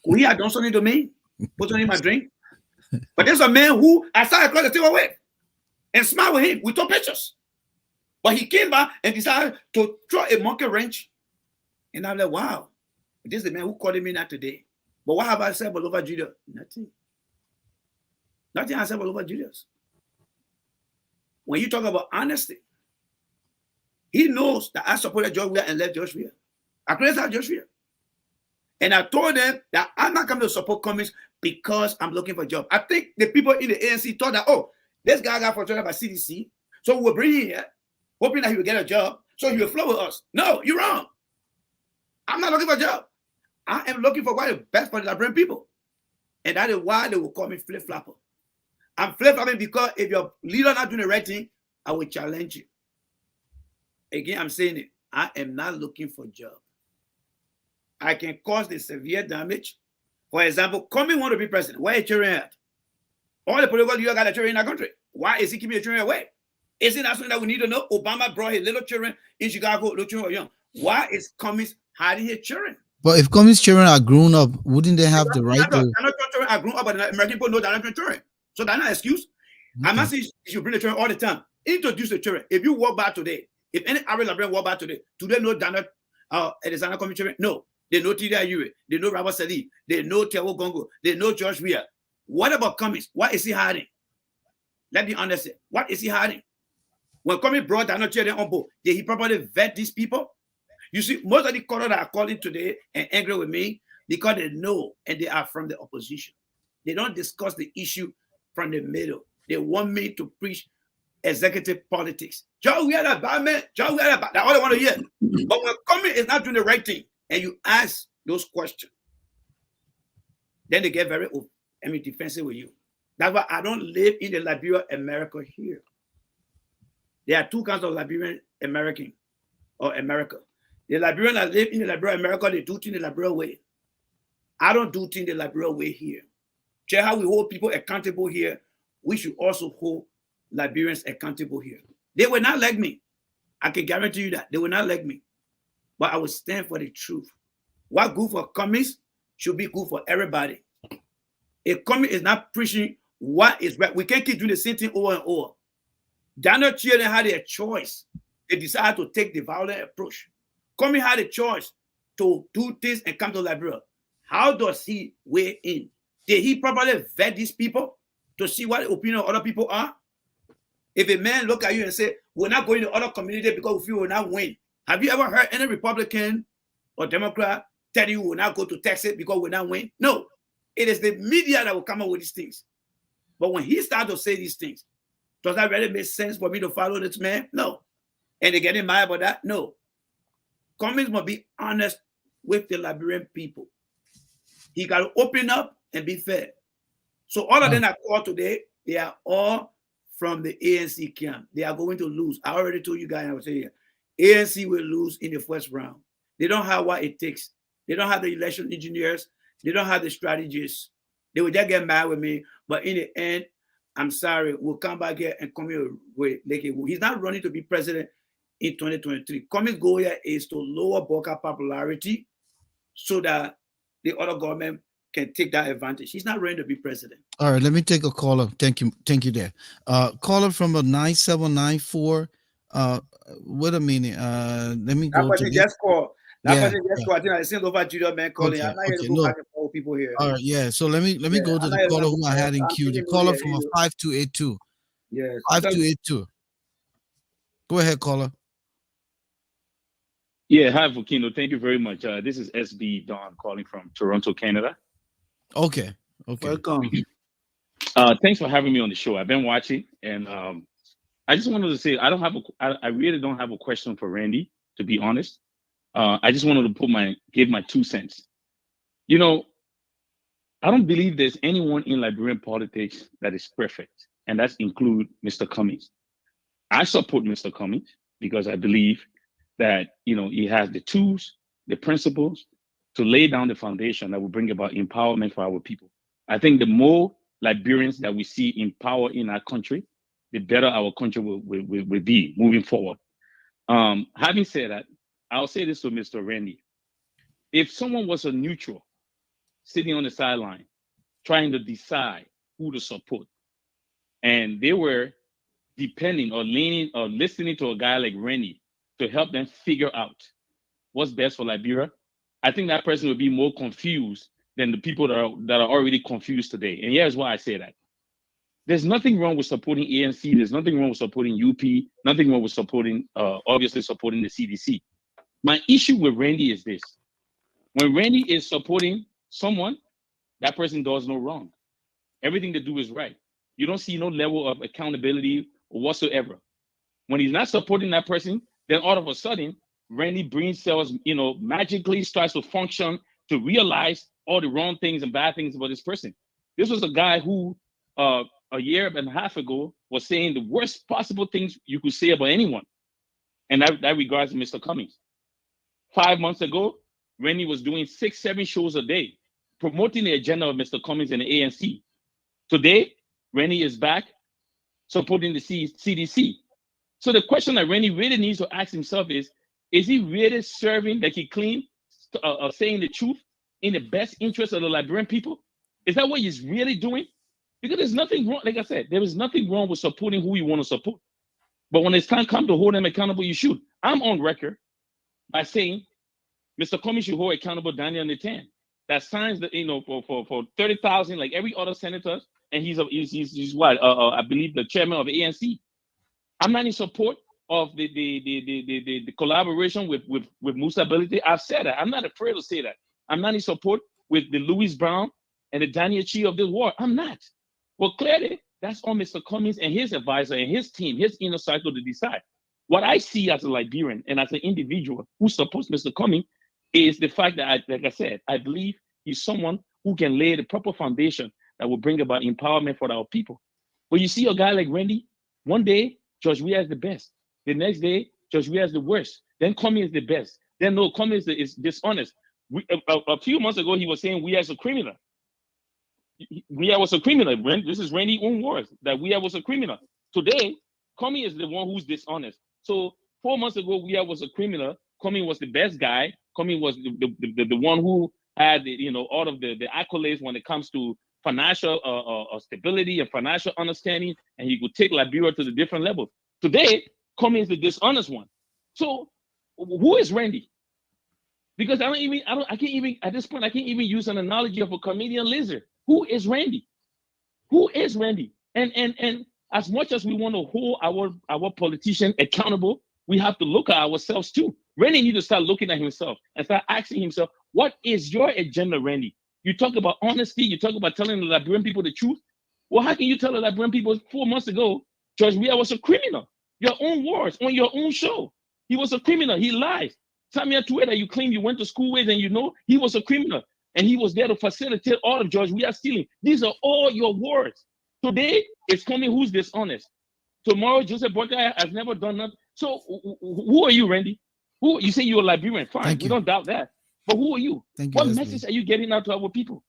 Could he have done something to me? Put something in my drink? But there's a man who I sat across the table with and smiled with him. We took pictures. But he came back and decided to throw a monkey wrench. And I'm like, wow, this is the man who called me not today. But what have I said about Lopa Julius? Nothing. Nothing I said about Lopa Julius. When you talk about honesty, he knows that I supported George Weah and left George Weah. I criticized George Weah. And I told them that I'm not coming to support communists because I'm looking for a job. I think the people in the ANC thought that, oh, this guy got frustrated by CDC, so we'll bring him here, hoping that he will get a job, so he will flow with us. No, you're wrong. I'm not looking for a job. I am looking for what is best for the Liberian people. And that is why they will call me flip-flopper. I'm flip-flopping because if your leader not doing the right thing, I will challenge you. Again, I'm saying it. I am not looking for a job. I can cause the severe damage. For example, Comey want to be president. Where is children at? All the political leaders got the children in our country. Why is he keeping the children away? Isn't that something that we need to know? Obama brought his little children in Chicago, little children were young. Why is Comey hiding his children? But if communist children are grown up, wouldn't they have the right to? Not children are grown up, but American people know that I'm children. So that's not an excuse. Okay. I'm not saying you should bring the children all the time. Introduce the children. If you walk by today, if any Arab Liberian walk by today, do they know Daniel Alexander Comey children? No. They know T.D. Ayure. They know Robert Salih. They know Tewo Gongo. They know George Weah. What about Comey? What is he hiding? Let me understand. What is he hiding? When Comey brought Daniel children on board, did he properly vet these people? You see, most of the callers that are calling today and angry with me because they know and they are from the opposition. They don't discuss the issue from the middle. They want me to preach executive politics. Joe, we are a bad man. Joe, we are a bad. That's all I want to hear. But when Comey is not doing the right thing and you ask those questions, then they get very defensive with you. That's why I don't live in the Liberia America here. There are two kinds of Liberian American or America. The Liberians that live in the Liberia America, they do things the Liberia way. I don't do things the Liberia way here. Just how we hold people accountable here, we should also hold Liberians accountable here. They will not like me. I can guarantee you that. They will not like me. But I will stand for the truth. What good for communists should be good for everybody. A communist is not preaching what is right. We can't keep doing the same thing over and over. Daniel Chia had a choice. They decided to take the violent approach. Comey had a choice to do this and come to Liberia. How does he weigh in? Did he properly vet these people to see what the opinion of other people are? If a man look at you and say, we're not going to other community because we feel we'll not win. Have you ever heard any Republican or Democrat tell you we'll not go to Texas because we'll not win? No. It is the media that will come up with these things. But when he started to say these things, does that really make sense for me to follow this man? No. And they getting mad about that? No. Cummings must be honest with the Liberian people. He got to open up and be fair. So all of them that called today, they are all from the ANC camp. They are going to lose. I already told you guys, I was saying, ANC will lose in the first round. They don't have what it takes. They don't have the election engineers. They don't have the strategists. They will just get mad with me. But in the end, I'm sorry, we'll come back here and come here with like he's not running to be president in 2023. Cummings' goal here is to lower Boca popularity so that the other government can take that advantage. He's not ready to be president. All right, let me take a caller. Thank you there. Caller from a 9794. Wait a minute. Let me go to just call. That yeah, person just call. I think I sent over Junior man calling. Okay, I'm not going to go back and call people here. All right, yeah. So let me go to the caller who I had in queue. The caller from a 5282. Yes. 5282. Go ahead, caller. Yeah, hi, Volcano. Thank you very much. This is SB Don calling from Toronto, Canada. Okay. Welcome. Thanks for having me on the show. I've been watching, and I just wanted to say I really don't have a question for Randy, to be honest. I just wanted to give my 2 cents. You know, I don't believe there's anyone in Liberian politics that is perfect, and that's include Mr. Cummings. I support Mr. Cummings because I believe that, you know, he has the tools, the principles to lay down the foundation that will bring about empowerment for our people. I think the more Liberians that we see in power in our country, the better our country will be moving forward. Having said that, I'll say this to Mr. Randy. If someone was a neutral sitting on the sideline trying to decide who to support, and they were depending or leaning or listening to a guy like Randy to help them figure out what's best for Liberia, I think that person would be more confused than the people that are already confused today. And here's why I say that. There's nothing wrong with supporting ANC. There's nothing wrong with supporting UP. Nothing wrong with supporting, obviously supporting the CDC. My issue with Randy is this. When Randy is supporting someone, that person does no wrong. Everything they do is right. You don't see no level of accountability or whatsoever. When he's not supporting that person, then all of a sudden, Randy brain cells, you know, magically starts to function to realize all the wrong things and bad things about this person. This was a guy who a year and a half ago was saying the worst possible things you could say about anyone. And that regards Mr. Cummings. 5 months ago, Randy was doing 6-7 shows a day, promoting the agenda of Mr. Cummings and the ANC. Today, Randy is back supporting the CDC. So the question that Randy really needs to ask himself is he really serving, like he claimed, saying the truth in the best interest of the Liberian people? Is that what he's really doing? Because there's nothing wrong, like I said, there is nothing wrong with supporting who you want to support. But when it's time come to hold them accountable, you should. I'm on record by saying Mr. Cummings should hold accountable Daniel Natan that signs the, you know, for 30,000 like every other senator, and he's what I believe the chairman of the ANC. I'm not in support of the collaboration with Musa Ability. I've said that. I'm not afraid to say that. I'm not in support with the Louis Brown and the Daniel Chi of this war. I'm not. Well, clearly, that's on Mr. Cummings and his advisor and his team, his inner circle to decide. What I see as a Liberian and as an individual who supports Mr. Cummings is the fact that, like I said, I believe he's someone who can lay the proper foundation that will bring about empowerment for our people. But you see a guy like Randy, one day, George Weah is the best. The next day, George Weah is the worst. Then Cummings is the best. Then no, Cummings is dishonest. A few months ago, he was saying Weah is a criminal. Weah was a criminal. This is Randy's own words, that Weah was a criminal. Today, Cummings is the one who's dishonest. So 4 months ago, Weah was a criminal. Cummings was the best guy. Cummings was the one who had, you know, all of the accolades when it comes to financial stability and financial understanding, and he could take Liberia to the different levels. Today, Cummings is the dishonest one. So who is Randy? Because I can't even at this point, I can't even use an analogy of a chameleon lizard. Who is Randy? Who is Randy? And as much as we want to hold our politician accountable, we have to look at ourselves too. Randy needs to start looking at himself and start asking himself, what is your agenda, Randy? You talk about honesty, you talk about telling the Liberian people the truth. Well, how can you tell the Liberian people 4 months ago, George Weah was a criminal? Your own words on your own show. He was a criminal. He lied. Samia Tueda, you claim you went to school with, and you know he was a criminal. And he was there to facilitate all of George Weah stealing. These are all your words. Today, it's coming who's dishonest. Tomorrow, Joseph Boyka has never done nothing. So who are you, Randy? Who you say you're a Liberian? Fine, we don't doubt that. But who are you? What message are you getting out to our people?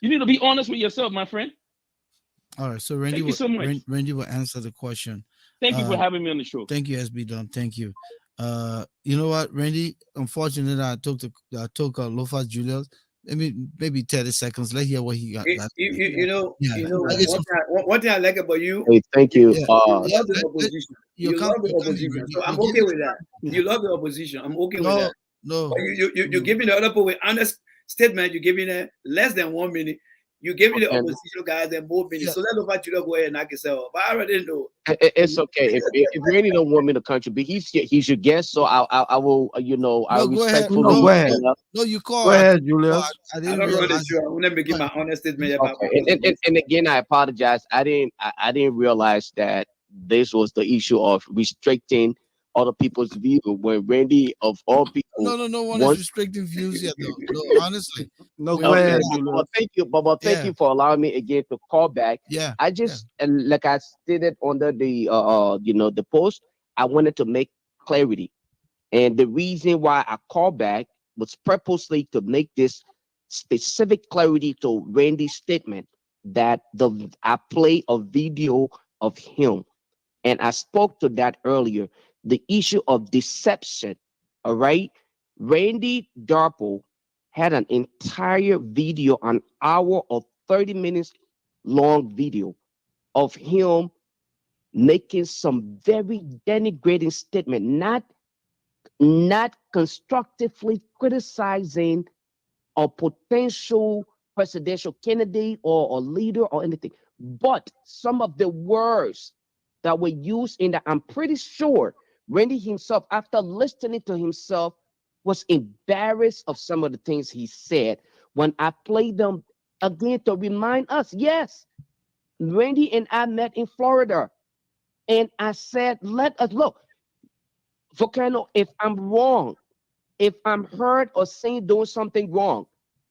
You need to be honest with yourself, my friend. All right, so Randy, Thank you so much. Randy will answer the question. Thank you for having me on the show. Thank you, SB Don. Thank you. You know what, Randy? Unfortunately, I took Lofas Julius. Maybe 30 seconds. Let's hear what he got. You know, one thing I like about you. Hey, thank you. You love the opposition. You love the opposition. So I'm okay with that. You love the opposition. I'm okay with that. No. But you're giving the other people with honest statement. You're giving it less than 1 minute. You gave me the opposition guys and more minutes. So let Lofas Julius go ahead and knock yourself. But I already know. It's okay. If Randy don't want me to contribute, he's your guest, so I will. I respectfully. Go ahead. No, you call. Go ahead, Julius. I don't run the show. I want to give my honest statement about. Okay. And again, I apologize. I didn't realize that this was the issue of restricting other people's view when Randy of all people. No one is restricting views yet. No, honestly. No, go ahead. Well, thank you, Baba. Thank you for allowing me again to call back. Yeah. I just and like I stated under the the post, I wanted to make clarity, and the reason why I called back was purposely to make this specific clarity to Randy's statement that I played a video of him, and I spoke to that earlier. The issue of deception, all right? Randy Darpo had an entire video, an hour or 30 minutes long video of him making some very denigrating statement, not constructively criticizing a potential presidential candidate or leader or anything, but some of the words that were used in that, I'm pretty sure Randy himself, after listening to himself, was embarrassed of some of the things he said. When I played them again to remind us, yes, Randy and I met in Florida. And I said, let us look, Volcano, if I'm wrong, if I'm heard or saying doing something wrong,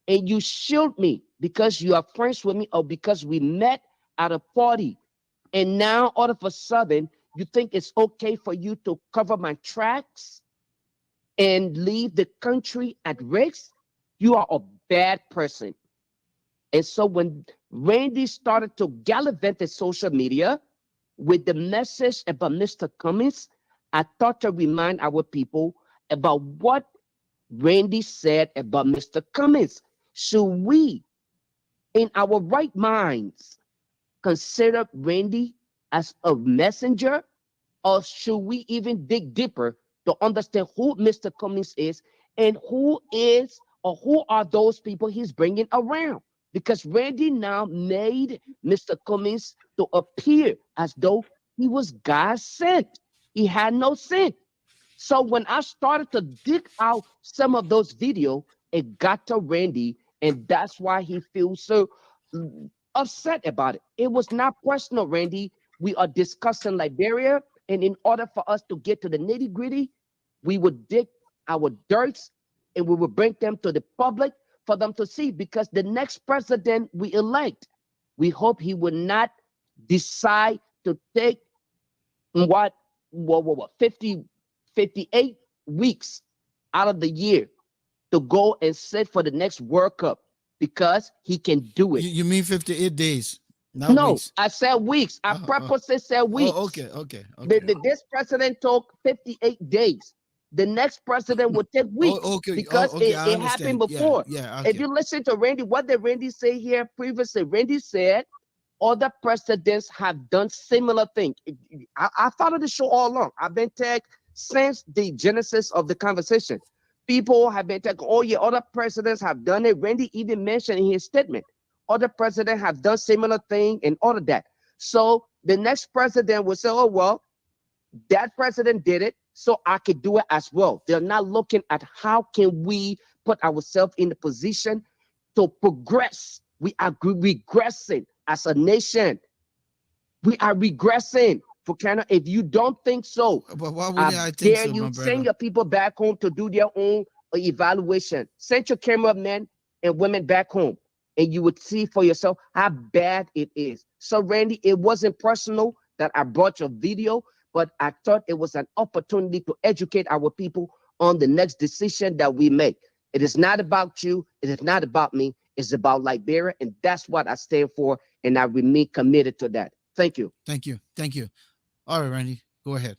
and you shield me because you are friends with me or because we met at a party, and now all of a sudden, you think it's okay for you to cover my tracks and leave the country at risk? You are a bad person. And so when Randy started to gallivant in social media with the message about Mr. Cummings, I thought to remind our people about what Randy said about Mr. Cummings. Should we, in our right minds, consider Randy as a messenger, or should we even dig deeper to understand who Mr. Cummings is and who are those people he's bringing around? Because Randy now made Mr. Cummings to appear as though he was God sent. He had no sin. So when I started to dig out some of those videos, it got to Randy, and that's why he feels so upset about it. It was not personal, Randy. We are discussing Liberia, and in order for us to get to the nitty-gritty, we would dig our dirts and we would bring them to the public for them to see, because the next president we elect, we hope he would not decide to take 58 weeks out of the year to go and sit for the next World Cup, because he can do it. You mean 58 days? No, weeks. I said weeks. I purposely said weeks. Oh, okay. This president took 58 days. The next president would take weeks because it happened before. Yeah. If you listen to Randy, what did Randy say here previously? Randy said other presidents have done similar things. I followed the show all along. I've been tagged since the genesis of the conversation. People have been tagged, oh yeah, other presidents have done it. Randy even mentioned in his statement, other presidents have done similar thing and all of that. So the next president will say, oh, well, that president did it, so I could do it as well. They're not looking at how can we put ourselves in the position to progress. We are regressing as a nation. We are regressing. Volcano, if you don't think so, But why I wouldn't I think dare so, you my send brother? your people back home to do their own evaluation. Send your cameramen and women back home, and you would see for yourself how bad it is. So, Randy, it wasn't personal that I brought your video, but I thought it was an opportunity to educate our people on the next decision that we make. It is not about you. It is not about me. It's about Liberia, and that's what I stand for, and I remain committed to that. Thank you. Thank you. Thank you. All right, Randy, go ahead.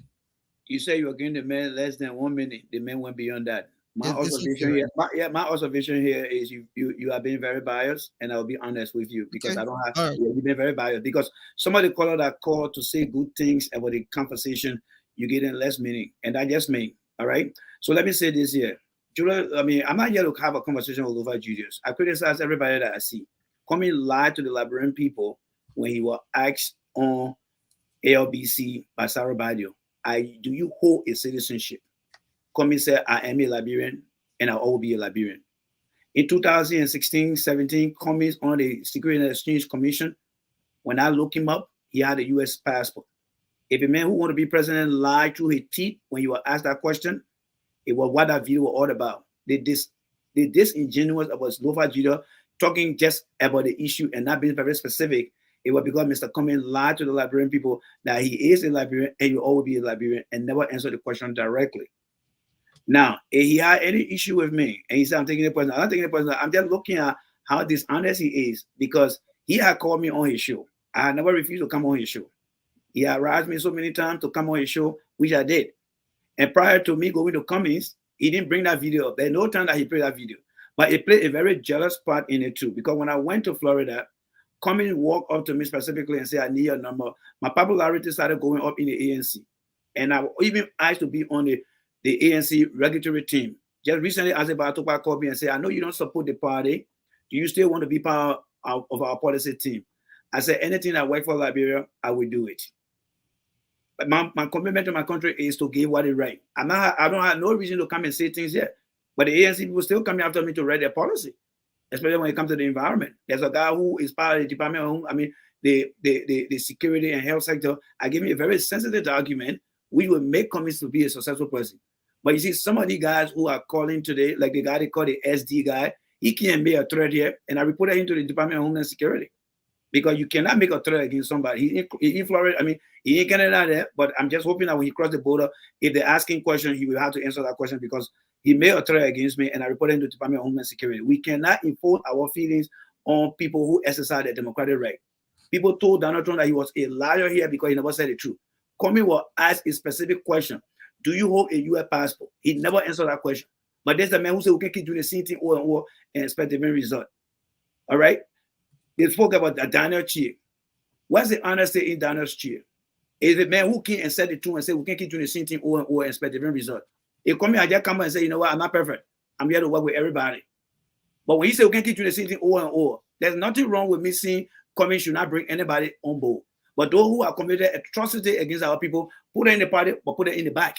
You say you were giving the man less than 1 minute. The man went beyond that. My It's observation okay. here, my observation here is you are being very biased, and I'll be honest with you because Okay. I don't have. All right. Yeah, you've been very biased because some of the caller that call to say good things about the conversation, you get in less meaning, and that just me. All right. So let me say this here, Julia. I mean, I'm not here to have a conversation with Lova Julius. I criticize everybody that I see. Coming lie to the Liberian people when he was asked on ALBC by Sarah Badio, do you hold a citizenship? Coming said, I am a Liberian and I'll always be a Liberian. In 2016-17, Cummings on the Security and Exchange Commission, when I looked him up, he had a U.S. passport. If a man who want to be president lied through his teeth when you were asked that question, it was what that video was all about. They disingenuous about Nova Judah talking just about the issue and not being very specific. It was because Mr. Cummings lied to the Liberian people that he is a Liberian and you always be a Liberian and never answer the question directly. Now, if he had any issue with me and he said, I'm taking it personal, I'm not taking it personal. I'm just looking at how dishonest he is because he had called me on his show. I had never refused to come on his show. He had asked me so many times to come on his show, which I did. And prior to me going to Cummings, he didn't bring that video up. There's no time that he played that video. But he played a very jealous part in it too. Because when I went to Florida, Cummings walked up to me specifically and said, I need your number. My popularity started going up in the ANC. And I even asked to be on the ANC regulatory team. Just recently, Azeba called me and said, I know you don't support the party. Do you still want to be part of our policy team? I said, anything that works for Liberia, I will do it. But my commitment to my country is to give what is right. I don't have no reason to come and say things yet. But the ANC people still coming after me to write their policy, especially when it comes to the environment. There's a guy who is part of the department, the security and health sector. I give me a very sensitive argument, which will make Cummings to be a successful person. But you see, some of the guys who are calling today, like the guy they call the SD guy, he can't be a threat here. And I reported him to the Department of Homeland Security. Because you cannot make a threat against somebody. He in Florida, I mean, he in Canada there, but I'm just hoping that when he crossed the border, if they're asking questions, he will have to answer that question because he made a threat against me and I reported him to the Department of Homeland Security. We cannot impose our feelings on people who exercise their democratic right. People told Donald Trump that he was a liar here because he never said the truth. Comey will ask a specific question. Do you hold a U.S. passport? He never answered that question. But there's the man who said we can keep doing the same thing over and over and expect the same result. All right? They spoke about Daniel Chia. What's the honesty in Daniel Chia? Is the man who came and said the truth and said we can keep doing the same thing over and over and expect the same result. If Comey had just come and say, you know what, I'm not perfect. I'm here to work with everybody. But when he said we can keep doing the same thing over and over, there's nothing wrong with me saying Comey should not bring anybody on board. But those who are committed atrocity against our people, put it in the party, but put it in the back.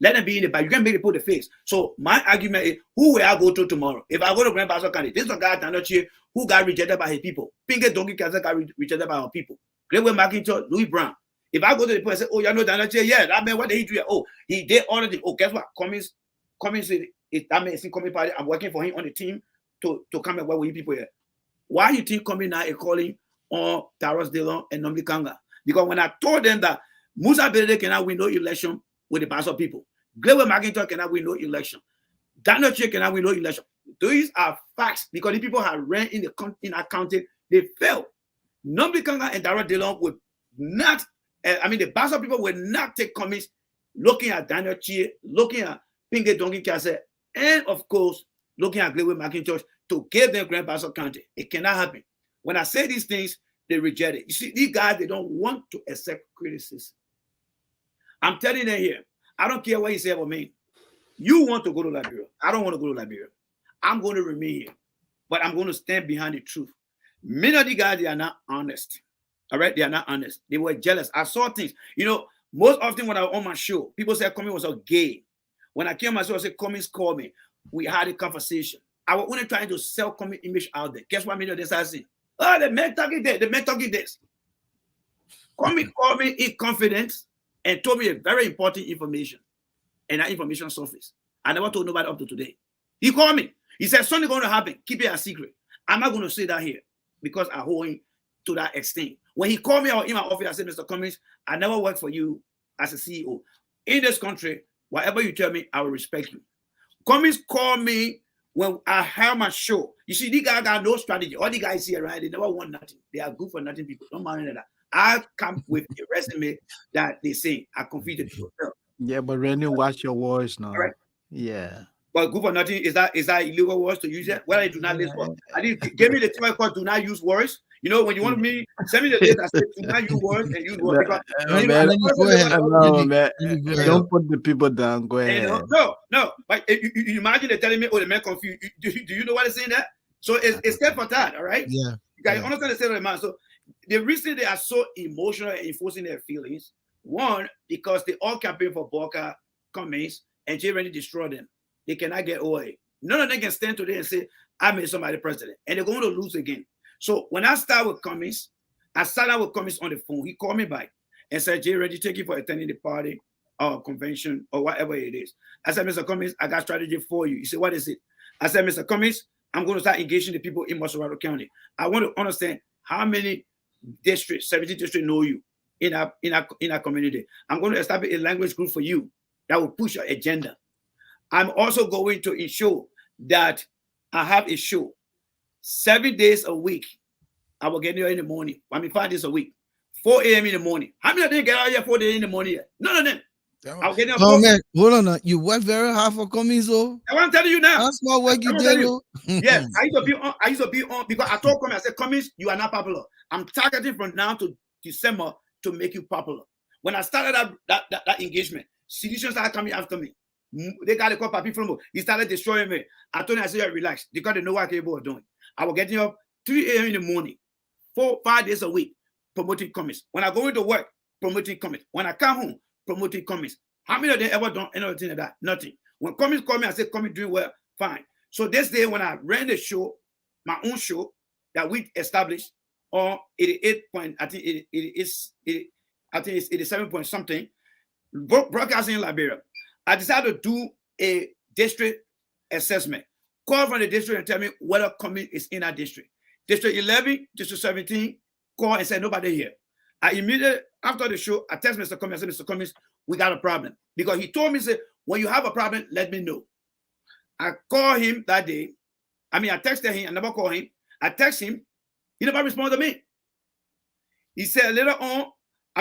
Let them be in the back. You can't make it put the face. So my argument is, who will I go to tomorrow? If I go to Grand Pastor County, this is a guy Daniel Chia who got rejected by his people. Pinky Donkey Kaza got rejected by our people. Greatway McIntosh, Louis Brown. If I go to the people and say, oh, you know Daniel Chia, yeah, that man, what did he do? Oh, he did all of the, oh, guess what? Cummings said, that man is in Cummings party. I'm working for him on the team to come and work with you people here. Why you think Cummings now is calling on Taros Dillon and Nombi Kanga? Because when I told them that Musa Bede cannot win no election with the Pastor people, Greatway McIntosh cannot win no election, Daniel Chia cannot win no election. These are facts because the people have ran in our county, they failed. Nombi Kanga and Taros Dillon would not, the Pastor people will not take Cummings looking at Daniel Chia, looking at Pinky Donkey Kase, and of course, looking at Greatway McIntosh to give them Grand Pastor County. It cannot happen. When I say these things, they reject it. You see, these guys, they don't want to accept criticism. I'm telling them here, I don't care what you say about me. You want to go to Liberia. I don't want to go to Liberia. I'm going to remain here, but I'm going to stand behind the truth. Many of the guys, they are not honest. All right, they are not honest. They were jealous. I saw things. You know, most often when I was on my show, people said Cummings was a gay. When I came on my show, I said Cummings called me. We had a conversation. I was only trying to sell Cummings image out there. Guess what many of this I see? Oh, the man talking this. The man talking this. Cummings called me in confidence and told me a very important information. And that information surfaced. I never told nobody up to today. He called me. He said, something going to happen. Keep it a secret. I'm not going to say that here because I hold him to that extent. When he called me out in my office, I said, Mr. Cummings, I never worked for you as a CEO. In this country, whatever you tell me, I will respect you. Cummings called me when I had my show. You see, these guys got no strategy. All the guys here, right? They never want nothing. They are good for nothing people. Don't mind that. I come with a resume that they say I competed to. Yeah, but Randy, watch your words now. Right. Yeah. But good for nothing, is that illegal words to use it? Well, I do not list words. I didn't give me the time called do not use words. You know, when you want me, send me the list, I said do not use words and use words. Don't put the people down. Go ahead. No. Like you imagine they're telling me, oh, the man confused. Do you know what they're saying that? So it's step for that, all right? Yeah. You guys understand the state of the man. So the reason they are so emotional and enforcing their feelings, one, because they all campaign for Volcano, Cummings, and Jay Rennie destroy them. They cannot get away. None of them can stand today and say, I made somebody president. And they're going to lose again. So when I start with Cummings, I started with Cummings on the phone. He called me back and said, Jay Rennie, thank you for attending the party or convention or whatever it is. I said, Mr. Cummings, I got strategy for you. He said, what is it? I said, Mr. Cummings, I'm going to start engaging the people in Montserrat County. I want to understand how many districts, 70 districts know you in our community. I'm going to establish a language group for you that will push your agenda. I'm also going to ensure that I have a show 7 days a week. I will get here in the morning. 5 days a week. 4 a.m. in the morning. How many of them get out here 4 days in the morning yet? None of them. I'll get there. Oh man, hold on. You work very hard for Cummings, though. I'm telling you now. That's not work you did, though. Yes, I used to be on because I told Cummings, I said, Cummings, you are not popular. I'm targeting from now to December to make you popular. When I started that engagement, citizens started coming after me. They got a call Papi from. He started destroying me. I told him, I said, relax, because they know what I'm capable of doing. I was getting up 3 a.m. in the morning, 4-5 days a week, promoting Cummings. When I go into work, promoting Cummings. When I come home, promoting Cummings. How many of them ever done anything like that? Nothing. When Cummings called me, I said, Cummings doing well, fine. So this day when I ran the show, my own show that we established on 88 point, I think it's 87 point something, broadcasting in Liberia. I decided to do a district assessment. Call from the district and tell me whether Cummings is in that district. District 11, District 17, call and say nobody here. I immediately, after the show, I text Mr. Cummings. I said, Mr. Cummings, we got a problem. Because he told me, say, when you have a problem, let me know. I called him that day. I texted him. I never called him. I text him. He never responded to me. He said later on,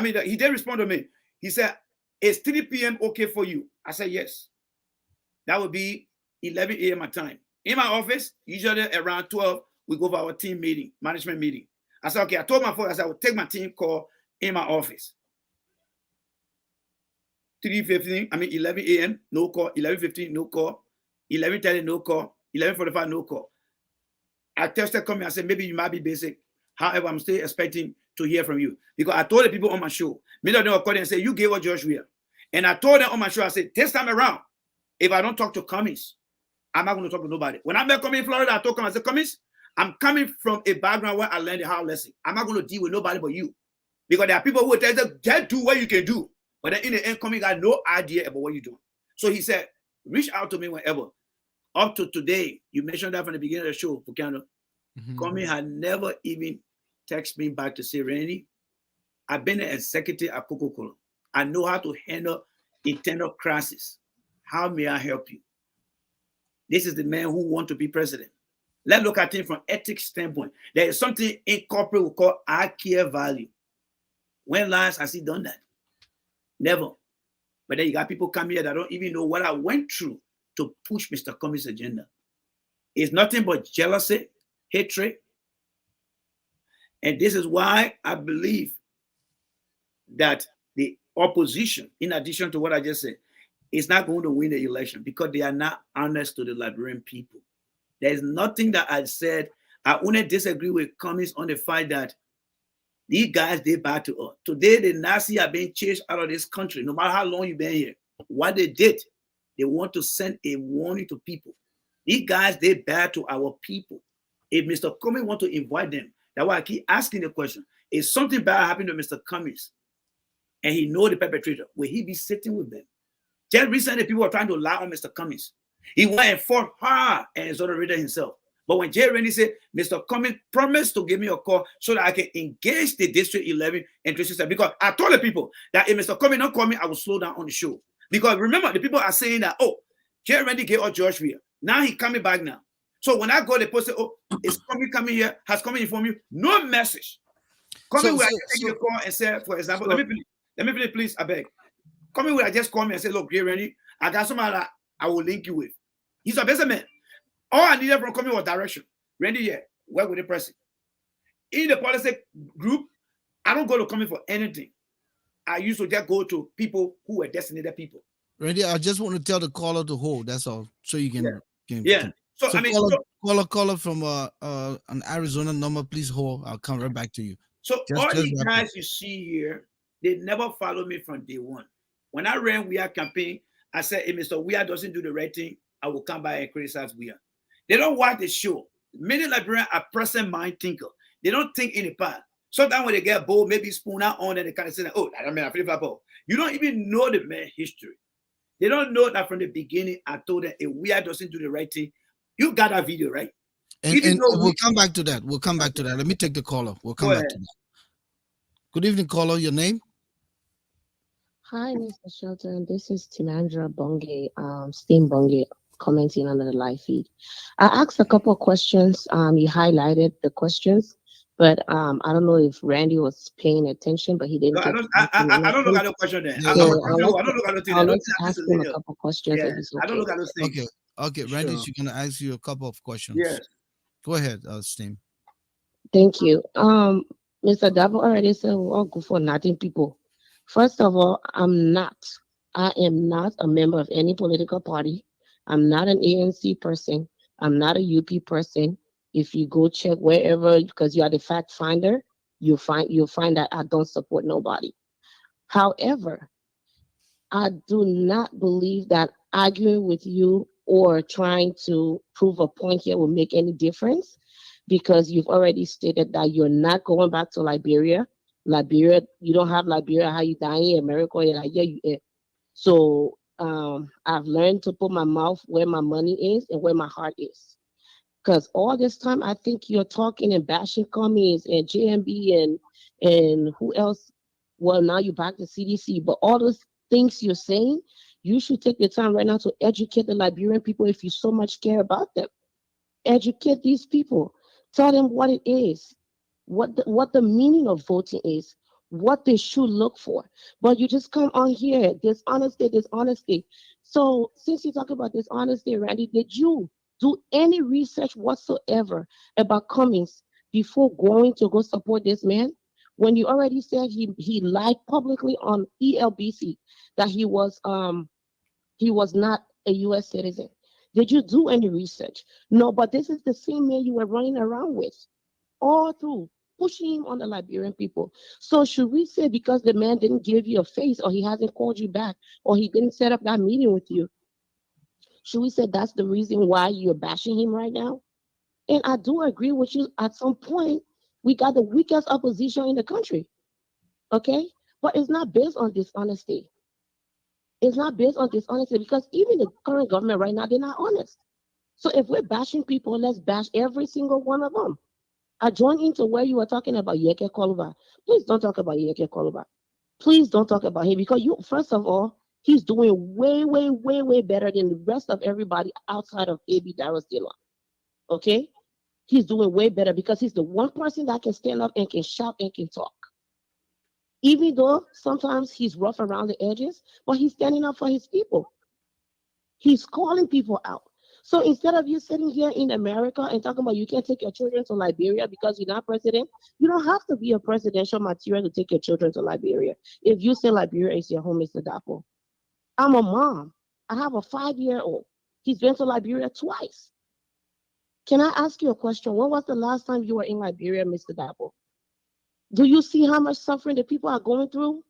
he did respond to me. He said, is 3 p.m. okay for you? I said, yes. That would be 11 a.m. my time. In my office, usually around 12, we go for our team meeting, management meeting. I said, okay, I told my folks, I said, I would take my team call in my office. 11 a.m., no call. 11:15, no call. 11:30, no call. 11:45, no call. I texted Cummings, I said, maybe you might be basic. However, I'm still expecting to hear from you. Because I told the people on my show, many of them were calling and say, you gave us George Weah. And I told them on my show, I said, this time around, if I don't talk to Cummings, I'm not going to talk to nobody. When I met Cummings in Florida, I told Cummings, I said, Cummings, I'm coming from a background where I learned the hard lesson. I'm not going to deal with nobody but you. Because there are people who will tell you, just do what you can do. But then in the end, Cummings got no idea about what you're doing. So he said, reach out to me whenever. Up to today, you mentioned that from the beginning of the show, Volcano. Cummings had never even texted me back to say, Randy, I've been an executive at Coca-Cola. I know how to handle internal crisis. How may I help you? This is the man who wants to be president. Let's look at it from ethics standpoint. There is something in corporate we call I care value. When last has he done that? Never. But then you got people come here that don't even know what I went through to push Mr. Cummings' agenda. It's nothing but jealousy, hatred. And this is why I believe that the opposition, in addition to what I just said, is not going to win the election because they are not honest to the Liberian people. There's nothing that I said. I only disagree with Cummings on the fact that These guys, they bad to us. Today, the Nazi are being chased out of this country, no matter how long you've been here. What they did, they want to send a warning to people. These guys, they bad to our people. If Mr. Cummings want to invite them, that's why I keep asking the question. If something bad happened to Mr. Cummings and he know the perpetrator, will he be sitting with them? Just recently, people were trying to lie on Mr. Cummings. He went and fought hard and exonerated himself. But when Jay Rennie said, Mr. Cummings promised to give me a call so that I can engage the District 11 and District 7, because I told the people that if Mr. Cummings don't call me, I will slow down on the show. Because remember, the people are saying that, oh, Jay Rennie gave us George Weah. Now he's coming back now. So when I go, they post, oh, is Cummings coming here? Has Cummings informed you? No message. Cummings will take the call and say, for example, let me play, please, I beg. Cummings will just call me and say, look, Jay Rennie, I got somebody that I will link you with. He's a businessman. All I needed from Cummings was direction. Randy, yeah, work with the president. In the policy group, I don't go to Cummings for anything. I used to just go to people who were designated people. Randy, I just want to tell the caller to hold. That's all, so you can. So I mean, caller from an Arizona number, please hold. I'll come right back to you. So all these guys you see here, they never follow me from day one. When I ran Weah campaign, I said, if Mr. Weah doesn't do the right thing, I will come by and criticize Weah. They don't watch the show. Many Liberians are present mind thinker. They don't think in the past. Sometimes when they get bold, maybe spoon out on and they kind of say, oh, I mean, I feel like, you don't even know the man's history. They don't know that from the beginning. I told them, if Weah doesn't do the right thing, you got that video, right? And we'll come back to that. We'll come back to that. Let me take the caller. We'll come back to that. Good evening, caller. Your name? Hi, Mr. Shelton. This is Timandra Bonge, Steam Bonge, commenting on the live feed. I asked a couple of questions. You highlighted the questions, but I don't know if Randy was paying attention, but he didn't. No, I don't look at the question there. I don't look at the thing. I'd like to ask him a couple of questions. Yeah, I don't look at those things. Okay. Randy, she's gonna ask you a couple of questions. Yes. Go ahead, Steam. Thank you. Mr. Davo already said we're all good for nothing people. First of all, I am not a member of any political party. I'm not an ANC person. I'm not a UP person. If you go check wherever, because you are the fact finder, you'll find that I don't support nobody. However, I do not believe that arguing with you or trying to prove a point here will make any difference, because you've already stated that you're not going back to Liberia. You don't have Liberia, how you dying in America, you're like, yeah, you. So I've learned to put my mouth where my money is and where my heart is. Because all this time, I think you're talking and bashing Cummings and JMB and who else? Well, now you're back to CDC. But all those things you're saying, you should take the time right now to educate the Liberian people if you so much care about them. Educate these people. Tell them what it is, what the meaning of voting is, what they should look for. But you just come on here, dishonesty. So since you talk about dishonesty, Randy, did you do any research whatsoever about Cummings before going to go support this man? When you already said he lied publicly on ELBC that he was not a U.S. citizen. Did you do any research? No, but this is the same man you were running around with all through, pushing him on the Liberian people. So should we say because the man didn't give you a face, or he hasn't called you back, or he didn't set up that meeting with you, should we say that's the reason why you're bashing him right now? And I do agree with you. At some point, we got the weakest opposition in the country. Okay? But it's not based on dishonesty. It's not based on dishonesty, because even the current government right now, they're not honest. So if we're bashing people, let's bash every single one of them. I joined into where you were talking about Yeke Koluba. Please don't talk about Yeke Koluba. Please don't talk about him, because first of all, he's doing way, way, way, way better than the rest of everybody outside of AB Darusdila. Okay? He's doing way better because he's the one person that can stand up and can shout and can talk. Even though sometimes he's rough around the edges, but he's standing up for his people. He's calling people out. So instead of you sitting here in America and talking about you can't take your children to Liberia because you're not president, you don't have to be a presidential material to take your children to Liberia. If you say Liberia is your home, Mr. Dapo. I'm a mom. I have a 5-year-old. He's been to Liberia twice. Can I ask you a question? When was the last time you were in Liberia, Mr. Dapo? Do you see how much suffering the people are going through?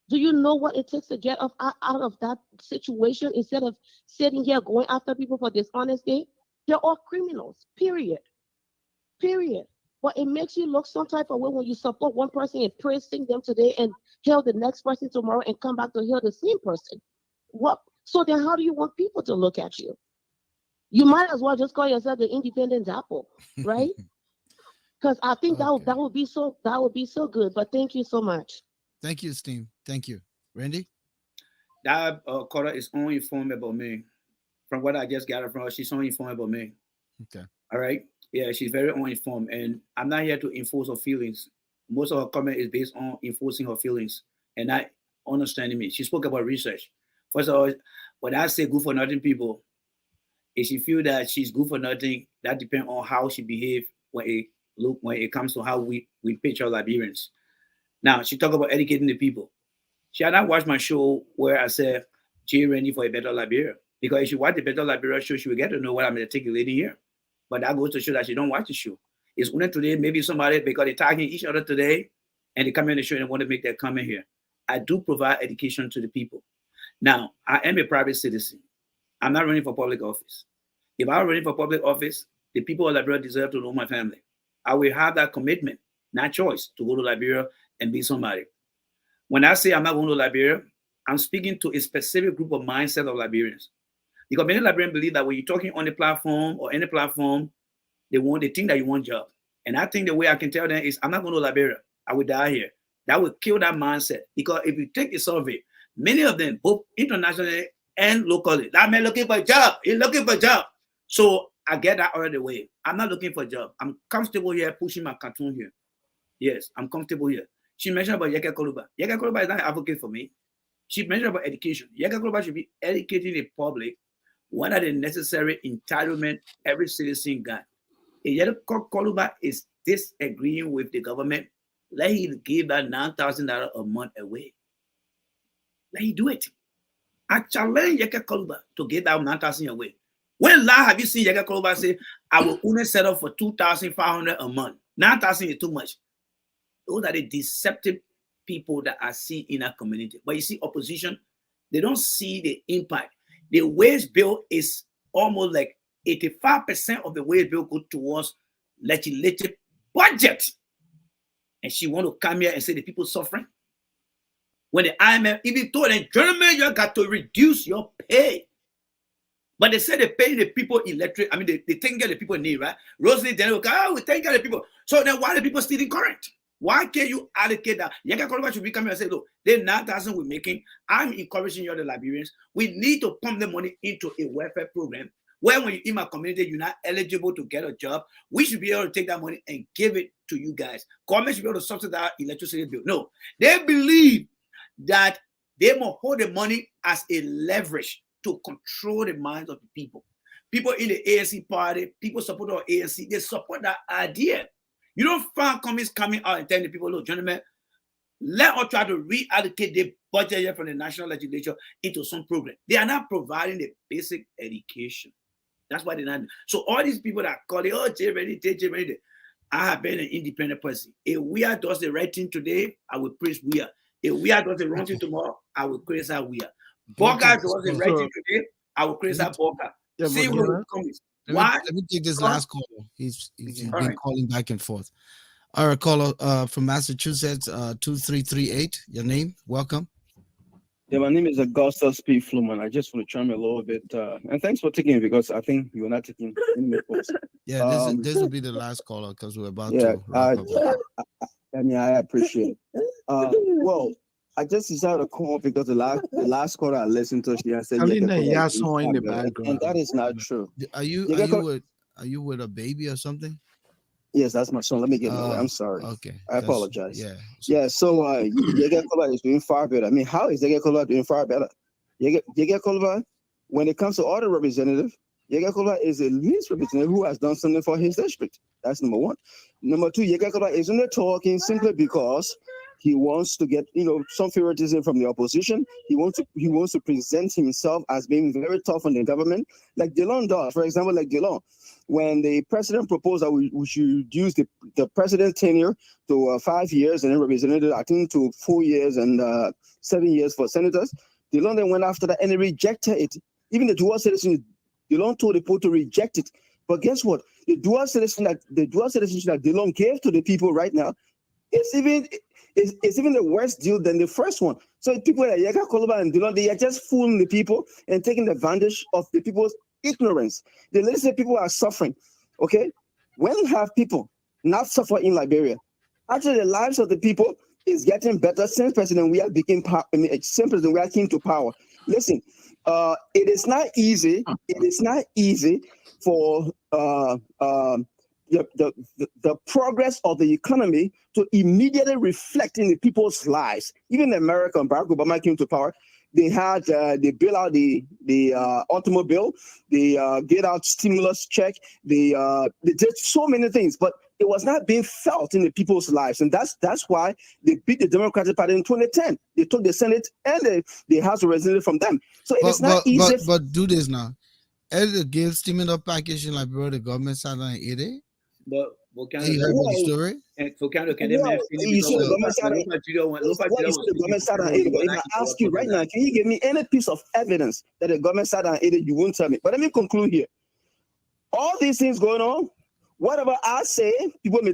Do you know what it takes to get out of that situation instead of sitting here going after people for dishonesty? They're all criminals, period. Period. But it makes you look some type of way when you support one person and praising them today and hail the next person tomorrow and come back to hail the same person. What? So then how do you want people to look at you? You might as well just call yourself the independent apple, right? Because I think that would be so good. But thank you so much. Thank you, Steve. Thank you. Randy? That caller is only informed about me. From what I just gathered from her, she's only informed about me. Okay. All right. Yeah, she's very uninformed, and I'm not here to enforce her feelings. Most of her comment is based on enforcing her feelings and not understanding me. She spoke about research. First of all, when I say good for nothing people, if she feel that she's good for nothing, that depends on how she behave when it comes to how we picture Liberians. Now she talk about educating the people. She had not watched my show where I said Jay Randy for a better Liberia. Because if she watch the Better Liberia show, she will get to know what I'm articulating here. But that goes to show that she don't watch the show. It's only today, maybe somebody, because they're tagging each other today, and they come in the show and want to make their comment here. I do provide education to the people. Now, I am a private citizen. I'm not running for public office. If I were running for public office, the people of Liberia deserve to know my family. I will have that commitment, not choice, to go to Liberia and be somebody. When I say I'm not going to Liberia, I'm speaking to a specific group of mindset of Liberians. Because many Liberians believe that when you're talking on the platform or any platform, they think that you want job. And I think the way I can tell them is I'm not going to Liberia. I will die here. That will kill that mindset. Because if you take a survey, many of them, both internationally and locally, that man looking for a job. He's looking for a job. So I get that out of the way. I'm not looking for a job. I'm comfortable here pushing my cartoon here. Yes, I'm comfortable here. She mentioned about Yeke Koluba. Yeke Koluba is not an advocate for me. She mentioned about education. Yeke Koluba should be educating the public what are the necessary entitlement every citizen got. If Yeke Koluba is disagreeing with the government, let him give that $9,000 a month away. Let him do it. I challenge Yeke Koluba to get that $9,000 away. When last have you seen Yeke Koluba say, I will only set up for $2,500 a month? $9,000 is too much. Those are the deceptive people that I see in our community. But you see, opposition, they don't see the impact. The wage bill is almost like 85% of the wage bill goes towards legislative budget. And she want to come here and say the people suffering. When the IMF even told them, gentlemen, you got to reduce your pay. But they said they pay the people electric. I mean, they take care of the people in need, right? Rosalie Daniel, we take care of the people. So then why are the people still in current? Why can't you allocate that? Yeke Koluba should be coming and say, look, the 9,000 we're making, I'm encouraging you, the Liberians. We need to pump the money into a welfare program where when you're in my community, you're not eligible to get a job. We should be able to take that money and give it to you guys. Government should be able to subsidize electricity bill. No, they believe that they must hold the money as a leverage to control the minds of the people. People in the ANC party, people support our ANC, they support that idea. You don't find companies coming out and telling the people, look, gentlemen, let us try to reallocate the budget here from the national legislature into some program. They are not providing the basic education. That's why they're not. So all these people that call it, oh, Jay Ready. I have been an independent person. If we are does the right thing today, I will praise we are. If we are does the wrong thing tomorrow, I will criticize we are. Boga does the right thing today, I will criticize Boga. See what comes. Why? Let me take this last caller. He's been calling back and forth. All right, caller from Massachusetts, 2338. Your name? Welcome. Yeah, my name is Augustus P. Fluman. I just want to chime a little bit. And thanks for taking it because I think you were not taking any more calls. Yeah, this will be the last caller because we're about to wrap up. I mean, I appreciate it. Well, I just decided to call because the last caller I listened to, she has said, in the background. And that is not true. Are you with a baby or something? Yes, that's my son. Let me get away. I'm sorry. Okay. I apologize. Yeah. So Yeke Koluba is doing far better. I mean, how is Yeke Koluba doing far better? Yeke Koluba, when it comes to all the representatives, Yeke Koluba is the least representative who has done something for his district. That's number one. Number two, Yeke Koluba is only talking simply because He wants to get, some favoritism from the opposition. He wants to present himself as being very tough on the government, like Delon does. For example, like Delon, when the president proposed that we should reduce the president's tenure to 5 years and then representative, I think, to 4 years and 7 years for senators, Delon then went after that and he rejected it. Even the dual citizenship, Delon told the people to reject it. But guess what? The dual citizenship that Delon gave to the people right now, it's even the worst deal than the first one. So people like Yega Koloba and Delon, they are just fooling the people and taking advantage of the people's ignorance. The little people are suffering. Okay, when you have people not suffer in Liberia, actually the lives of the people is getting better since President Weah since President Weah came to power. Listen, it is not easy. It is not easy for the progress of the economy to immediately reflect in the people's lives. Even in America, when Barack Obama came to power, they had they bail out the automobile, they get out stimulus check, they did so many things, but it was not being felt in the people's lives, and that's why they beat the Democratic Party in 2010. They took the Senate and the House of Representatives from them. So it's not easy. But do this now. As the give stimulus package in Liberia, the government sat down and ate it. But Volcano, you heard the story? And Volcano, can they man finish? You said the government sat down. If I ask you right now, can you give me any piece of evidence that the government sat down and ate it? You won't tell me. But let me conclude here. All these things going on, whatever I say, people may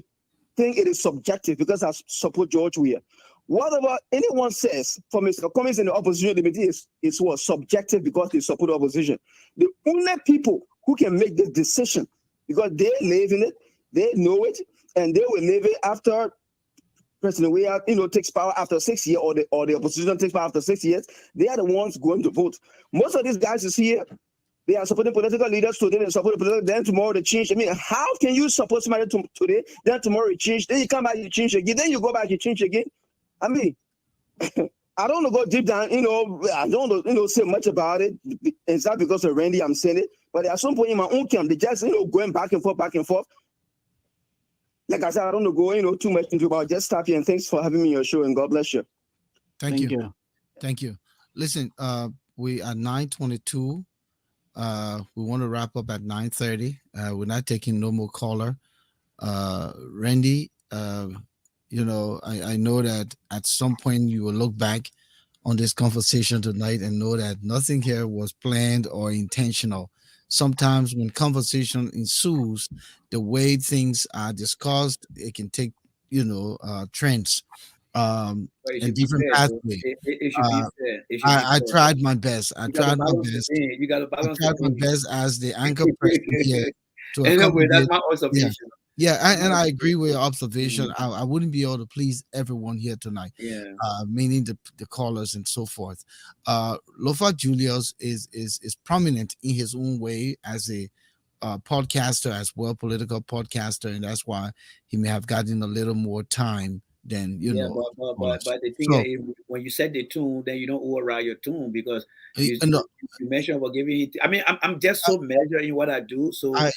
think it is subjective because I support George Weah. Whatever anyone says from Mr. Cummings in the opposition committee is what subjective because they support the opposition. The only people who can make this decision because they live in it, they know it, and they will live it after President Weah, takes power after 6 years, or the opposition takes power after 6 years. They are the ones going to vote. Most of these guys is here. They are supporting political leaders today, they support political, then tomorrow they change. I mean, how can you support somebody today, then tomorrow you change, then you come back, you change again, then you go back, you change again? I mean, I don't want to go deep down, I don't want to, say much about it. It's not because of Randy I'm saying it, but at some point in my own camp, they just, going back and forth. Like I said, I don't want to go, too much into about. Just stop here, and thanks for having me on your show, and God bless you. Thank you. Listen, we are 9:22. We want to wrap up at 9:30. We're not taking no more caller. Randy, I know that at some point you will look back on this conversation tonight and know that nothing here was planned or intentional. Sometimes when conversation ensues, the way things are discussed, it can take, trends and different pathways. I tried my best. I tried my best. You got to balance. I tried my best as the anchor person here to anyway, that's my observation. Yeah, and I agree with your observation. I wouldn't be able to please everyone here tonight. Yeah. Meaning the callers and so forth. Lofa Julius is prominent in his own way as a podcaster as well, political podcaster, and that's why he may have gotten a little more time than But the thing is, when you set the tune, then you don't override your tune because you mentioned about giving it. I mean, I'm just so measured in what I do. So I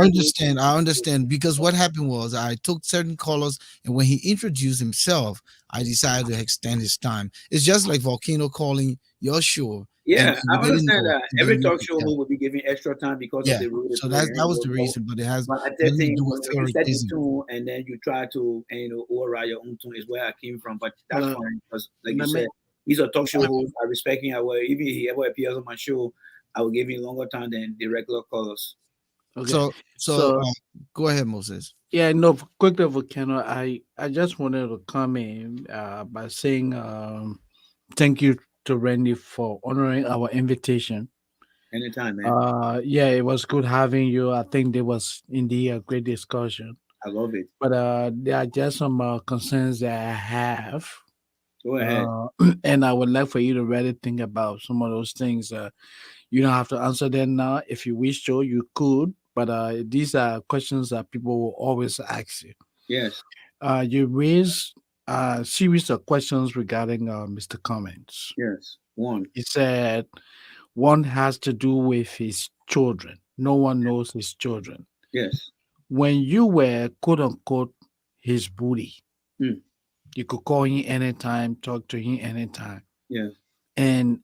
understand because what happened was I took certain callers, and when he introduced himself, I decided to extend his time. It's just like Volcano calling your show. Yeah, I understand that. Every talk show will be giving extra time because of the rule. So that was the reason, but it has nothing to do with you set the tune and then you try to override your own tune is where I came from. But that's fine because, like you said, he's a talk show host. I respect him. Even if he ever appears on my show, I will give him longer time than the regular callers. Okay. So go ahead, Moses. Yeah, no, quickly, Volcano. I just wanted to come in by saying thank you to Randy for honoring our invitation. Anytime, man. Yeah, it was good having you. I think there was indeed a great discussion. I love it. But there are just some concerns that I have. Go ahead. And I would like for you to really think about some of those things. You don't have to answer them now. If you wish to, you could. But these are questions that people will always ask you. Yes. You raised a series of questions regarding Mr. Cummings. Yes. One. He said one has to do with his children. No one knows his children. Yes. When you were, quote unquote, his bully, You could call him anytime, talk to him anytime. Yeah. And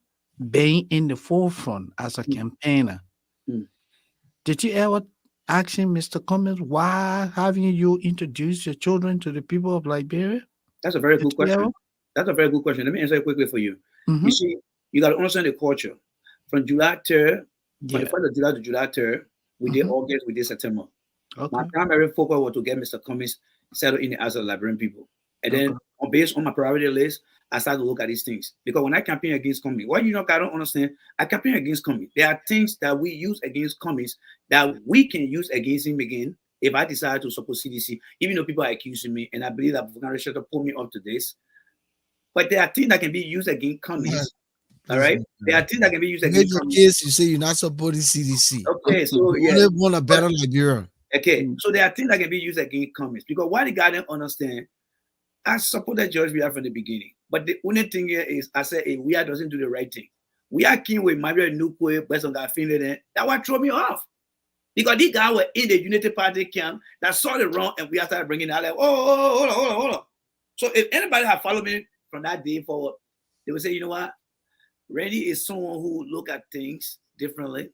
being in the forefront as a campaigner, Mm. did you ever ask him, Mr. Cummins, why haven't you introduced your children to the people of Liberia? That's a very Did good you ever? question. That's a very good question. Let me answer it quickly for you. Mm-hmm. You see, you got to understand the culture. From July 3rd, from the Yeah. 1st of July to July 3rd, we did Mhm. August, we did September. My Okay. primary focus was to get Mr. Cummins settled in as a Liberian people. And Okay. then, based on my priority list, I started to look at these things. Because when I campaign against Cummins, what you know, I don't understand, I campaign against Cummins. There are things that we use against Cummins that we can use against him again if I decide to support CDC, even though people are accusing me, and I believe that Volcano Shelton put me up to this. But there are things that can be used against Cummins. All Please, right? There are things that can be used you made against your Cummins. case. You say you're not supporting CDC. Okay, so You yeah. only want a But better Liberia. okay, so there are things that can be used against Cummins because why the guy didn't understand. I supported George Weah from the beginning, but the only thing here is I said, hey, Weah doesn't do the right thing. Weah came with Mario Nukwe based on that feeling, that would throw me off because these guys were in the Unity Party camp that saw the wrong, and we started bringing it out like, oh, hold on. So if anybody had followed me from that day forward, they would say, you know what, Randy is someone who look at things differently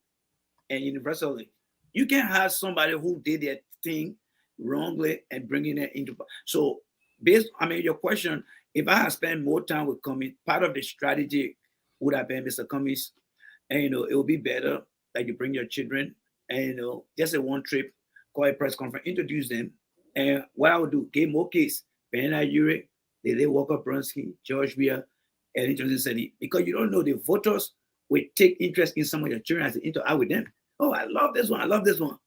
and universally. You can't have somebody who did their thing wrongly and bringing it into. So, your question, if I had spent more time with Cummins, part of the strategy would have been Mr. Cummins, and it would be better that you bring your children and just a one trip, call a press conference, introduce them, and what I would do, give more case, Benina Ure, Lele Walker Bronsky, George Weah, and Johnson City, because you don't know the voters will take interest in some of your children as they interact with them. Oh, I love this one. I love this one.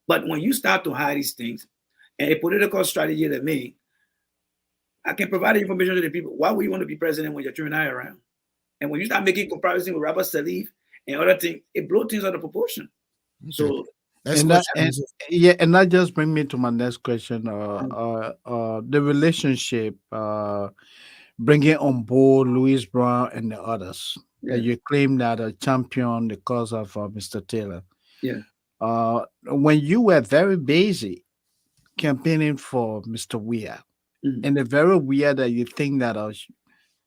But when you start to hide these things, and a political strategy that me, I can provide information to the people. Why would you want to be president when your children are around? And when you start making comparison with Robert Salif and other things, it blows things out of proportion. Okay. So, Next And that question. and that just bring me to my next question. The relationship, bringing on board Louis Brown and the others that yeah, you claim that a champion the cause of Mr. Taylor. yeah. When you were very busy campaigning for Mr. Weir, Mhm. and the very weird that you think that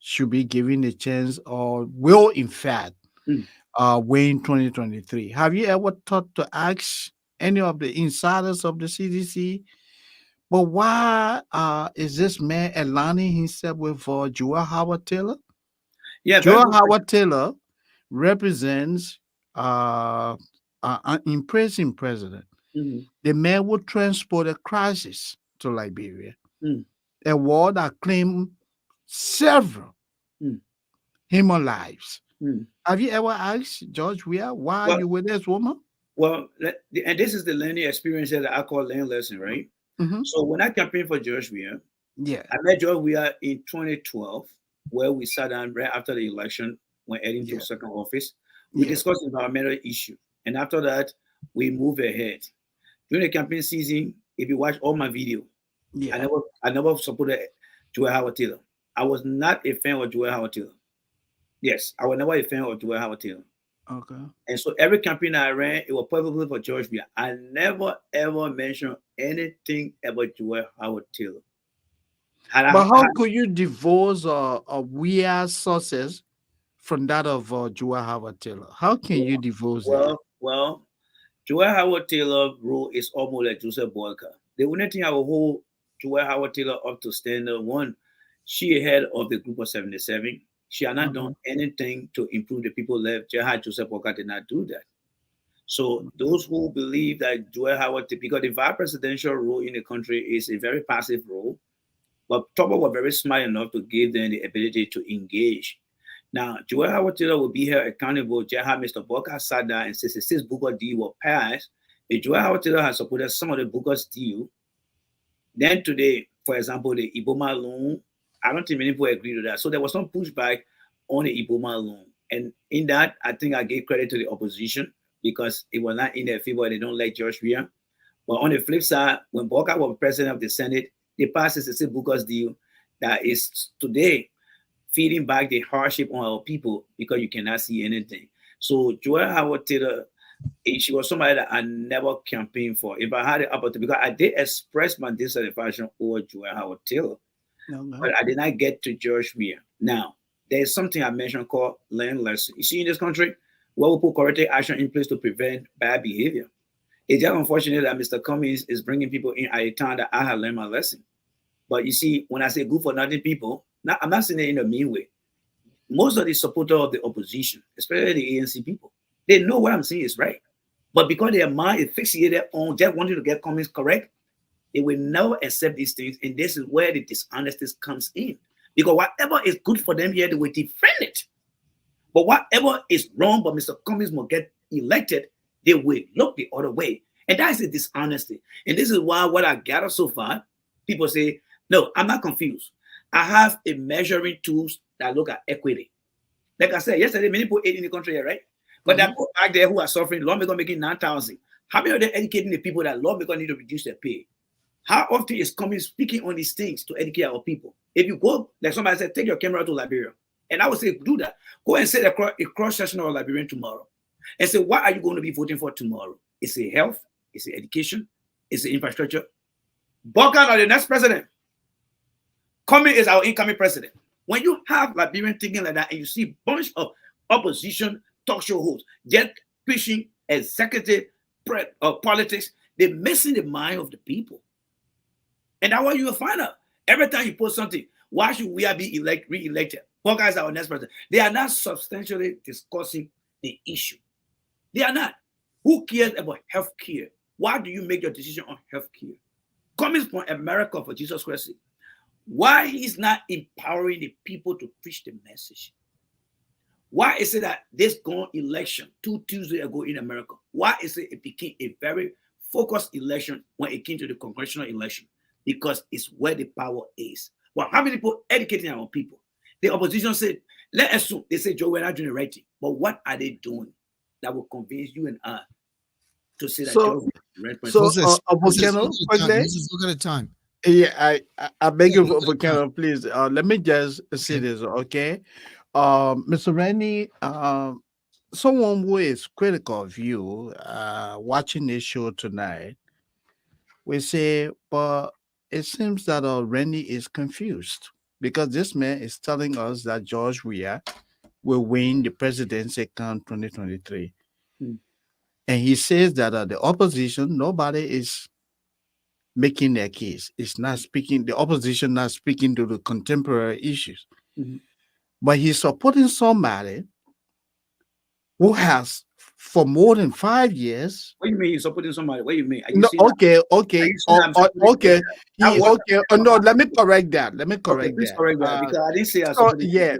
should be given a chance or will in fact Mm. win 2023. Have you ever thought to ask any of the insiders of the CDC? But why is this man aligning himself with Joel Howard Taylor? Yeah, very Joel good question. Howard Taylor represents an impressive president. Mhm. The man would transport a crisis to Liberia, Mm. a war that claimed several Mm. human lives. Mm. Have you ever asked George Weah why Well, you with this woman? and this is the learning experience that I call learning lesson, right? Mm-hmm. So when I campaigned for George Weah, Yeah, I met George Weah in 2012, where we sat down right after the election when heading to yeah, second office. We yeah, discussed environmental issue, and after that, we moved ahead. During the campaign season, if you watch all my video, I yeah. never supported Joel Howard Taylor. I was not a fan of Joel Howard Taylor. Yes, I was never a fan of Joel Howard Taylor. Okay. And so every campaign I ran, it was probably for George Weah. I never ever mentioned anything about Joel Howard Taylor. But how could you divorce a Weah sources from that of Joel Howard Taylor? How can you divorce that? Well, Joel Howard Taylor role is almost like Joseph Boyka. The only thing I will hold Joel Howard Taylor up to standard one, she head of the group of 77. She had not done Mhm. anything to improve the people left. Joseph Boyka did not do that. So those who believe that Joel Howard, because the vice presidential role in the country is a very passive role, but Tupper were very smart enough to give them the ability to engage. Now, Joel Howard Taylor will be held accountable. Just how Mr. Booker sat down and 66 Booker deal will pass. If Joel Howard Taylor has supported some of the Booker's deal, then today, for example, the Iboma loan, I don't think many people agree to that. So there was some pushback on the Iboma loan. And in that, I think I gave credit to the opposition because it was not in their favor. They don't like George Weah. But on the flip side, when Booker was president of the Senate, they passed 66 Booker's deal that is today feeding back the hardship on our people because you cannot see anything. So Joel Howard Taylor, she was somebody that I never campaigned for. If I had the opportunity, because I did express my dissatisfaction over Joel Howard Taylor. Okay. but I did not get to George Weah. Now, there's something I mentioned called learn lesson. You see, in this country, where we put corrective action in place to prevent bad behavior. It's just unfortunate that Mr. Cummings is bringing people in at a time that I have learned my lesson. But you see, when I say good for nothing people, now, I'm not saying it in a mean way. Most of the supporters of the opposition, especially the ANC people, they know what I'm saying is right. But because their mind is fixated on just wanting to get Cummings correct, they will never accept these things. And this is where the dishonesty comes in. Because whatever is good for them here, they will defend it. But whatever is wrong, but Mr. Cummings will get elected, they will look the other way. And that is the dishonesty. And this is why what I gather so far, people say, no, I'm not confused. I have a measuring tools that look at equity. Like I said yesterday, many people ate in the country here, right? But there are people back there who are suffering, lawmakers making 9,000. How many of them educating the people that lawmakers need to reduce their pay? How often is coming speaking on these things to educate our people? If you go, like somebody said, take your camera to Liberia. And I would say, do that. Go and sit a cross-section of Liberian tomorrow. And say, what are you going to be voting for tomorrow? Is it health? Is it education? Is it infrastructure? Volcano are the next president. Cummings is our incoming president. When you have Liberian thinking like that and you see a bunch of opposition talk show hosts just pushing executive politics, they're messing the mind of the people. And that's what you will find out. Every time you post something, why should we be re-elected? What guys are our next president? They are not substantially discussing the issue. They are not. Who cares about health care? Why do you make your decision on health care? Coming from America, for Jesus Christ, why he's not empowering the people to preach the message? Why is it that this gone election 2 Tuesdays ago in America, why is it became a very focused election when it came to the congressional election? Because it's where the power is. Well, how many people educating our people? The opposition said, let us assume, they say, Joe, we're not doing the right thing. But what are they doing that will convince you and I to say that Joe is the right person? So, Volcano, Look at the time. Yeah, I beg you, Volcano, please. Let me just say this, okay? Mr. Randy, someone who is critical of you watching this show tonight, we say, but it seems that Randy is confused because this man is telling us that George Weah will win the presidency come 2023. And he says that the opposition, nobody is making their case. It's not speaking, the opposition not speaking to the contemporary issues. But he's supporting somebody who has for more than 5 years. What do you mean you're supporting somebody? What do you mean? No, okay. Okay. No, let me correct that. Okay, please correct that because I didn't say I supported. Yeah.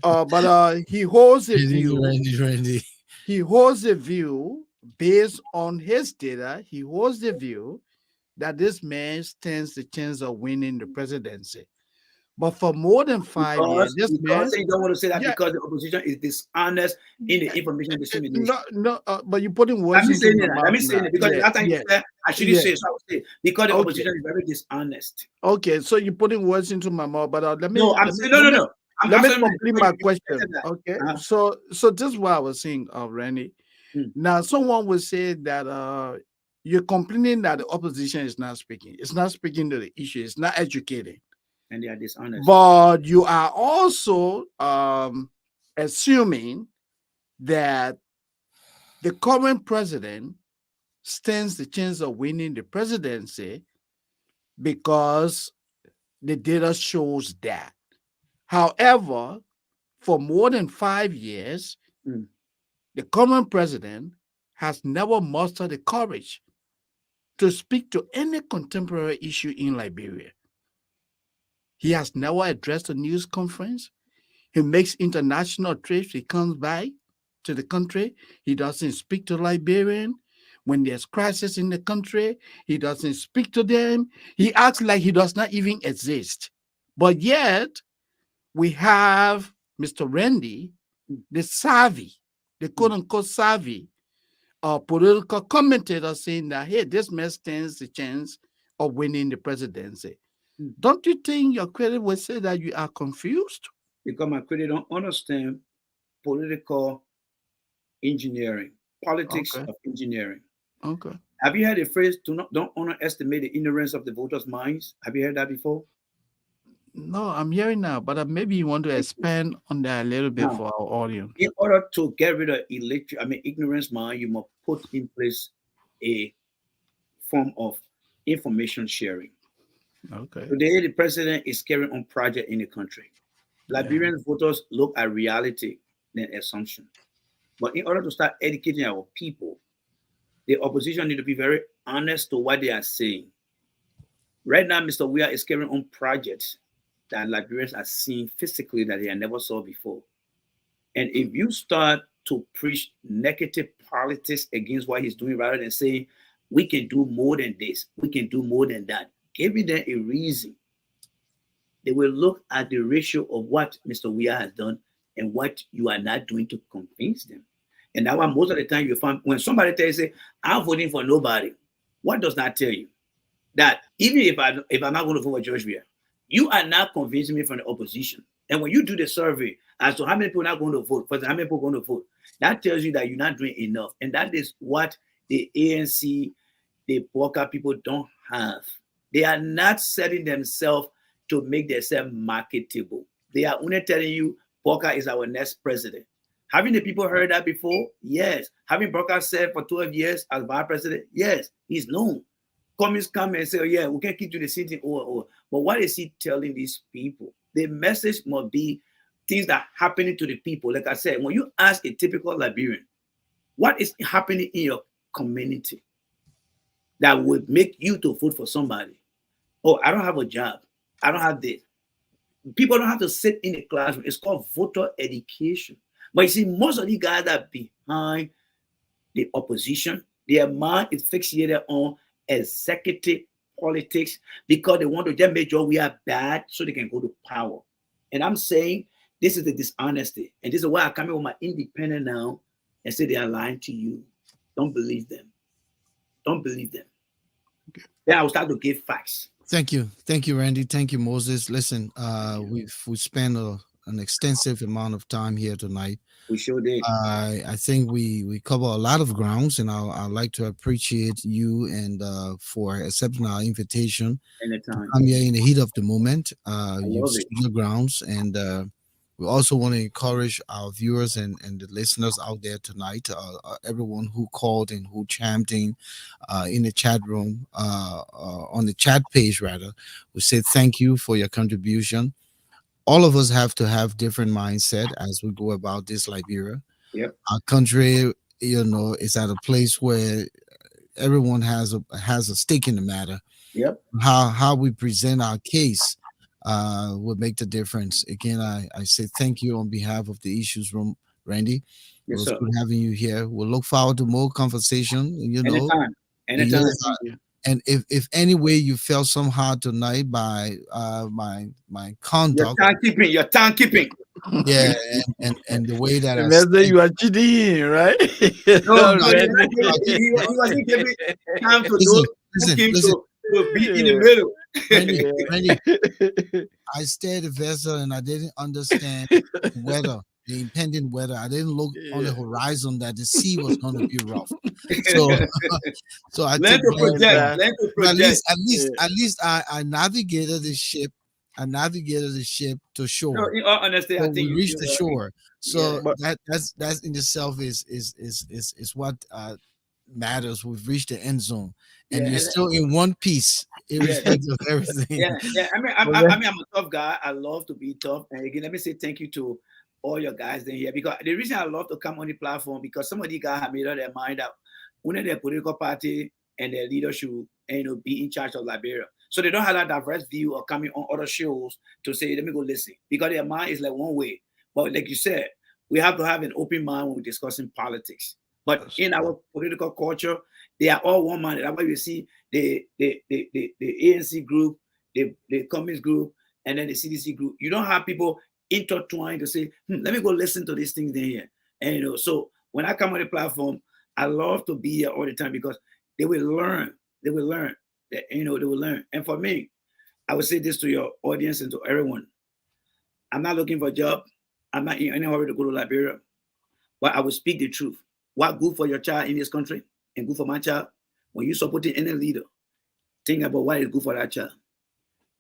But he holds a view. Randy. He holds a view based on his data. He holds the view that this man stands the chance of winning the presidency. But for more than 5 years, this man. You don't want to say that because the opposition is dishonest in the information dissemination. No, but you put in words. Let me say it because the last time you said I shouldn't say it, so I would say because the opposition is very dishonest. Okay, so you're putting words into my mouth, but let me. No, I'm saying no. Let me complete my question. Okay, so this is what I was saying, Randy. Now, someone would say that you're complaining that the opposition is not speaking. It's not speaking to the issue. It's not educating. And they are dishonest. But you are also assuming that the current president stands the chance of winning the presidency because the data shows that. However, for more than 5 years, the current president has never mustered the courage to speak to any contemporary issue in Liberia. He has never addressed a news conference. He makes international trips. He comes by to the country. He doesn't speak to Liberian. When there's crisis in the country, he doesn't speak to them. He acts like he does not even exist. But yet, we have Mr. Randy, the savvy, the quote-unquote savvy political commentator saying that, hey, this man stands the chance of winning the presidency. Don't you think your credit would say that you are confused? Because my credit don't understand political engineering, politics of engineering. Okay. Have you heard the phrase, don't underestimate the ignorance of the voters' minds? Have you heard that before? No, I'm hearing now, but maybe you want to expand on that a little bit Now, for our audience. in order to get rid of ignorance mind, you must put in place a form of information sharing. Okay. Today, the president is carrying on project in the country. Liberian voters look at reality than assumption. But in order to start educating our people, the opposition need to be very honest to what they are saying. Right now, Mr. Weir is carrying on projects that Liberians are seeing physically that they have never saw before. And if you start to preach negative politics against what he's doing rather than saying, we can do more than this, we can do more than that, giving them a reason, they will look at the ratio of what Mr. Weir has done and what you are not doing to convince them. And that's why most of the time you find when somebody tells you, I'm voting for nobody, what does that tell you? That even if I'm not going to vote for George Weir, you are not convincing me from the opposition. And when you do the survey as to how many people are not going to vote, for how many people are going to vote, that tells you that you're not doing enough. And that is what the ANC, the Boka people don't have. They are not setting themselves to make themselves marketable. They are only telling you Boka is our next president. Having the people heard that before? Yes. Having Boka served for 12 years as vice president? Yes. He's known. Communists come and say, oh, yeah, we can't keep doing the same thing over and over. But what is he telling these people? The message must be things that are happening to the people. Like I said, when you ask a typical Liberian, what is happening in your community that would make you to vote for somebody? Oh, I don't have a job. I don't have this. People don't have to sit in a classroom. It's called voter education. But you see, most of the guys that are behind the opposition, their mind is fixated on executive politics because they want to just make sure we are bad so they can go to power. And I'm saying this is the dishonesty. And this is why I come in with my independent now and say they are lying to you. Don't believe them. Don't believe them. Okay. Then I will start to give facts. Thank you, Randy. Thank you, Moses. Listen, we spent an extensive amount of time here tonight. We sure did. I think we cover a lot of grounds, and I'd like to appreciate you and for accepting our invitation. Anytime. I'm here in the heat of the moment. You've it. stood the grounds, and we also want to encourage our viewers and the listeners out there tonight, everyone who called and who chimed in the chat room, on the chat page rather. We say thank you for your contribution. All of us have to have different mindset as we go about this Liberia. Yep. Our country, is at a place where everyone has a stake in the matter. Yep. How we present our case will make the difference. Again, I say thank you on behalf of the Issues Room, Randy. It was good having you here. We'll look forward to more conversation. Anytime. And if any way you felt somehow tonight by my conduct, your time keeping. Yeah, and the way that you are cheating, right? No, he wasn't giving time to listen. To be in the middle. Randy, I stared at the vessel and I didn't understand weather. The impending weather. I didn't look on the horizon that the sea was going to be rough. So I learn to project. At least I navigated the ship. I navigated the ship to shore. No, in all honesty, I think we reached the shore. So that's in itself is what matters. We've reached the end zone, and you're still in one piece, irrespective of everything. Yeah. I'm a tough guy. I love to be tough. And again, let me say thank you to all your guys in here, because the reason I love to come on the platform, because some of the guys have made up their mind that one of their political party and their leader should be in charge of Liberia. So they don't have that diverse view of coming on other shows to say, let me go listen, because their mind is like one way. But like you said, we have to have an open mind when we're discussing politics. But in our political culture, they are all one minded. That's why you see the ANC group, the Communist group, and then the CDC group. You don't have people intertwined to say, let me go listen to these things in here. And so when I come on the platform, I love to be here all the time because they will learn. They will learn. They will learn. And for me, I would say this to your audience and to everyone. I'm not looking for a job. I'm not in any hurry to go to Liberia. But I will speak the truth. What good for your child in this country and good for my child? When you supporting any leader, think about what is good for that child.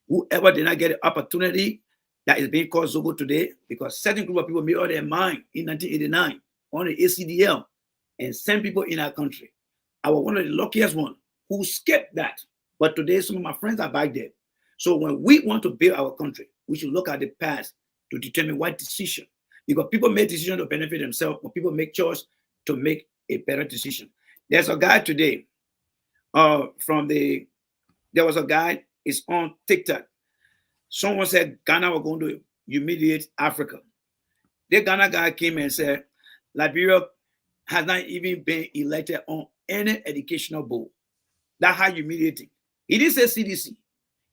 Whoever did not get the opportunity that is being called Zogo today, because certain group of people made up their mind in 1989 on the ACDL and sent people in our country. I was one of the luckiest ones who skipped that. But today, some of my friends are back there. So when we want to build our country, we should look at the past to determine what decision. Because people make decisions to benefit themselves, but people make choice to make a better decision. There's a guy today there was a guy, it's on TikTok. Someone said Ghana was going to humiliate Africa. The Ghana guy came and said, Liberia has not even been elected on any educational board. That's how humiliating. He didn't say CDC.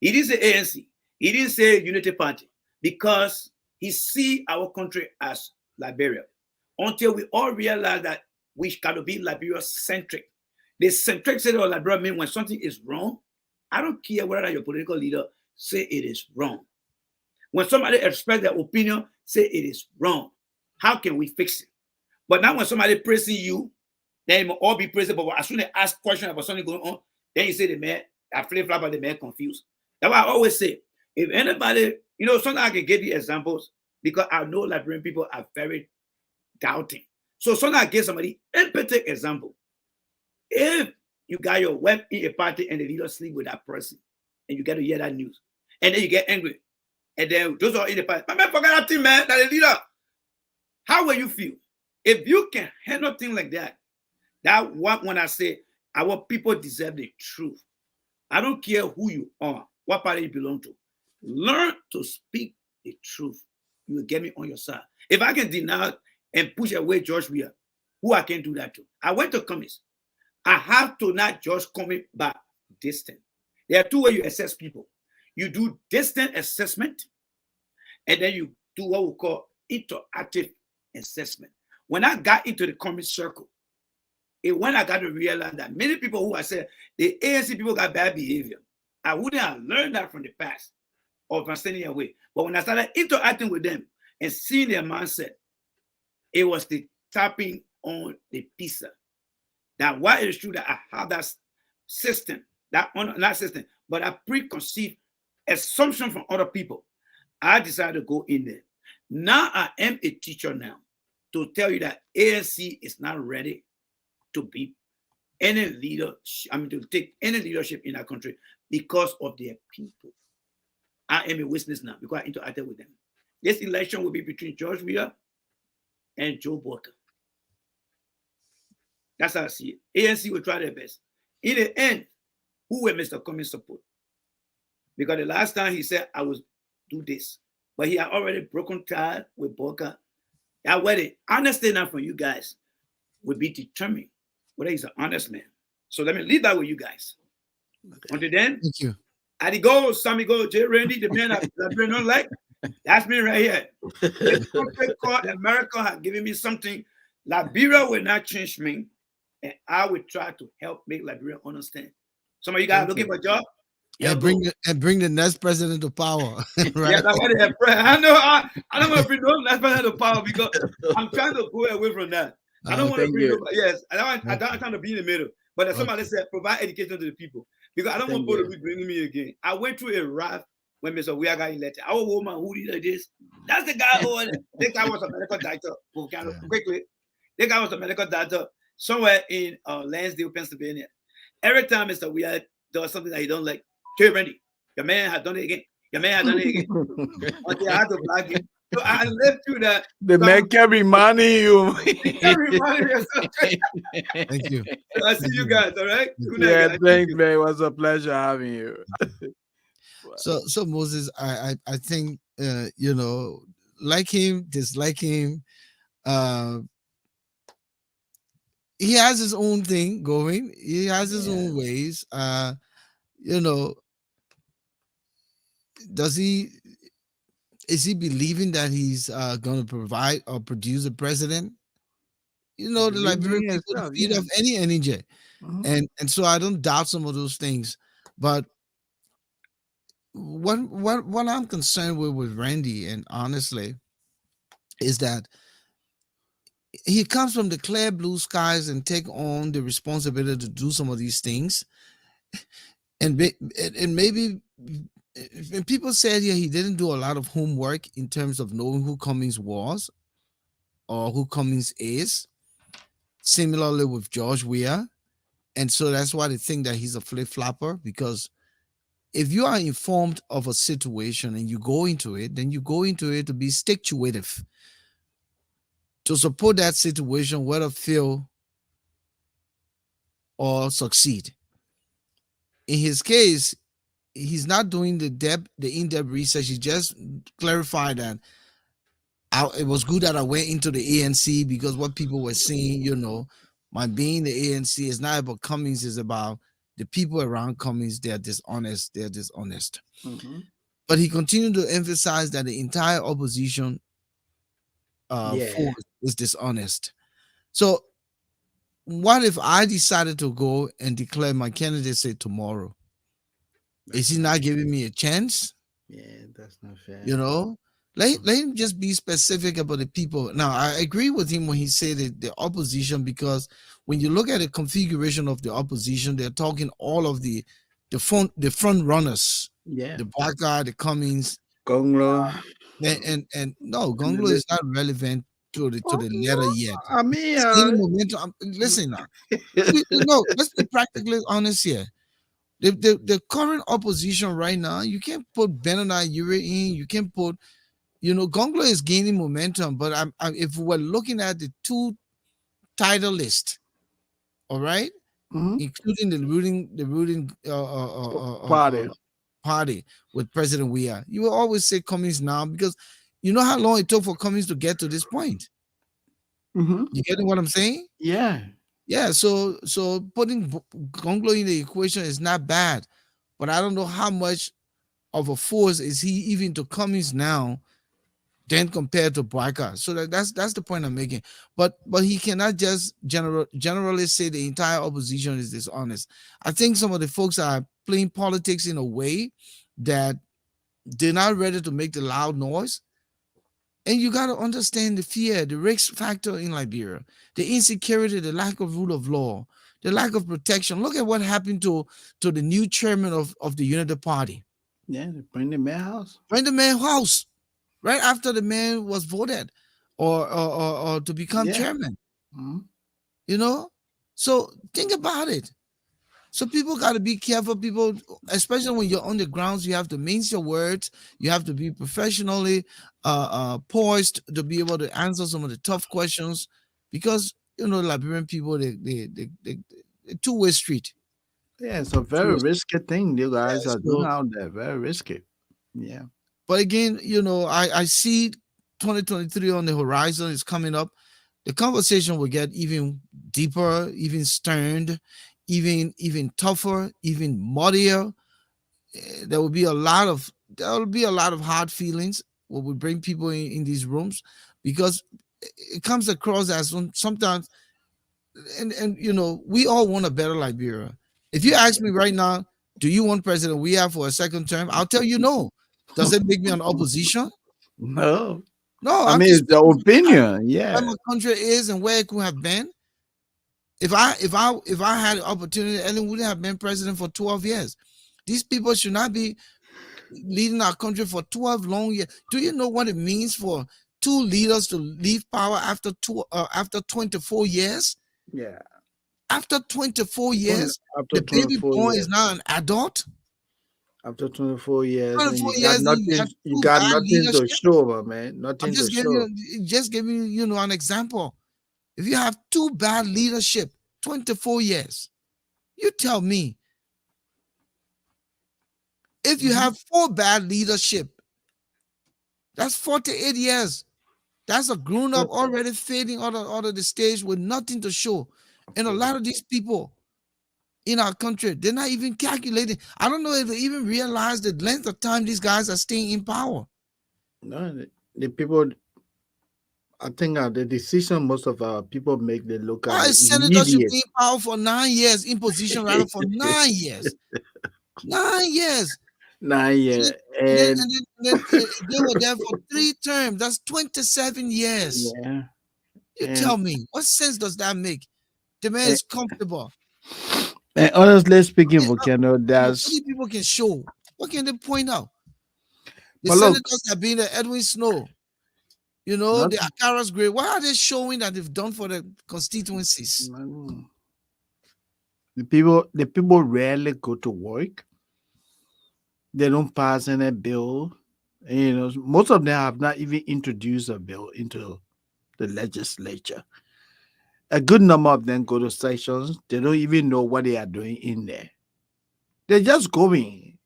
He didn't say ANC. He didn't say Unity Party, because he see our country as Liberia. Until we all realize that we got to be Liberia-centric. The centricity of Liberia means when something is wrong, I don't care whether your political leader say it is wrong. When somebody express their opinion, say it is wrong. How can we fix it? But now when somebody praising you, then you all be praising, but as soon as they ask questions about something going on, then you say the man, I flip-flop, but the man confused. That's why I always say, if anybody, sometimes I can give you examples because I know Liberian people are very doubting. So sometimes I give somebody empathic example. If you got your wife in a party and the leader sleep with that person, and you get to hear that news, and then you get angry, and then those are in the party, man, forget that thing, man, that the leader. How will you feel? If you can handle things like that, when I say our people deserve the truth. I don't care who you are, what party you belong to. Learn to speak the truth. You will get me on your side. If I can deny and push away George Weah, who I can do that to? I went to commies. I have to not just come by distance. There are two ways you assess people. You do distant assessment, and then you do what we call interactive assessment. When I got into the commie circle, when I got to realize that many people who I said the ANC people got bad behavior, I wouldn't have learned that from the past or from standing away. But when I started interacting with them and seeing their mindset, it was the tapping on the pizza. That why it is true that I have that system, not system, but a preconceived assumption from other people. I decided to go in there. Now I am a teacher now to tell you that ANC is not ready to be any leader, to take any leadership in our country because of their people. I am a witness now because I interacted with them. This election will be between George Weah and Joe Biden. That's how I see it. ANC will try their best. In the end, who will Mr. Cummings support? Because the last time he said, I will do this. But he had already broken ties with Boca. That way, the honesty now from you guys will be determined whether he's an honest man. So let me leave that with you guys. Okay. Until then, thank you. Adi go, Sammy go, J. Randy, the man that we don't like. That's me right here. This country called America has given me something. Liberia will not change me, and I will try to help make Liberia understand. Some of you guys looking for a job? And bring the next president to power. Right? Yeah, that's what they have. I know. I don't want to bring no next president to power because I'm trying to go away from that. I don't want to bring nobody. Yes, I'm trying to be in the middle. But as somebody said, provide education to the people because I don't want people to be bringing me again. I went through a wrath when Mr. Weah got elected. Our woman who did this. That's the guy who. This guy was a medical doctor. Volcano. Quickly, this guy was a medical doctor somewhere in Lansdale, Pennsylvania. Every time Mr. Weah does something that he don't like, J. Randy, your man has done it again. Your man has done it again. Until I had to block him. So I lived through that. The man kept reminding you. Thank you. So I see you guys, all right? Yeah, thanks, man. It was a pleasure having you. So Moses, I think like him, dislike him, he has his own thing going. He has his own ways. Is he believing that he's going to provide or produce a president? The Liberian people feed off any energy. And so I don't doubt some of those things. But what I'm concerned with Randy, and honestly, is that he comes from the clear blue skies and take on the responsibility to do some of these things. And maybe And people said here he didn't do a lot of homework in terms of knowing who Cummings was or who Cummings is. Similarly with George Weah. And so that's why they think that he's a flip flopper, because if you are informed of a situation and you go into it, then you go into it to be stick-to-itive, to support that situation, whether fail or succeed. In his case, he's not doing the in-depth research. He just clarified that it was good that I went into the ANC because what people were saying, my being the ANC is not about Cummings, it's about the people around Cummings. They're dishonest. Mm-hmm. But he continued to emphasize that the entire opposition force is dishonest. So what if I decided to go and declare my candidacy tomorrow? Is he not giving me a chance? Yeah, that's not fair. Let him just be specific about the people. Now, I agree with him when he said that the opposition, because when you look at the configuration of the opposition, they're talking all of the front runners. Yeah. The Black Guy, the Cummings. Gonglo. And no, Gonglo is not relevant to the letter yet. I mean, it's gaining momentum. Listen now. No, let's be practically honest here. The current opposition right now, you can't put Benani Ure in, you can't put, Gonglo is gaining momentum, but if we're looking at the two title list, all right, including the ruling party with President Weah, you will always say Cummings now, because you know how long it took for Cummings to get to this point. Mm-hmm. You getting what I'm saying? Yeah. Yeah. So putting Gonglo in the equation is not bad, but I don't know how much of a force is he even to Cummings now than compared to Barker. So that's the point I'm making. But he cannot just generally say the entire opposition is dishonest. I think some of the folks are playing politics in a way that they're not ready to make the loud noise. And you got to understand the fear, the risk factor in Liberia, the insecurity, the lack of rule of law, the lack of protection. Look at what happened to the new chairman of the Unity Party. Yeah, they bring the mayor house. Bring the mayor house right after the man was voted or to become chairman. Mm-hmm. So think about it. So people got to be careful. People, especially when you're on the grounds, you have to mince your words. You have to be professionally poised to be able to answer some of the tough questions, because Liberian people, they two-way street. Yeah, it's a very risky thing you guys are doing out there. Very risky. Yeah. But again, I see 2023 on the horizon is coming up. The conversation will get even deeper, even stern, even tougher, even muddier. There will be a lot of hard feelings when we bring people in these rooms, because it comes across as sometimes, and we all want a better Liberia. If you ask me right now, do you want President Weah for a second term? I'll tell you no. Does it make me an opposition? No. No. I mean, it's the opinion. Yeah. Where my country is and where it could have been. If I had the opportunity, Ellen wouldn't have been president for 12 years. These people should not be leading our country for 12 long years. Do you know what it means for two leaders to leave power after 24 years? Yeah. After 24 years, the baby boy is now an adult. After 24 years, 24 you years, got nothing to show, man. Nothing I'm just to show. Just giving you an example. If you have two bad leadership, 24 years, you tell me. If you have four bad leadership, that's 48 years. That's a grown up already fading out of the stage with nothing to show. And a lot of these people in our country, they're not even calculating. I don't know if they even realize the length of time these guys are staying in power. No, the people, I think the decision most of our people make, they look at it senators should immediate. be in power for 9 years, in position rather for 9 years. 9 years. 9 years. And then they were there for 3 terms. That's 27 years. Yeah. You tell me, what sense does that make? The man is comfortable. And honestly speaking, Volcano, that's people can show. What can they point out? The But look, senators have been the Edwin Snow, you know, the Akaras Gray. What are they showing that they've done for the constituencies? the people rarely go to work. They don't pass any bill. And, you know, most of them have not even introduced a bill into the legislature. A good number of them go to sessions. They don't even know what they are doing in there. They're just going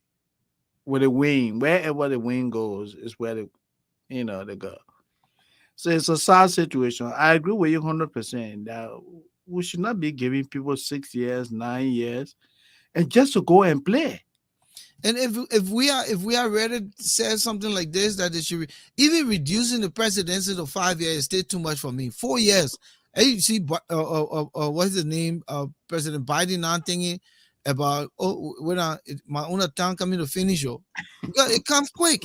with the wind. Wherever the wind goes is where they go. So it's a sad situation. I agree with you 100% that we should not be giving people 6 years, 9 years, and just to go and play. And if we are ready to say something like this, that they should even reducing the presidency to 5 years is still too much for me. 4 years. And you see, what's the name of President Biden now thinking about when my own time coming to finish, because it comes quick.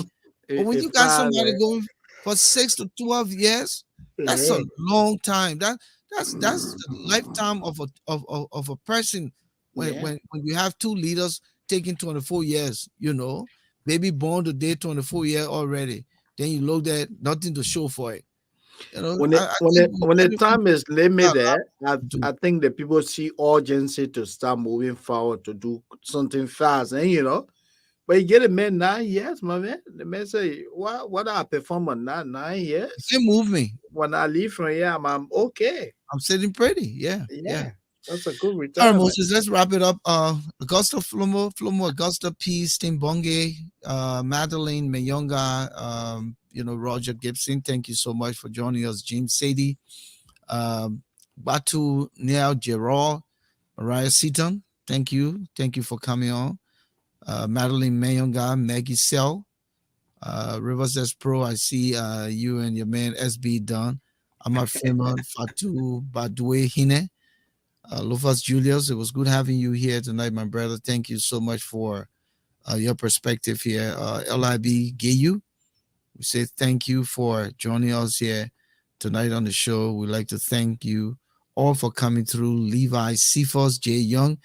But when you got somebody going for 6 to 12 years, that's a long time. That's the lifetime of a person when you have two leaders taking 24 years, you know, baby born today, 24 years already. Then you look at nothing to show for it. You know, when the time is limited, I think that people see urgency to start moving forward to do something fast. And you know, but you get a man 9 years, my man. The man say, what I perform on that 9 years? They move me. When I leave from here, I'm okay. I'm sitting pretty. Yeah. That's a good All retirement. right, Moses, let's wrap it up. Augusta Flomo, Augusta Peace, Timbonge, Madeline Mayonga, Roger Gibson, thank you so much for joining us. James Sadie, Batu Niao Gerard, Mariah Seaton, thank you for coming on. Madeline Mayonga, Maggie Sell, Rivers S Pro, I see you and your man SB Dunn. Amar Fema, Fatu Badwe Hine. Lufas Julius, it was good having you here tonight, my brother. Thank you so much for your perspective here. LIB Gayu, we say thank you for joining us here tonight on the show. We'd like to thank you all for coming through. Levi Cephas, Jay Young.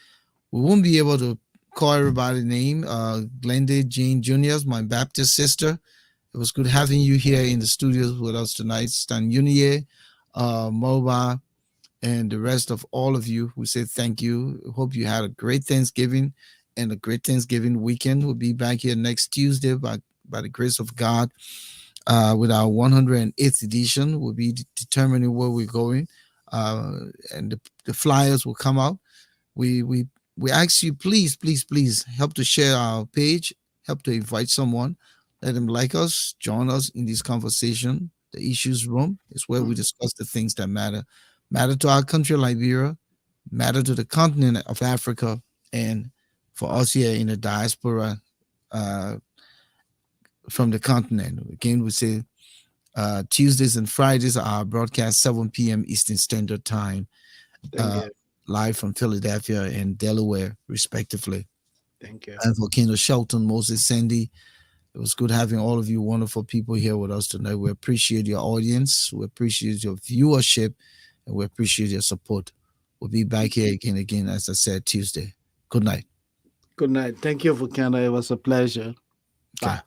We won't be able to call everybody's name. Glenda Jane Juniors, my Baptist sister. It was good having you here in the studios with us tonight. Stan Unier, Moba, and the rest of all of you, we say thank you. Hope you had a great Thanksgiving and a great Thanksgiving weekend. We'll be back here next Tuesday by the grace of God with our 108th edition. We'll be determining where we're going, and the flyers will come out. We ask you, please help to share our page, help to invite someone, let them like us, join us in this conversation. The Issues Room is where we discuss the things that matter to our country, Liberia, matter to the continent of Africa, and for us here in the diaspora from the continent. Again, we say Tuesdays and Fridays are our broadcast, 7 p.m. Eastern Standard Time, live from Philadelphia and Delaware, respectively. Thank you. And Volcano, Shelton, Moses, Sandy. It was good having all of you wonderful people here with us tonight. We appreciate your audience. We appreciate your viewership. And we appreciate your support. We'll be back here again, as I said, Tuesday. Good night. Good night. Thank you, Volcano. It was a pleasure. Okay. Bye.